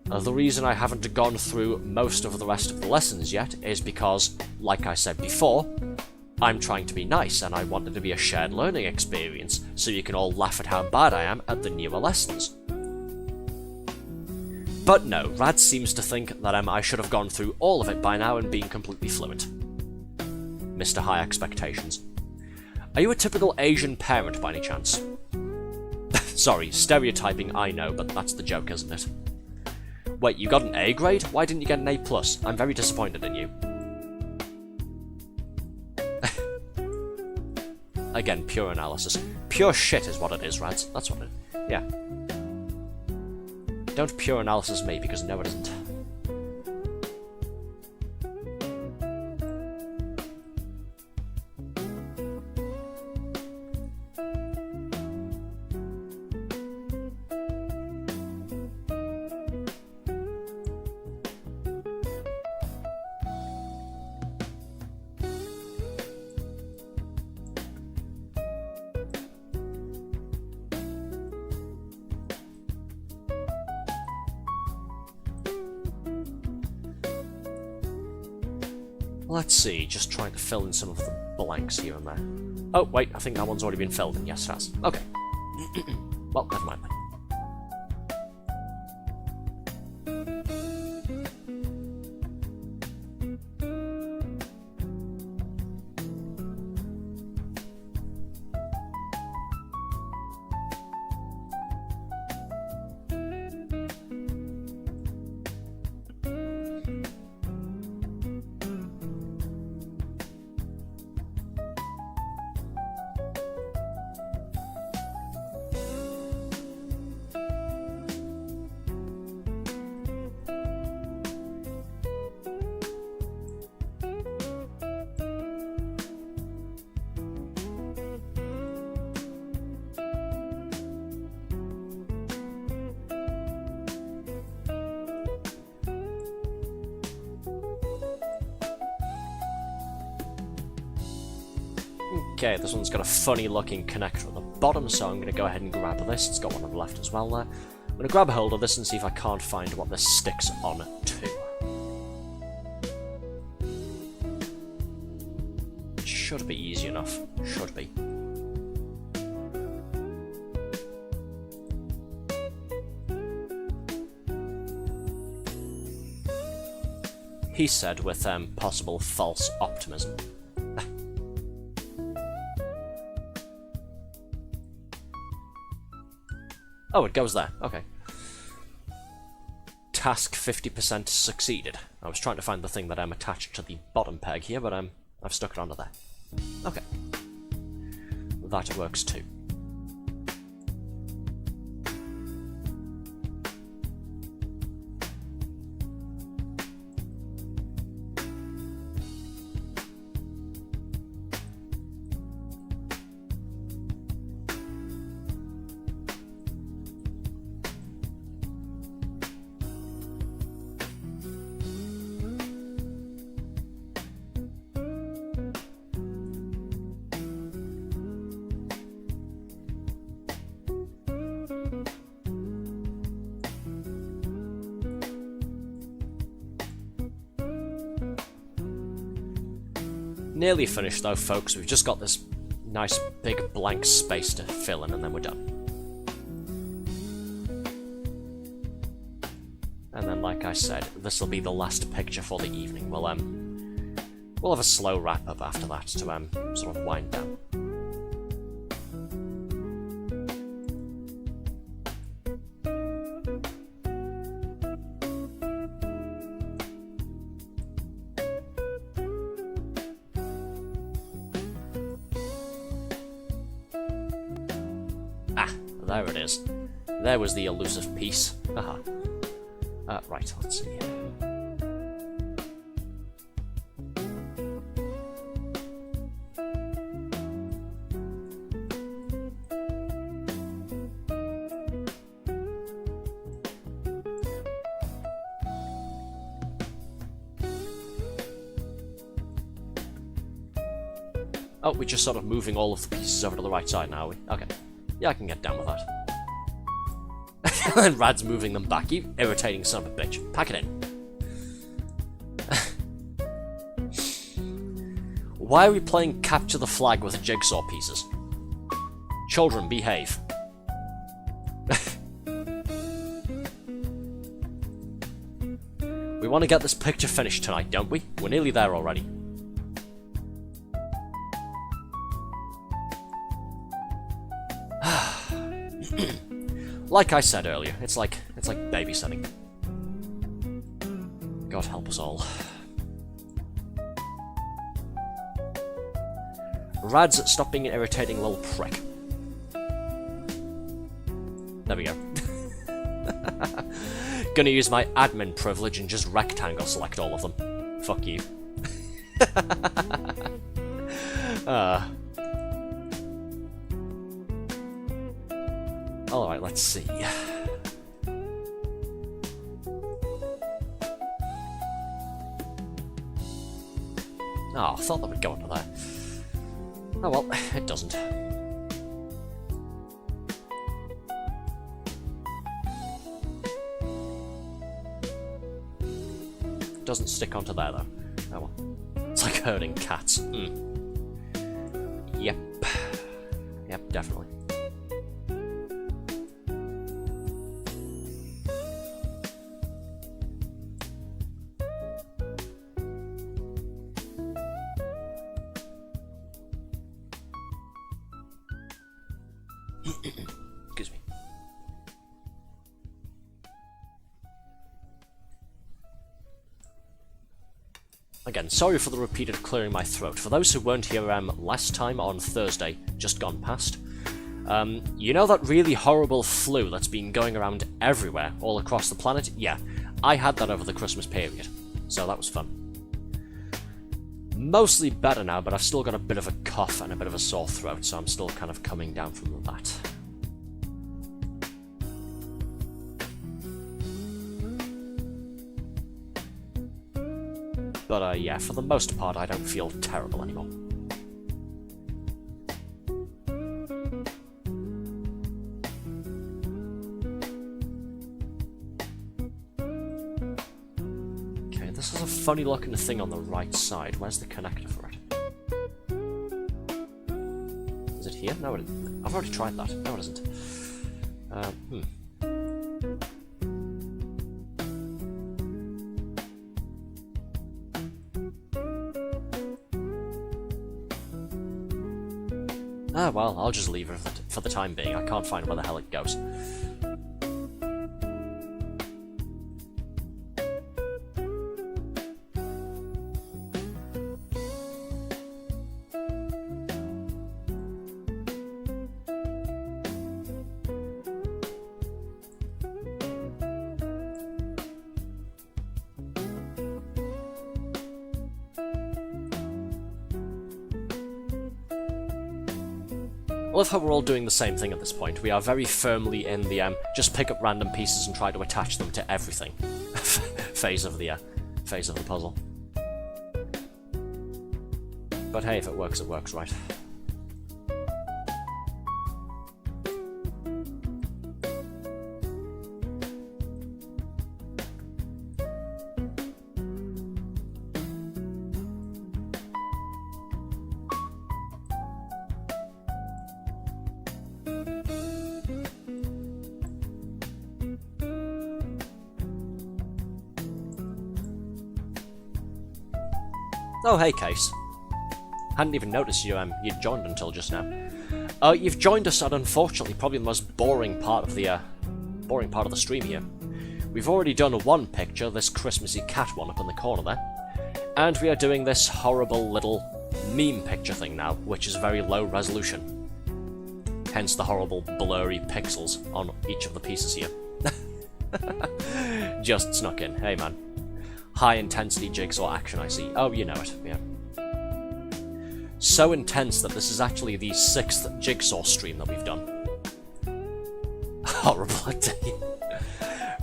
The reason I haven't gone through most of the rest of the lessons yet is because, like I said before, I'm trying to be nice and I want it to be a shared learning experience so you can all laugh at how bad I am at the newer lessons. But no, Rad seems to think that I should have gone through all of it by now and been completely fluent. Mr. High Expectations. Are you a typical Asian parent by any chance? Sorry, stereotyping, I know, but that's the joke, isn't it? Wait, you got an A grade? Why didn't you get an A+? I'm very disappointed in you. Again, pure analysis. Pure shit is what it is, Rads. That's what it is. Yeah. Don't pure analysis me, because no it isn't. Let's see, just trying to fill in some of the blanks here and there. Oh, wait, I think that one's already been filled in. Yes, it has. Okay. Well, never mind then. Okay, this one's got a funny looking connector at the bottom, so I'm going to go ahead and grab this. It's got one on the left as well there. I'm going to grab a hold of this and see if I can't find what this sticks on to. Should be easy enough. Should be. He said with possible false optimism. Oh, it goes there. Okay. Task 50% succeeded. I was trying to find the thing that I'm attached to the bottom peg here, but I've stuck it onto there. Okay. That works too. Nearly finished though, folks. We've just got this nice big blank space to fill in and then we're done. And then, like I said, this will be the last picture for the evening. We'll have a slow wrap up after that to sort of wind down. Ah, there it is. There was the elusive piece. Haha. Right, let's see. Oh, we're just sort of moving all of the pieces over to the right side now, are we? Okay. Yeah, I can get down with that. And Rad's moving them back. You irritating son of a bitch. Pack it in. Why are we playing capture the flag with jigsaw pieces? Children, behave. We want to get this picture finished tonight, don't we? We're nearly there already. Like I said earlier, it's like babysitting. God help us all. Rads, stop being an irritating little prick. There we go. Gonna use my admin privilege and just rectangle select all of them. Fuck you. Alright, let's see. Oh, I thought that would go under there. Oh well, it doesn't. Doesn't stick onto there though. Oh well. It's like herding cats. Yep. Yep, definitely. Excuse me. Again, sorry for the repeated clearing my throat. For those who weren't here last time on Thursday, just gone past, you know that really horrible flu that's been going around everywhere, all across the planet? Yeah, I had that over the Christmas period, so that was fun. Mostly better now, but I've still got a bit of a cough and a bit of a sore throat, so I'm still kind of coming down from that. But yeah, for the most part, I don't feel terrible anymore. Okay, this is a funny looking thing on the right side. Where's the connector for it? Is it here? No, it isn't. I've already tried that. No, it isn't. Ah, well, I'll just leave it for the time being. I can't find where the hell it goes. I love how we're all doing the same thing at this point. We are very firmly in the just pick up random pieces and try to attach them to everything phase of the puzzle. But hey, if it works, right? Oh, hey, Case. Hadn't even noticed you'd joined until just now. You've joined us at, unfortunately, probably the most boring part of the stream here. We've already done one picture, this Christmassy cat one up in the corner there, and we are doing this horrible little meme picture thing now, which is very low resolution. Hence the horrible blurry pixels on each of the pieces here. Just snuck in. Hey, man. High intensity jigsaw action, I see. Oh, you know it, yeah. So intense that this is actually the 6th jigsaw stream that we've done. Horrible indeed.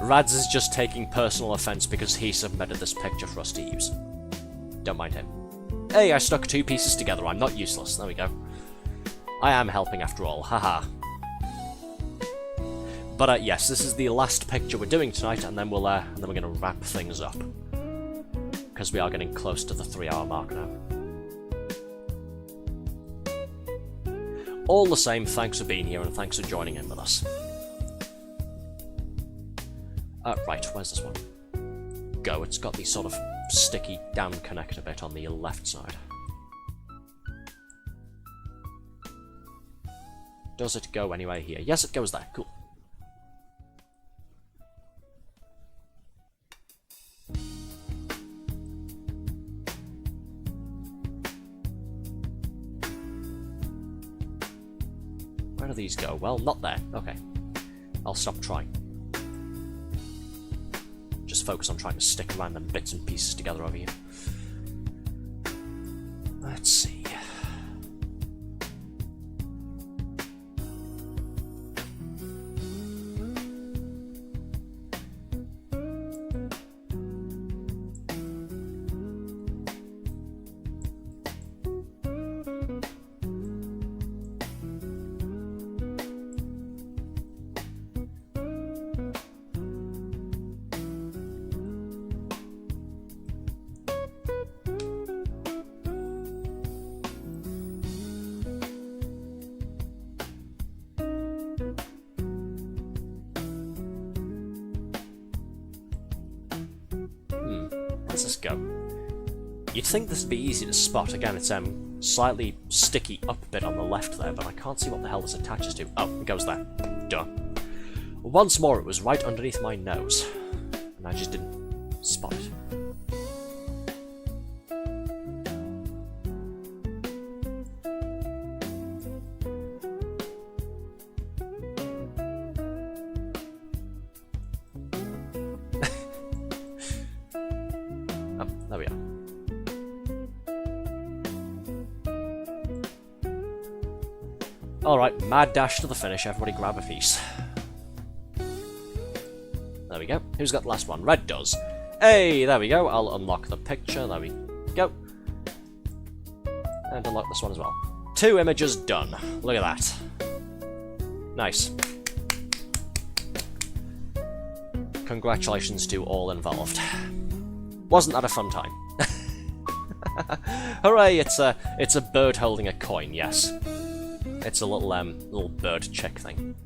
Rads is just taking personal offense because he submitted this picture for us to use. Don't mind him. Hey, I stuck 2 pieces together, I'm not useless. There we go. I am helping after all, haha. But yes, this is the last picture we're doing tonight, and then we're gonna wrap things up. Because we are getting close to the 3-hour mark now. All the same, thanks for being here and thanks for joining in with us. Right, where's this one? Go, it's got the sort of sticky down connector bit on the left side. Does it go anywhere here? Yes, it goes there, cool. Where do these go? Well, not there. Okay. I'll stop trying. Just focus on trying to stick random bits and pieces together over here. Let's see. Where does this go? You'd think this would be easy to spot. Again, it's slightly sticky up a bit on the left there, but I can't see what the hell this attaches to. Oh, it goes there. Duh. Once more, it was right underneath my nose, and I just didn't spot it. There we are. Alright, mad dash to the finish, everybody grab a piece. There we go. Who's got the last one? Red does. Hey, there we go. I'll unlock the picture. There we go. And unlock this one as well. 2 images done. Look at that. Nice. Congratulations to all involved. Wasn't that a fun time? Hooray! It's a bird holding a coin. Yes, it's a little bird chick thing.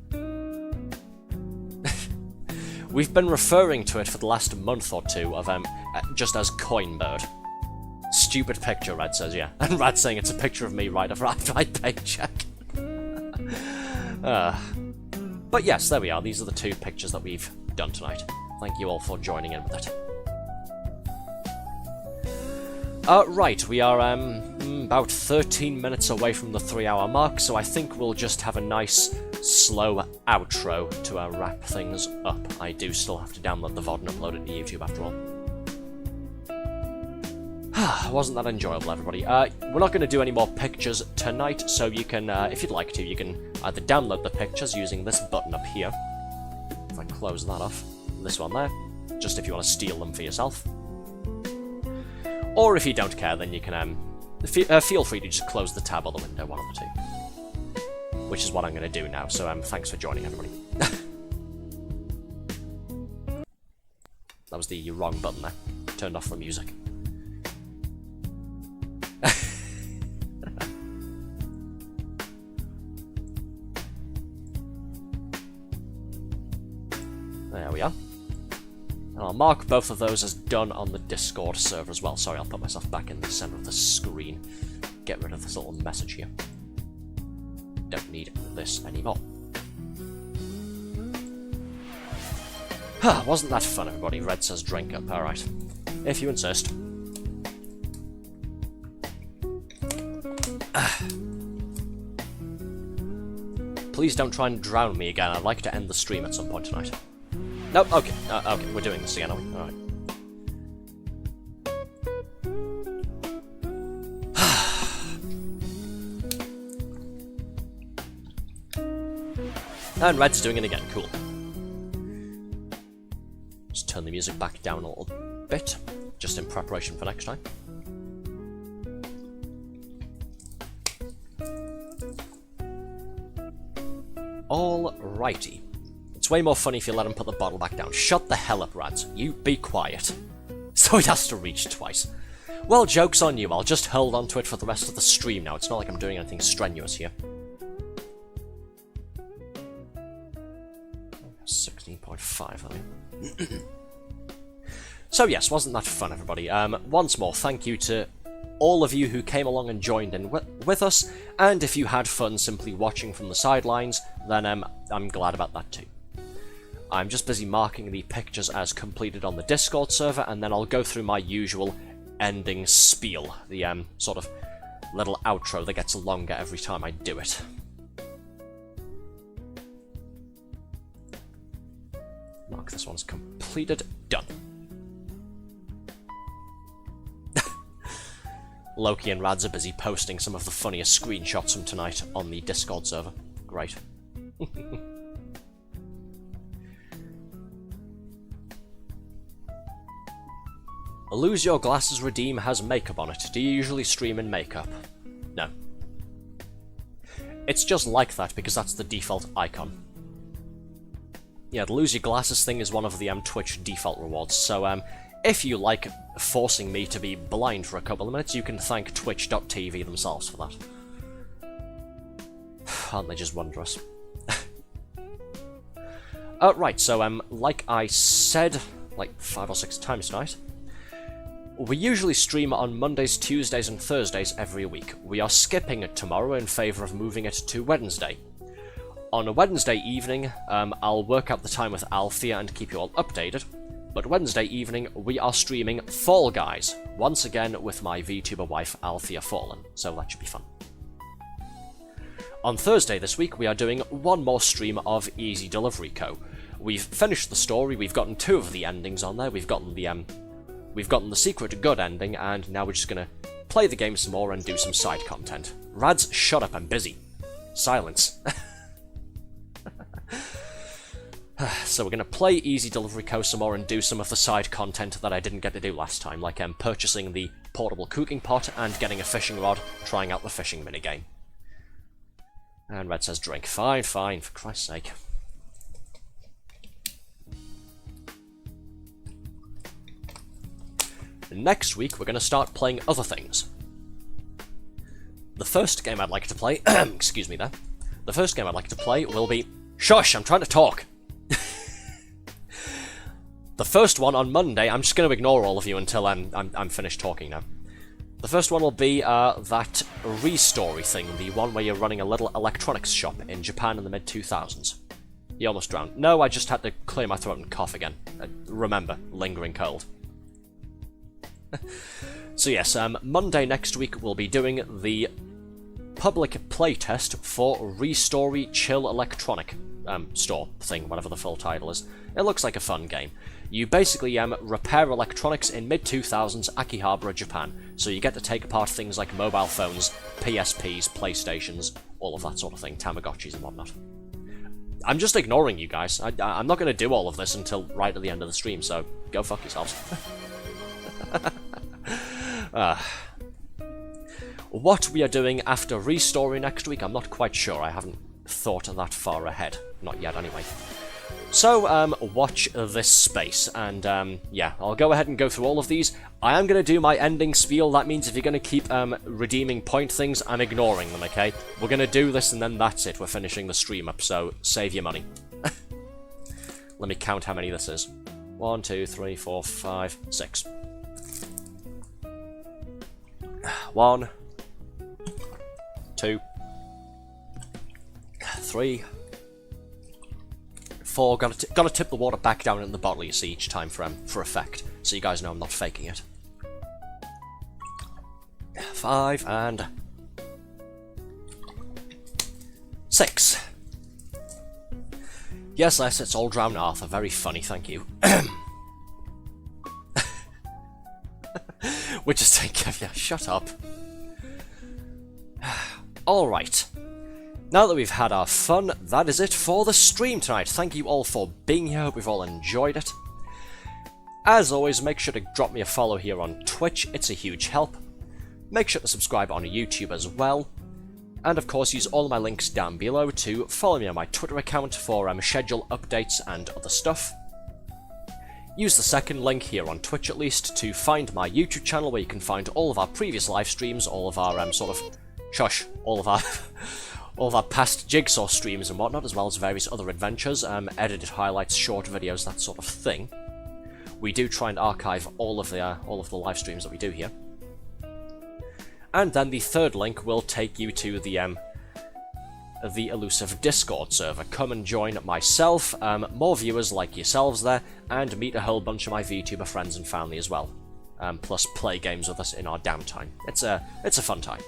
We've been referring to it for the last month or two of just as coin bird. Stupid picture, Red says, yeah, and Rad's saying it's a picture of me right after I paycheck. But yes, there we are. These are the 2 pictures that we've done tonight. Thank you all for joining in with it. Right, we are about 13 minutes away from the 3-hour mark, so I think we'll just have a nice, slow outro to wrap things up. I do still have to download the VOD and upload it to YouTube after all. Wasn't that enjoyable, everybody? We're not going to do any more pictures tonight, so you can, if you'd like to, you can either download the pictures using this button up here. If I close that off, this one there, just if you want to steal them for yourself. Or if you don't care, then you can feel free to just close the tab or the window, one of the 2. Which is what I'm going to do now, so thanks for joining, everybody. That was the wrong button there. Turned off the music. There we are. And I'll mark both of those as done on the Discord server as well. Sorry, I'll put myself back in the center of the screen. Get rid of this little message here. Don't need this anymore. Wasn't that fun, everybody? Red says drink up. Alright. If you insist. Please don't try and drown me again. I'd like to end the stream at some point tonight. Nope, okay. Okay, we're doing this again, are we? Alright. And Red's doing it again. Cool. Just turn the music back down a little bit, just in preparation for next time. Alrighty. It's way more funny if you let him put the bottle back down. Shut the hell up, Rads. You be quiet. So it has to reach twice. Well, joke's on you. I'll just hold on to it for the rest of the stream now. It's not like I'm doing anything strenuous here. 16.5, I mean. So yes, wasn't that fun, everybody? Once more, thank you to all of you who came along and joined in with us, and if you had fun simply watching from the sidelines, then I'm glad about that too. I'm just busy marking the pictures as completed on the Discord server, and then I'll go through my usual ending spiel, the sort of little outro that gets longer every time I do it. Mark this one's completed. Done. Loki and Rads are busy posting some of the funniest screenshots from tonight on the Discord server. Great. Lose Your Glasses Redeem has makeup on it. Do you usually stream in makeup? No. It's just like that because that's the default icon. Yeah, the Lose Your Glasses thing is one of the Twitch default rewards, so if you like forcing me to be blind for a couple of minutes, you can thank twitch.tv themselves for that. Aren't they just wondrous? Right, so like I said, like 5 or 6 times tonight, we usually stream on Mondays, Tuesdays and Thursdays every week. We are skipping it tomorrow in favour of moving it to Wednesday. On a Wednesday evening, I'll work out the time with Althea and keep you all updated, but Wednesday evening we are streaming Fall Guys, once again with my VTuber wife Althea Fallen, so that should be fun. On Thursday this week we are doing one more stream of Easy Delivery Co. We've finished the story, we've gotten 2 of the endings on there, we've gotten the secret good ending, and now we're just gonna play the game some more and do some side content. Rads, shut up, I'm busy. Silence. So we're going to play Easy Delivery Co. some more and do some of the side content that I didn't get to do last time, like purchasing the portable cooking pot and getting a fishing rod, trying out the fishing minigame. And Red says drink. Fine, fine, for Christ's sake. Next week we're going to start playing other things. The first game I'd like to play, excuse me there, the first game I'd like to play will be... Shush, I'm trying to talk! The first one on Monday, I'm just going to ignore all of you until I'm finished talking now. The first one will be that Restory thing, the one where you're running a little electronics shop in Japan in the mid-2000s. You almost drowned. No, I just had to clear my throat and cough again. Remember, lingering cold. So yes, Monday next week we'll be doing the public playtest for Restory Chill Electronic store thing, whatever the full title is. It looks like a fun game. You basically repair electronics in mid-2000s Akihabara, Japan. So you get to take apart things like mobile phones, PSPs, PlayStations, all of that sort of thing, Tamagotchis and whatnot. I'm just ignoring you guys. I'm not going to do all of this until right at the end of the stream, so go fuck yourselves. What we are doing after Restory next week, I'm not quite sure. I haven't thought that far ahead. Not yet, anyway. So, watch this space, and, yeah, I'll go ahead and go through all of these. I am going to do my ending spiel. That means if you're going to keep, redeeming point things, I'm ignoring them, okay? We're going to do this, and then that's it. We're finishing the stream up, so save your money. Let me count how many this is. 1, 2, 3, 4, 5, 6. 1, 2, 3, 4. Gotta tip the water back down in the bottle, you see, each time for effect, so you guys know I'm not faking it. 5 and 6. Yes, it's all drowned Arthur. Very funny, thank you. We're just taking... Yeah, shut up. Alright. Now that we've had our fun, that is it for the stream tonight. Thank you all for being here. Hope we've all enjoyed it. As always, make sure to drop me a follow here on Twitch. It's a huge help. Make sure to subscribe on YouTube as well. And of course, use all my links down below to follow me on my Twitter account for schedule updates and other stuff. Use the second link here on Twitch at least to find my YouTube channel, where you can find all of our previous live streams, all of our all of our past jigsaw streams and whatnot, as well as various other adventures, edited highlights, short videos, that sort of thing. We do try and archive all of the live streams that we do here. And then the third link will take you to the elusive Discord server. Come and join myself, more viewers like yourselves there, and meet a whole bunch of my VTuber friends and family as well. Plus play games with us in our downtime. It's a fun time.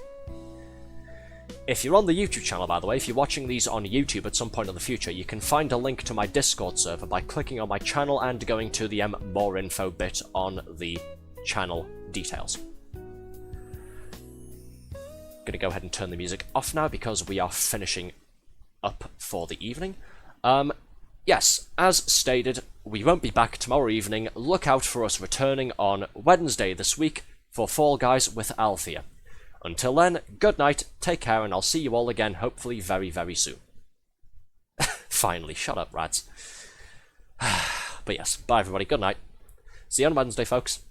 If you're on the YouTube channel, by the way, if you're watching these on YouTube at some point in the future, you can find a link to my Discord server by clicking on my channel and going to the more info bit on the channel details. Gonna go ahead and turn the music off now because we are finishing up for the evening. Yes, as stated, we won't be back tomorrow evening. Look out for us returning on Wednesday this week for Fall Guys with Althea. Until then, good night, take care, and I'll see you all again, hopefully very, very soon. Finally, shut up, rats. But yes, bye everybody, good night. See you on Wednesday, folks.